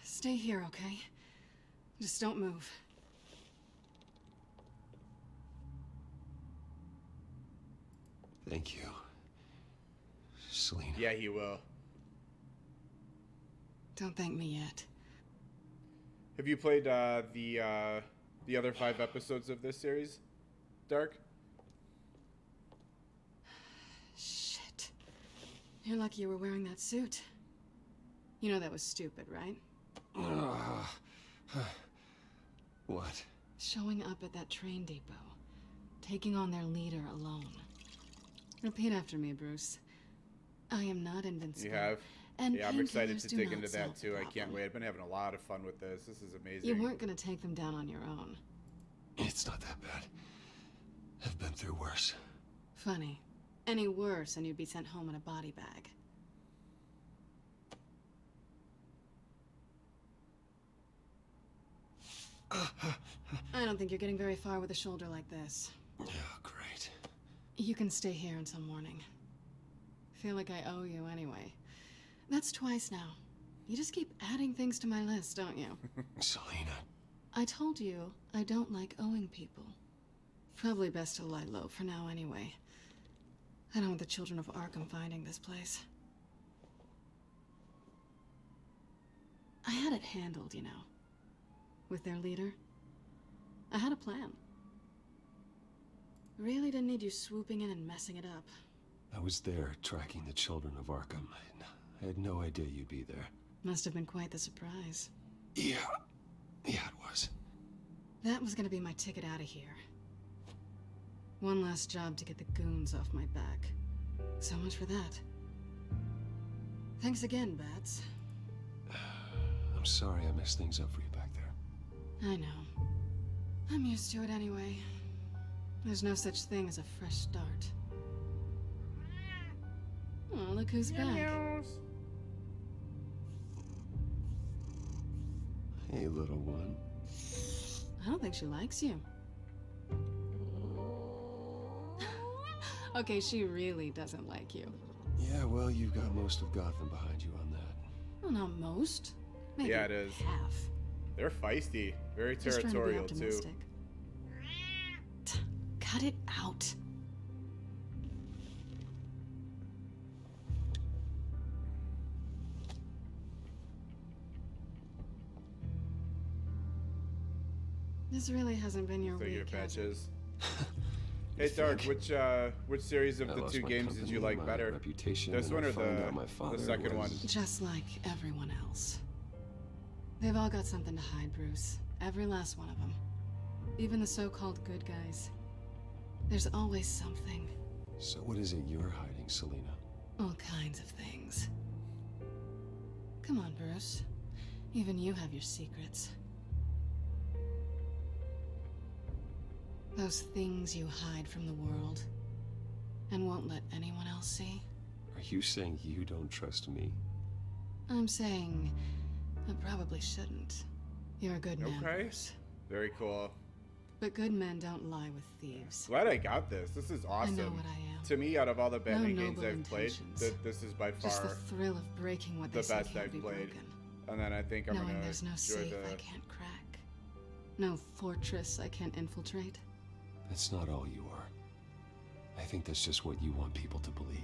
Stay here, okay? Just don't move.
Thank you, Selina.
Yeah, he will.
Don't thank me yet.
Have you played the other 5 episodes of this series, Dark?
Shit. You're lucky you were wearing that suit. You know that was stupid, right?
What?
Showing up at that train depot. Taking on their leader alone. Repeat after me, Bruce. I am not invincible.
You have?
And
yeah, I'm excited to
painkillers do
dig
not
into
solve
that too.
the
I can't
problem.
wait. I've been having a lot of fun with this. This is amazing.
You weren't gonna take them down on your own.
It's not that bad. I've been through worse.
Funny. Any worse and you'd be sent home in a body bag. I don't think you're getting very far with a shoulder like this.
Oh, great.
You can stay here until morning. Feel like I owe you anyway. That's twice now. You just keep adding things to my list, don't you?
Selina.
I told you I don't like owing people. Probably best to lie low for now anyway. I don't want the children of Arkham finding this place. I had it handled, you know. With their leader. I had a plan. Really didn't need you swooping in and messing it up.
I was there tracking the children of Arkham. I had no idea you'd be there.
Must have been quite the surprise.
Yeah. Yeah, it was.
That was gonna be my ticket out of here. One last job to get the goons off my back. So much for that. Thanks again, Bats.
I'm sorry I messed things up for you back there.
I know. I'm used to it anyway. There's no such thing as a fresh start. Oh, look who's back.
Hey, little one.
I don't think she likes you. Okay, she really doesn't like you.
Yeah, well, you've got most of Gotham behind you on that.
Well, not most. Maybe
Yeah, it is.
half.
They're feisty. Very
Just trying to be
territorial, too.
optimistic. Cut it out. This really hasn't been your
So your
week, has it?
patches. Hey, Dark, which series of
I
the
lost
two
my
games did
company,
you like
my
better?
reputation,
This
and
one
I
or
found out my
the
father
second one?
was-
Just like everyone else. They've all got something to hide, Bruce. Every last one of them. Even the so-called good guys. There's always something.
So what is it you're hiding, Selina?
All kinds of things. Come on, Bruce. Even you have your secrets. Those things you hide from the world and won't let anyone else see.
Are you saying you don't trust me?
I'm saying I probably shouldn't. You're a good man,
Okay.
Bruce.
Very cool.
But good men don't lie with thieves.
Glad I got this. This is awesome.
I know what I am.
To me, out of all the Batman
No
games
noble
I've played,
intentions.
this is by
Just the
far
thrill of breaking what they
the
say
best
can't
I've
be
played.
broken.
And then I think I'm
Knowing
gonna
there's no
enjoy
safe
the.
I can't crack. No fortress I can't infiltrate.
That's not all you are. I think that's just what you want people to believe.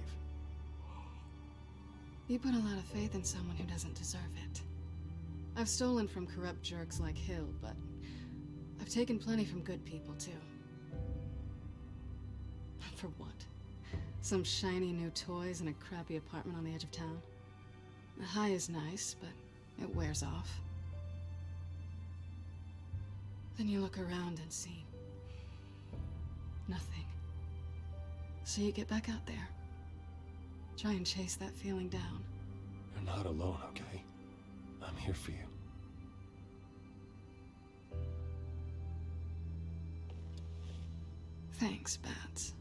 You put a lot of faith in someone who doesn't deserve it. I've stolen from corrupt jerks like Hill, but I've taken plenty from good people, too. For what? Some shiny new toys and a crappy apartment on the edge of town? The high is nice, but it wears off. Then you look around and see nothing. So you get back out there. Try and chase that feeling down.
You're not alone, okay? I'm here for you.
Thanks, Bats.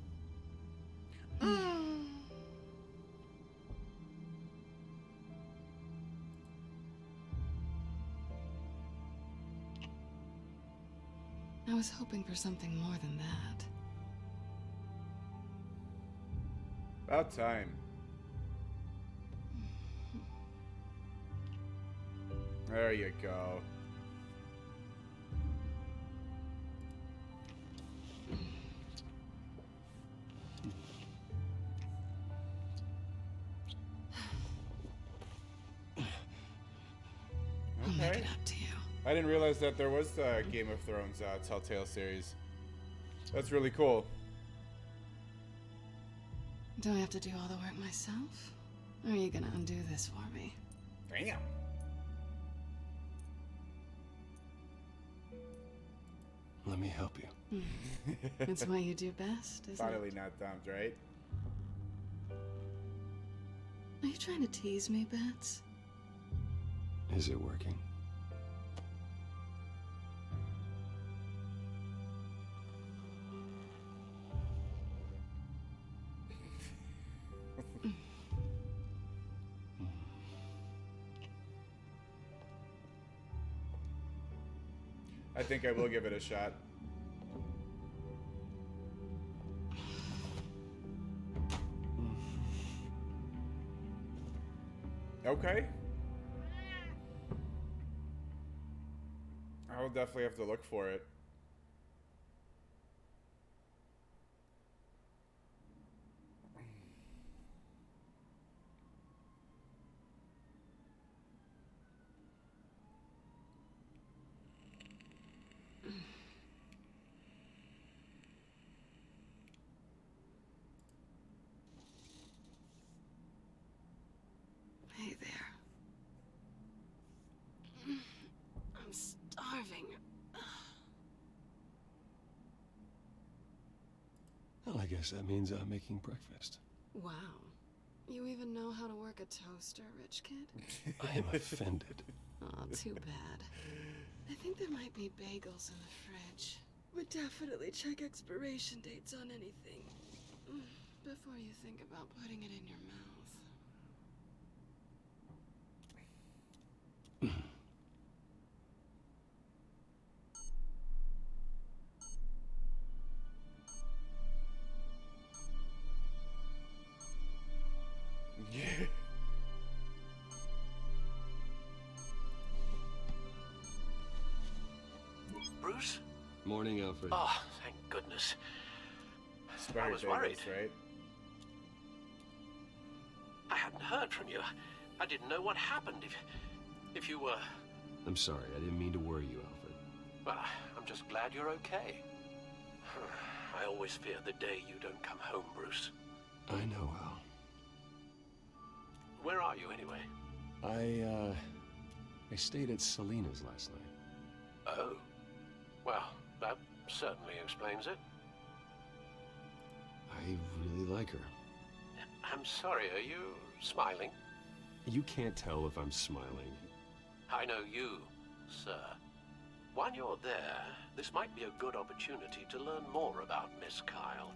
I was hoping for something more than that.
About time. There you go. Okay. I didn't realize that there was a Game of Thrones Telltale series. That's really cool.
Do I have to do all the work myself? Or are you gonna undo this for me?
Damn.
Let me help you.
It's what you do best, isn't
Finally
it?
not dumped, right?
Are you trying to tease me, Bats?
Is it working?
I think I will give it a shot. Okay. I will definitely have to look for it.
Hey there. I'm starving.
I guess that means I'm making breakfast.
Wow. You even know how to work a toaster, rich kid?
I am offended.
Aw, too bad. I think there might be bagels in the fridge. Would definitely check expiration dates on anything before you think about putting it in your mouth.
Bruce?
Morning, Alfred.
Oh, thank goodness.
Expired
I was worried.
bagels, right?
I hadn't heard from you. I didn't know what happened. If you were...
I'm sorry, I didn't mean to worry you, Alfred.
Well, I'm just glad you're okay. I always fear the day you don't come home, Bruce.
I know, Al.
Where are you, anyway?
I stayed at Selena's last night.
Oh. Well, that certainly explains it.
I really like her.
I'm sorry, are you smiling?
You can't tell if I'm smiling.
I know you, sir. While you're there, this might be a good opportunity to learn more about Miss Kyle.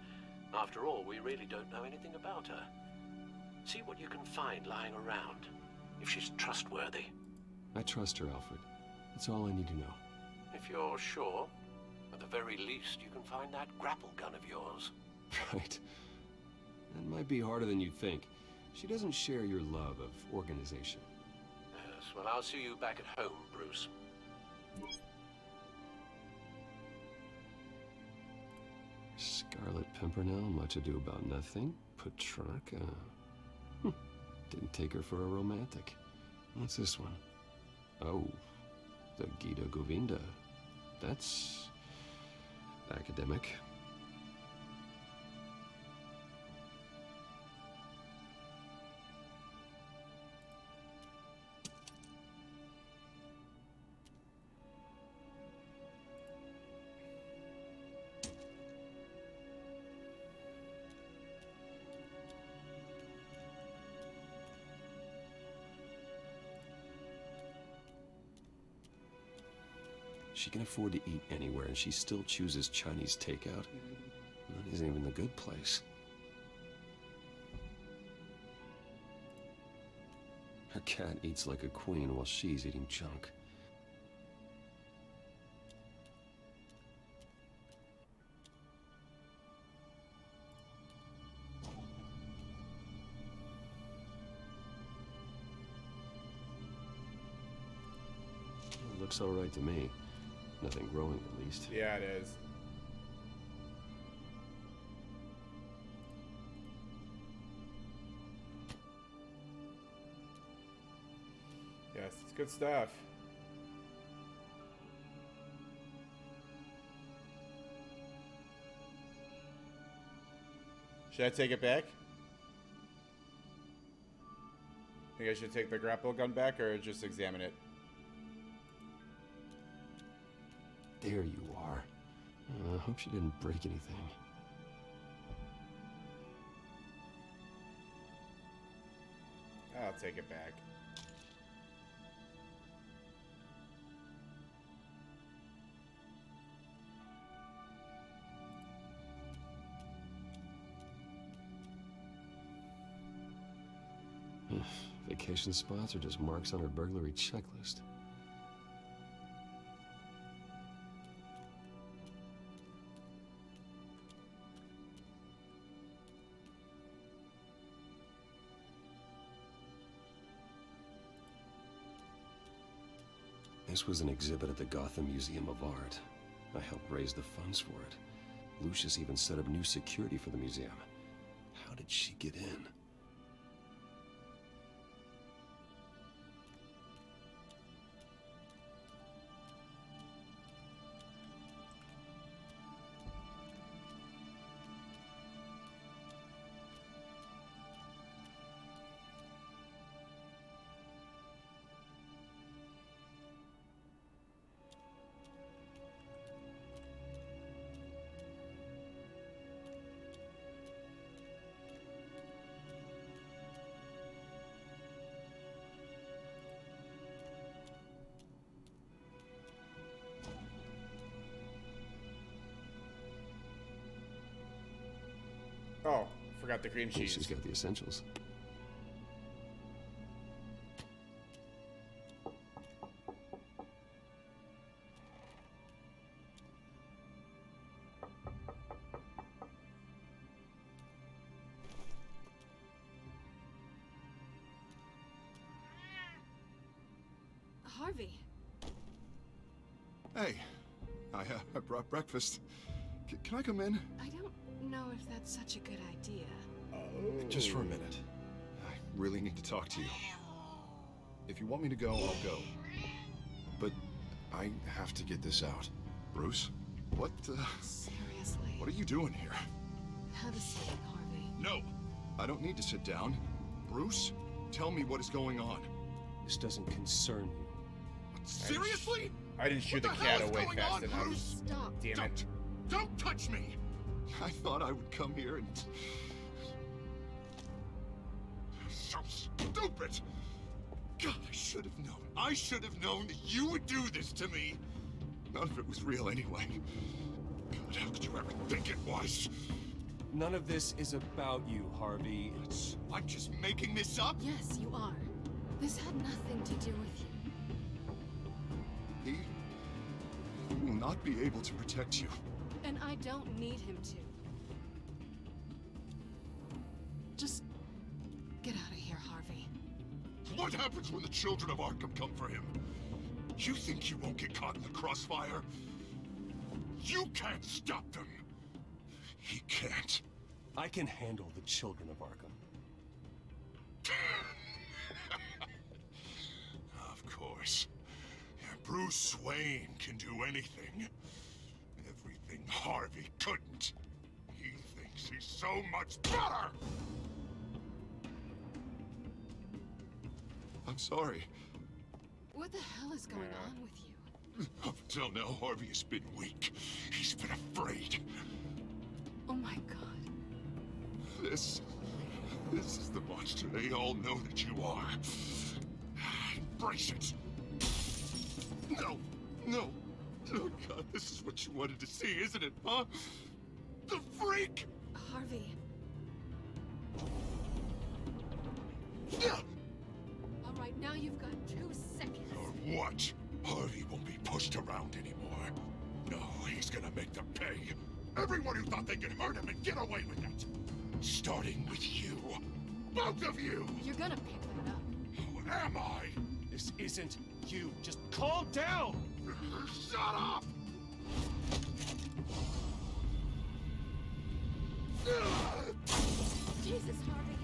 After all, we really don't know anything about her. See what you can find lying around, if she's trustworthy.
I trust her, Alfred. That's all I need to know.
If you're sure, at the very least, you can find that grapple gun of yours.
Right. That might be harder than you'd think. She doesn't share your love of organization.
Yes, well, I'll see you back at home, Bruce.
Scarlet Pimpernel, Much Ado About Nothing, Petrarca. Didn't take her for a romantic. What's this one? Oh, the Gita Govinda. That's academic. She can afford to eat anywhere, and she still chooses Chinese takeout. That isn't even the good place. Her cat eats like a queen while she's eating junk. It looks all right to me. Nothing growing, at least.
Yeah, it is. Yes, it's good stuff. Should I take it back? Think I should take the grapple gun back or just examine it?
There you are. I hope she didn't break anything.
I'll take it back.
Vacation spots are just marks on her burglary checklist. This was an exhibit at the Gotham Museum of Art. I helped raise the funds for it. Lucius even set up new security for the museum. How did she get in?
Oh, forgot the cream cheese.
She's got the essentials.
Harvey.
Hey, I brought breakfast. Can I come in?
I don't know if that's such a good idea.
Just for a minute. I really need to talk to you. If you want me to go, I'll go. But I have to get this out. Bruce? What,
Seriously?
What are you doing here?
Have a seat, Harvey.
No! I don't need to sit down. Bruce, tell me what is going on.
This doesn't concern you.
Seriously?
I didn't shoot the cat away fast enough.
Stop.
Damn it.
Don't touch me! I thought I would come here and... So stupid! God, I should have known. I should have known that you would do this to me. None of it was real anyway. God, how could you ever think it was?
None of this is about you, Harvey.
I'm just making this up?
Yes, you are. This had nothing to do with you.
He will not be able to protect you.
And I don't need him to. Just get out of here, Harvey.
What happens when the children of Arkham come for him? You think you won't get caught in the crossfire? You can't stop them. He can't.
I can handle the children of Arkham.
Of course. Bruce Wayne can do anything. Everything Harvey couldn't. He thinks he's so much better! I'm sorry.
What the hell is going on with you?
Up until now, Harvey has been weak. He's been afraid.
Oh my god.
This is the monster they all know that you are. Embrace it. No, no. Oh God, this is what you wanted to see, isn't it, huh? The freak!
Harvey. All right, now you've got 2 seconds.
Or what? Harvey won't be pushed around anymore. No, he's gonna make them pay. Everyone who thought they could hurt him and get away with it. Starting with you. Both of you!
You're gonna pick that up.
Who am I?
This isn't you. Just calm down!
Shut up!
Jesus, Harvey.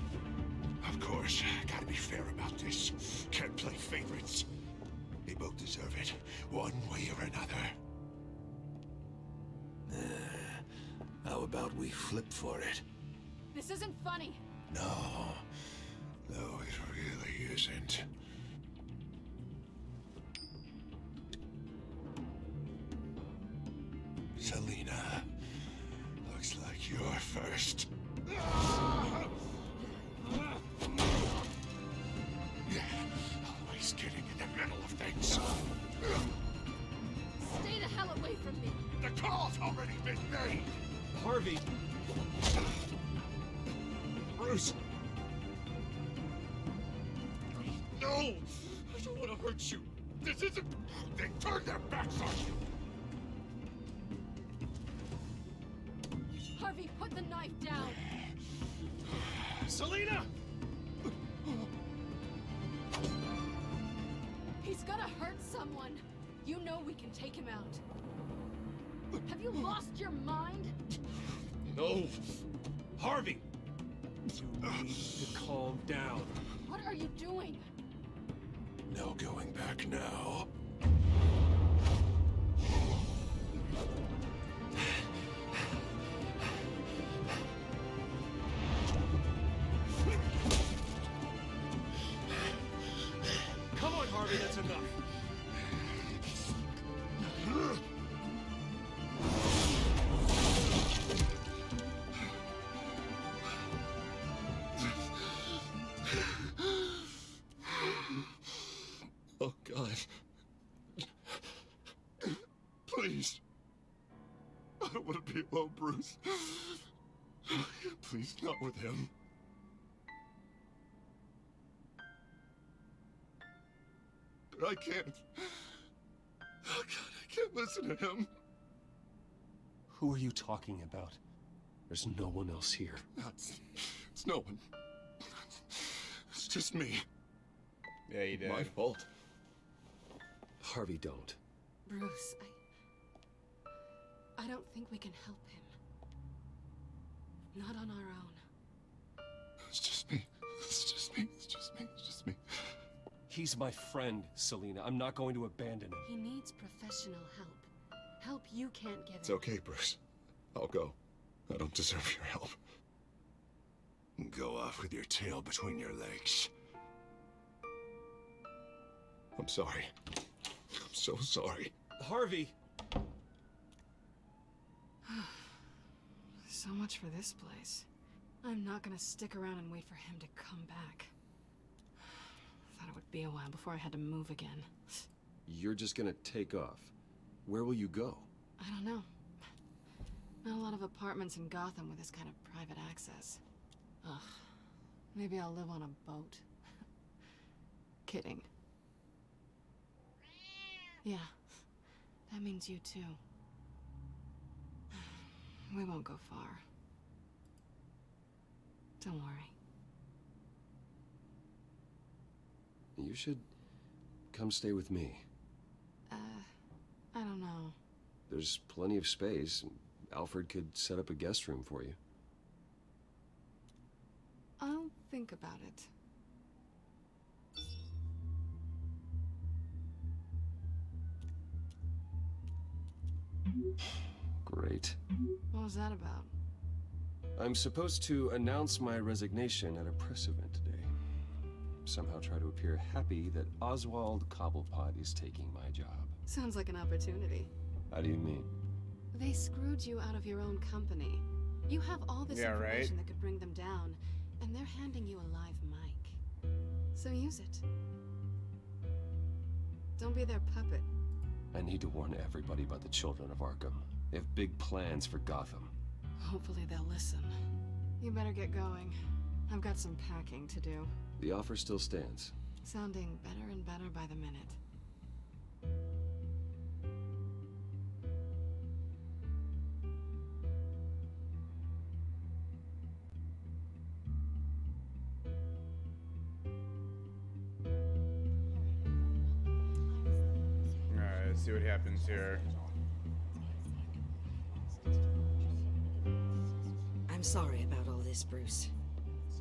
Of course, gotta be fair about this. Can't play favorites. They both deserve it, one way or another.
How about we flip for it?
This isn't funny.
No, it really isn't. Selina, looks like you're first. Always getting in the middle of things.
Stay the hell away from me.
The call's already been made.
Harvey! Bruce!
No! I don't want to hurt you. This isn't... They turned their backs on you.
Harvey, put the knife down.
Selina!
He's gonna hurt someone. You know we can take him out. Have you lost your mind?
No! Harvey! You need to calm down.
What are you doing?
No going back now.
Come on, Harvey, that's enough.
Oh, God. Please. I don't want to be alone, Bruce.
Please, not with him. But I can't. Oh, God, I can't listen to him.
Who are you talking about? There's no one else here.
It's no one. It's just me.
Yeah, you did.
My fault.
Harvey, don't.
Bruce, I don't think we can help him. Not on our own.
It's just me. It's just me. It's just me. It's just me.
He's my friend, Selina. I'm not going to abandon him.
He needs professional help. Help you can't give
It's
him.
okay, Bruce. I'll go. I don't deserve your help. Go off with your tail between your legs. I'm sorry. I'm so sorry.
Harvey!
So much for this place. I'm not gonna stick around and wait for him to come back. Thought it would be a while before I had to move again.
You're just gonna take off. Where will you go?
I don't know. Not a lot of apartments in Gotham with this kind of private access. Ugh. Maybe I'll live on a boat. Kidding. Yeah. That means you too. We won't go far. Don't worry.
You should come stay with me.
I don't know.
There's plenty of space. Alfred could set up a guest room for you.
I'll think about it.
Great.
What was that about?
I'm supposed to announce my resignation at a press event today. Somehow try to appear happy that Oswald Cobblepot is taking my job.
Sounds like an opportunity.
How do you mean?
They screwed you out of your own company. You have all this information that could bring them down, and they're handing you a live mic. So use it. Don't be their puppet.
I need to warn everybody about the children of Arkham. They have big plans for Gotham.
Hopefully they'll listen. You better get going. I've got some packing to do.
The offer still stands.
Sounding better and better by the minute.
Alright, let's see what happens here.
I'm sorry about all this, Bruce.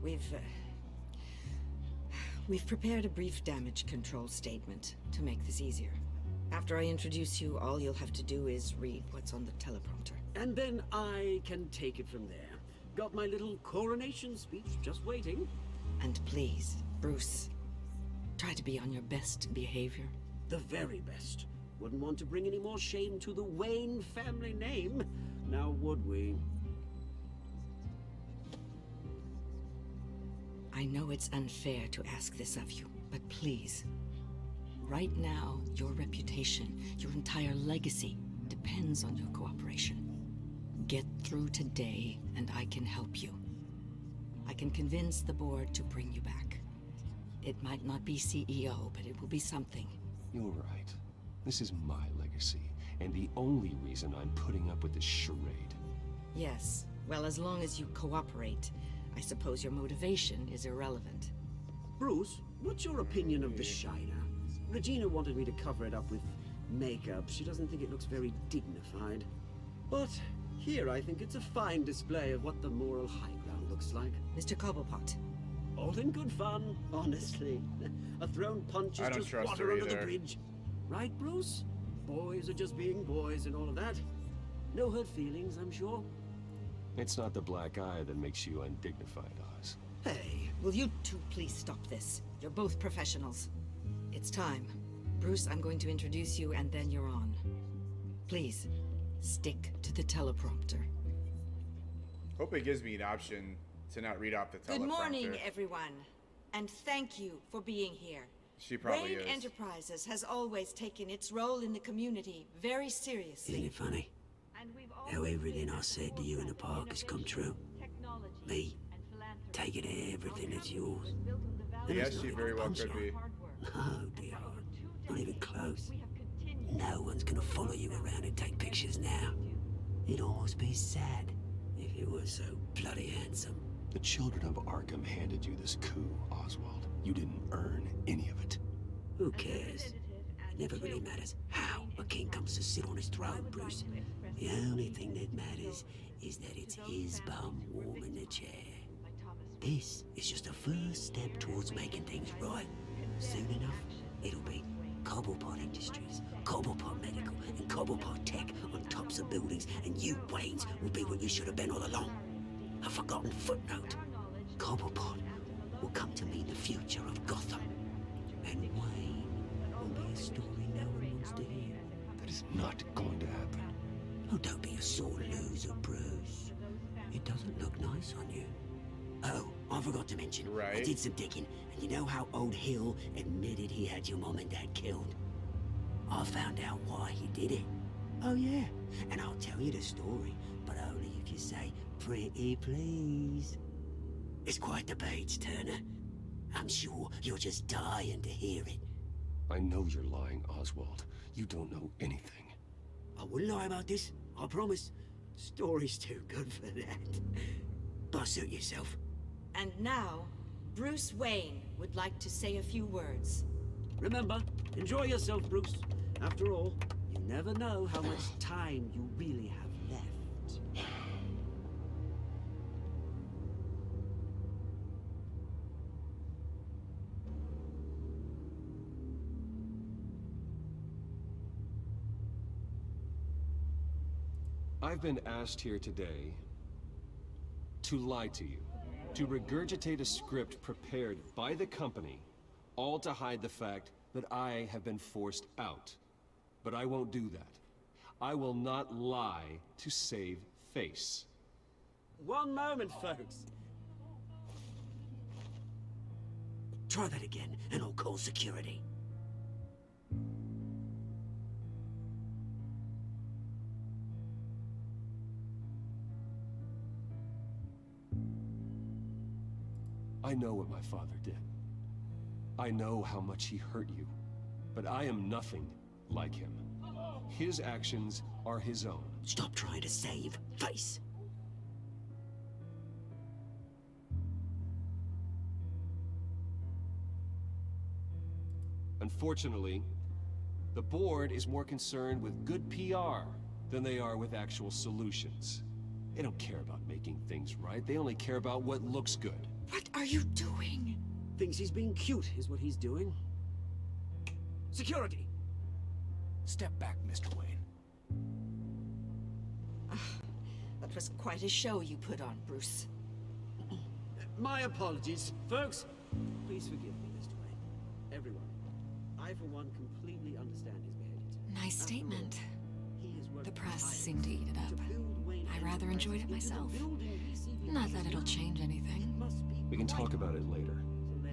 We've prepared a brief damage control statement to make this easier. After I introduce you, all you'll have to do is read what's on the teleprompter.
And then I can take it from there. Got my little coronation speech just waiting.
And please, Bruce, try to be on your best behavior.
The very best. Wouldn't want to bring any more shame to the Wayne family name, now would we?
I know it's unfair to ask this of you, but please. Right now, your reputation, your entire legacy, depends on your cooperation. Get through today, and I can help you. I can convince the board to bring you back. It might not be CEO, but it will be something.
You're right. This is my legacy, and the only reason I'm putting up with this charade.
Yes. Well, as long as you cooperate, I suppose your motivation is irrelevant.
Bruce, what's your opinion of the Shiner? Regina wanted me to cover it up with makeup. She doesn't think it looks very dignified. But here I think it's a fine display of what the moral high ground looks like.
Mr. Cobblepot.
All in good fun, honestly. A thrown punch is just water under the bridge. Right, Bruce? Boys are just being boys and all of that. No hurt feelings, I'm sure.
It's not the black eye that makes you undignified, Oz.
Hey, will you two please stop this? You're both professionals. It's time. Bruce, I'm going to introduce you and then you're on. Please, stick to the teleprompter.
Hope it gives me an option to not read off the teleprompter.
Good morning, everyone. And thank you for being here.
She probably
Wayne
is.
Enterprises has always taken its role in the community very seriously.
Isn't it funny? How everything I said to you in the park has come true. Me, taking everything that's yours. And
Yes,
it's not
she
even
very
a
well
punch
could be.
line. No, dear heart. Not even close. No one's gonna follow you around and take pictures now. It'd almost be sad if you were so bloody handsome.
The children of Arkham handed you this coup, Oswald. You didn't earn any of it.
Who cares? It never really matters how a king comes to sit on his throne, Bruce. The only thing that matters is that it's his bum warming the chair. This is just a first step towards making things right. Soon enough, it'll be Cobblepot Industries, Cobblepot Medical, and Cobblepot Tech on tops of buildings, and you, Waynes, will be what you should have been all along. A forgotten footnote. Cobblepot will come to mean the future of Gotham. And Wayne will be a story no one wants to hear.
That is not going to happen.
Oh, don't be a sore loser, Bruce. It doesn't look nice on you. Oh, I forgot to mention.
Right.
I did some digging, and you know how old Hill admitted he had your mom and dad killed? I found out why he did it. Oh, yeah. And I'll tell you the story, but only if you say, pretty please. It's quite the page, Turner. I'm sure you're just dying to hear it.
I know you're lying, Oswald. You don't know anything.
I wouldn't lie about this, I promise. Story's too good for that. But suit yourself.
And now, Bruce Wayne would like to say a few words.
Remember, enjoy yourself, Bruce. After all, you never know how much time you really have left.
I've been asked here today to lie to you, to regurgitate a script prepared by the company, all to hide the fact that I have been forced out. But I won't do that. I will not lie to save face.
One moment, folks. Try that again, and I'll call security.
I know what my father did. I know how much he hurt you. But I am nothing like him. His actions are his own.
Stop trying to save face.
Unfortunately, the board is more concerned with good PR than they are with actual solutions. They don't care about making things right. They only care about what looks good.
What are you doing?
Thinks he's being cute, is what he's doing. Security!
Step back, Mr. Wayne.
That was quite a show you put on, Bruce.
My apologies, folks. Please forgive me, Mr. Wayne. Everyone. I, for one, completely understand his behavior.
Nice statement.
He has worked
The press
tirelessly
seemed to eat it up.
to build Wayne
I rather enjoyed it
Enterprises into the
myself.
building BCV
Not that it'll
designed.
change anything.
Must be
We can
quite
talk about it later.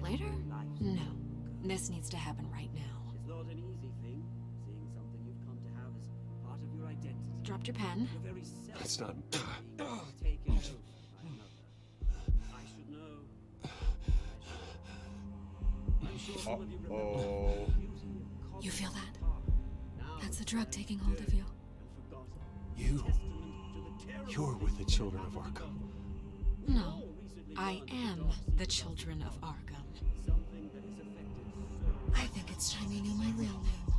Later? No. This needs to happen right now.
It's not an easy thing, seeing something you've come to have as part of your identity.
Dropped your pen.
Your very self
That's not...
taken over by another. I should know. I'm sure some of you remember the beauty of
You feel that?
Now
That's the drug taking hold of you.
and forgotten.
You...
Testament to the terrible
You're with the children of Arkham.
No. I am the children of Arkham.
something that has affected so
I think it's time you knew my real name.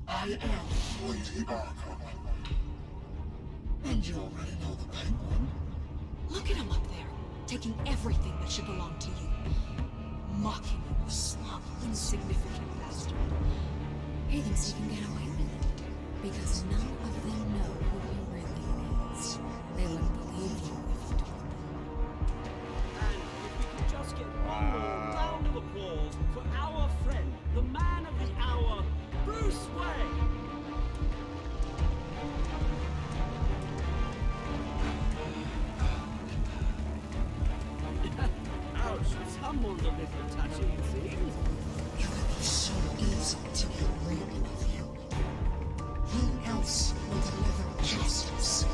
I am.
Lady Arkham.
And you already know the Penguin. Look at him up there, taking everything that should belong to you. Mocking you, you slug, insignificant bastard. He thinks he can get away with it. Because none of them know who he really is. They wouldn't believe you if you told them.
And if we could just get one more round of applause for our friend, the man of the hour, Bruce Wayne. Ouch, someone's a little touchy, it seems.
It would be so easy to get rid of you. Who else will deliver justice?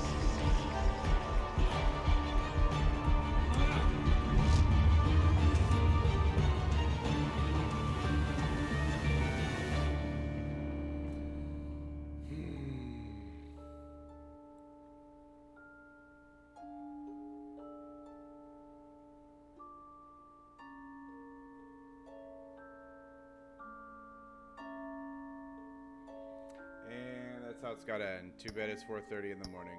how it's gotta end. Too bad it's 4:30 in the morning.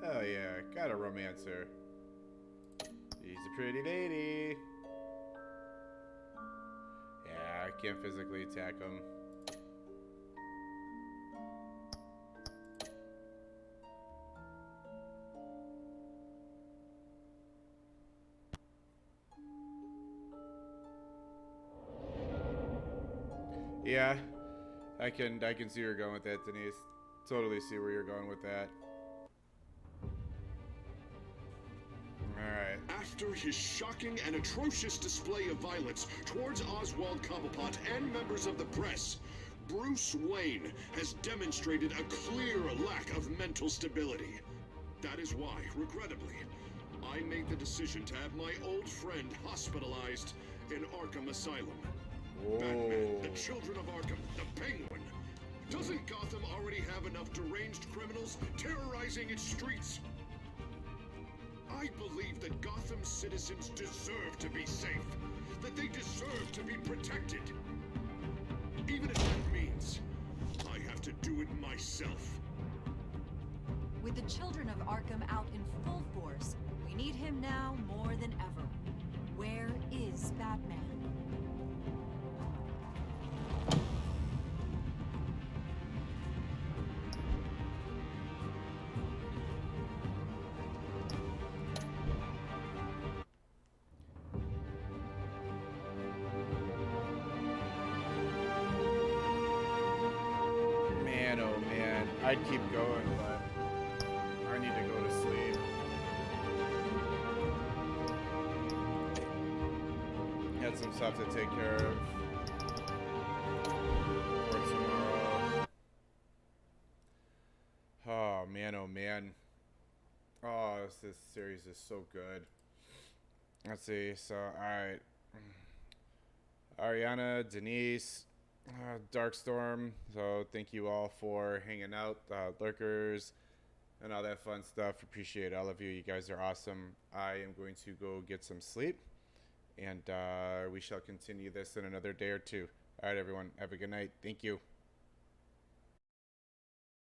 Oh yeah, got a romancer. She's a pretty lady. Yeah, I can't physically attack him. Yeah, I can see where you're going with that, Denise. Totally see where you're going with that. Alright.
After his shocking and atrocious display of violence towards Oswald Cobblepot and members of the press, Bruce Wayne has demonstrated a clear lack of mental stability. That is why, regrettably, I made the decision to have my old friend hospitalized in Arkham Asylum. Batman, the Children of Arkham, the Penguin. Doesn't Gotham already have enough deranged criminals terrorizing its streets? I believe that Gotham's citizens deserve to be safe, that they deserve to be protected. Even if that means I have to do it myself.
With the Children of Arkham out in full force, we need him now more than ever. Where is Batman?
Man, oh man, I'd keep going, but I need to go to sleep. Had some stuff to take care of for tomorrow. Oh man, oh man. Oh, this series is so good. Let's see, so, alright. Ariana, Denise, Darkstorm, so thank you all for hanging out, lurkers, and all that fun stuff. Appreciate all of you. You guys are awesome. I am going to go get some sleep, and we shall continue this in another day or two. All right, everyone, have a good night. Thank you.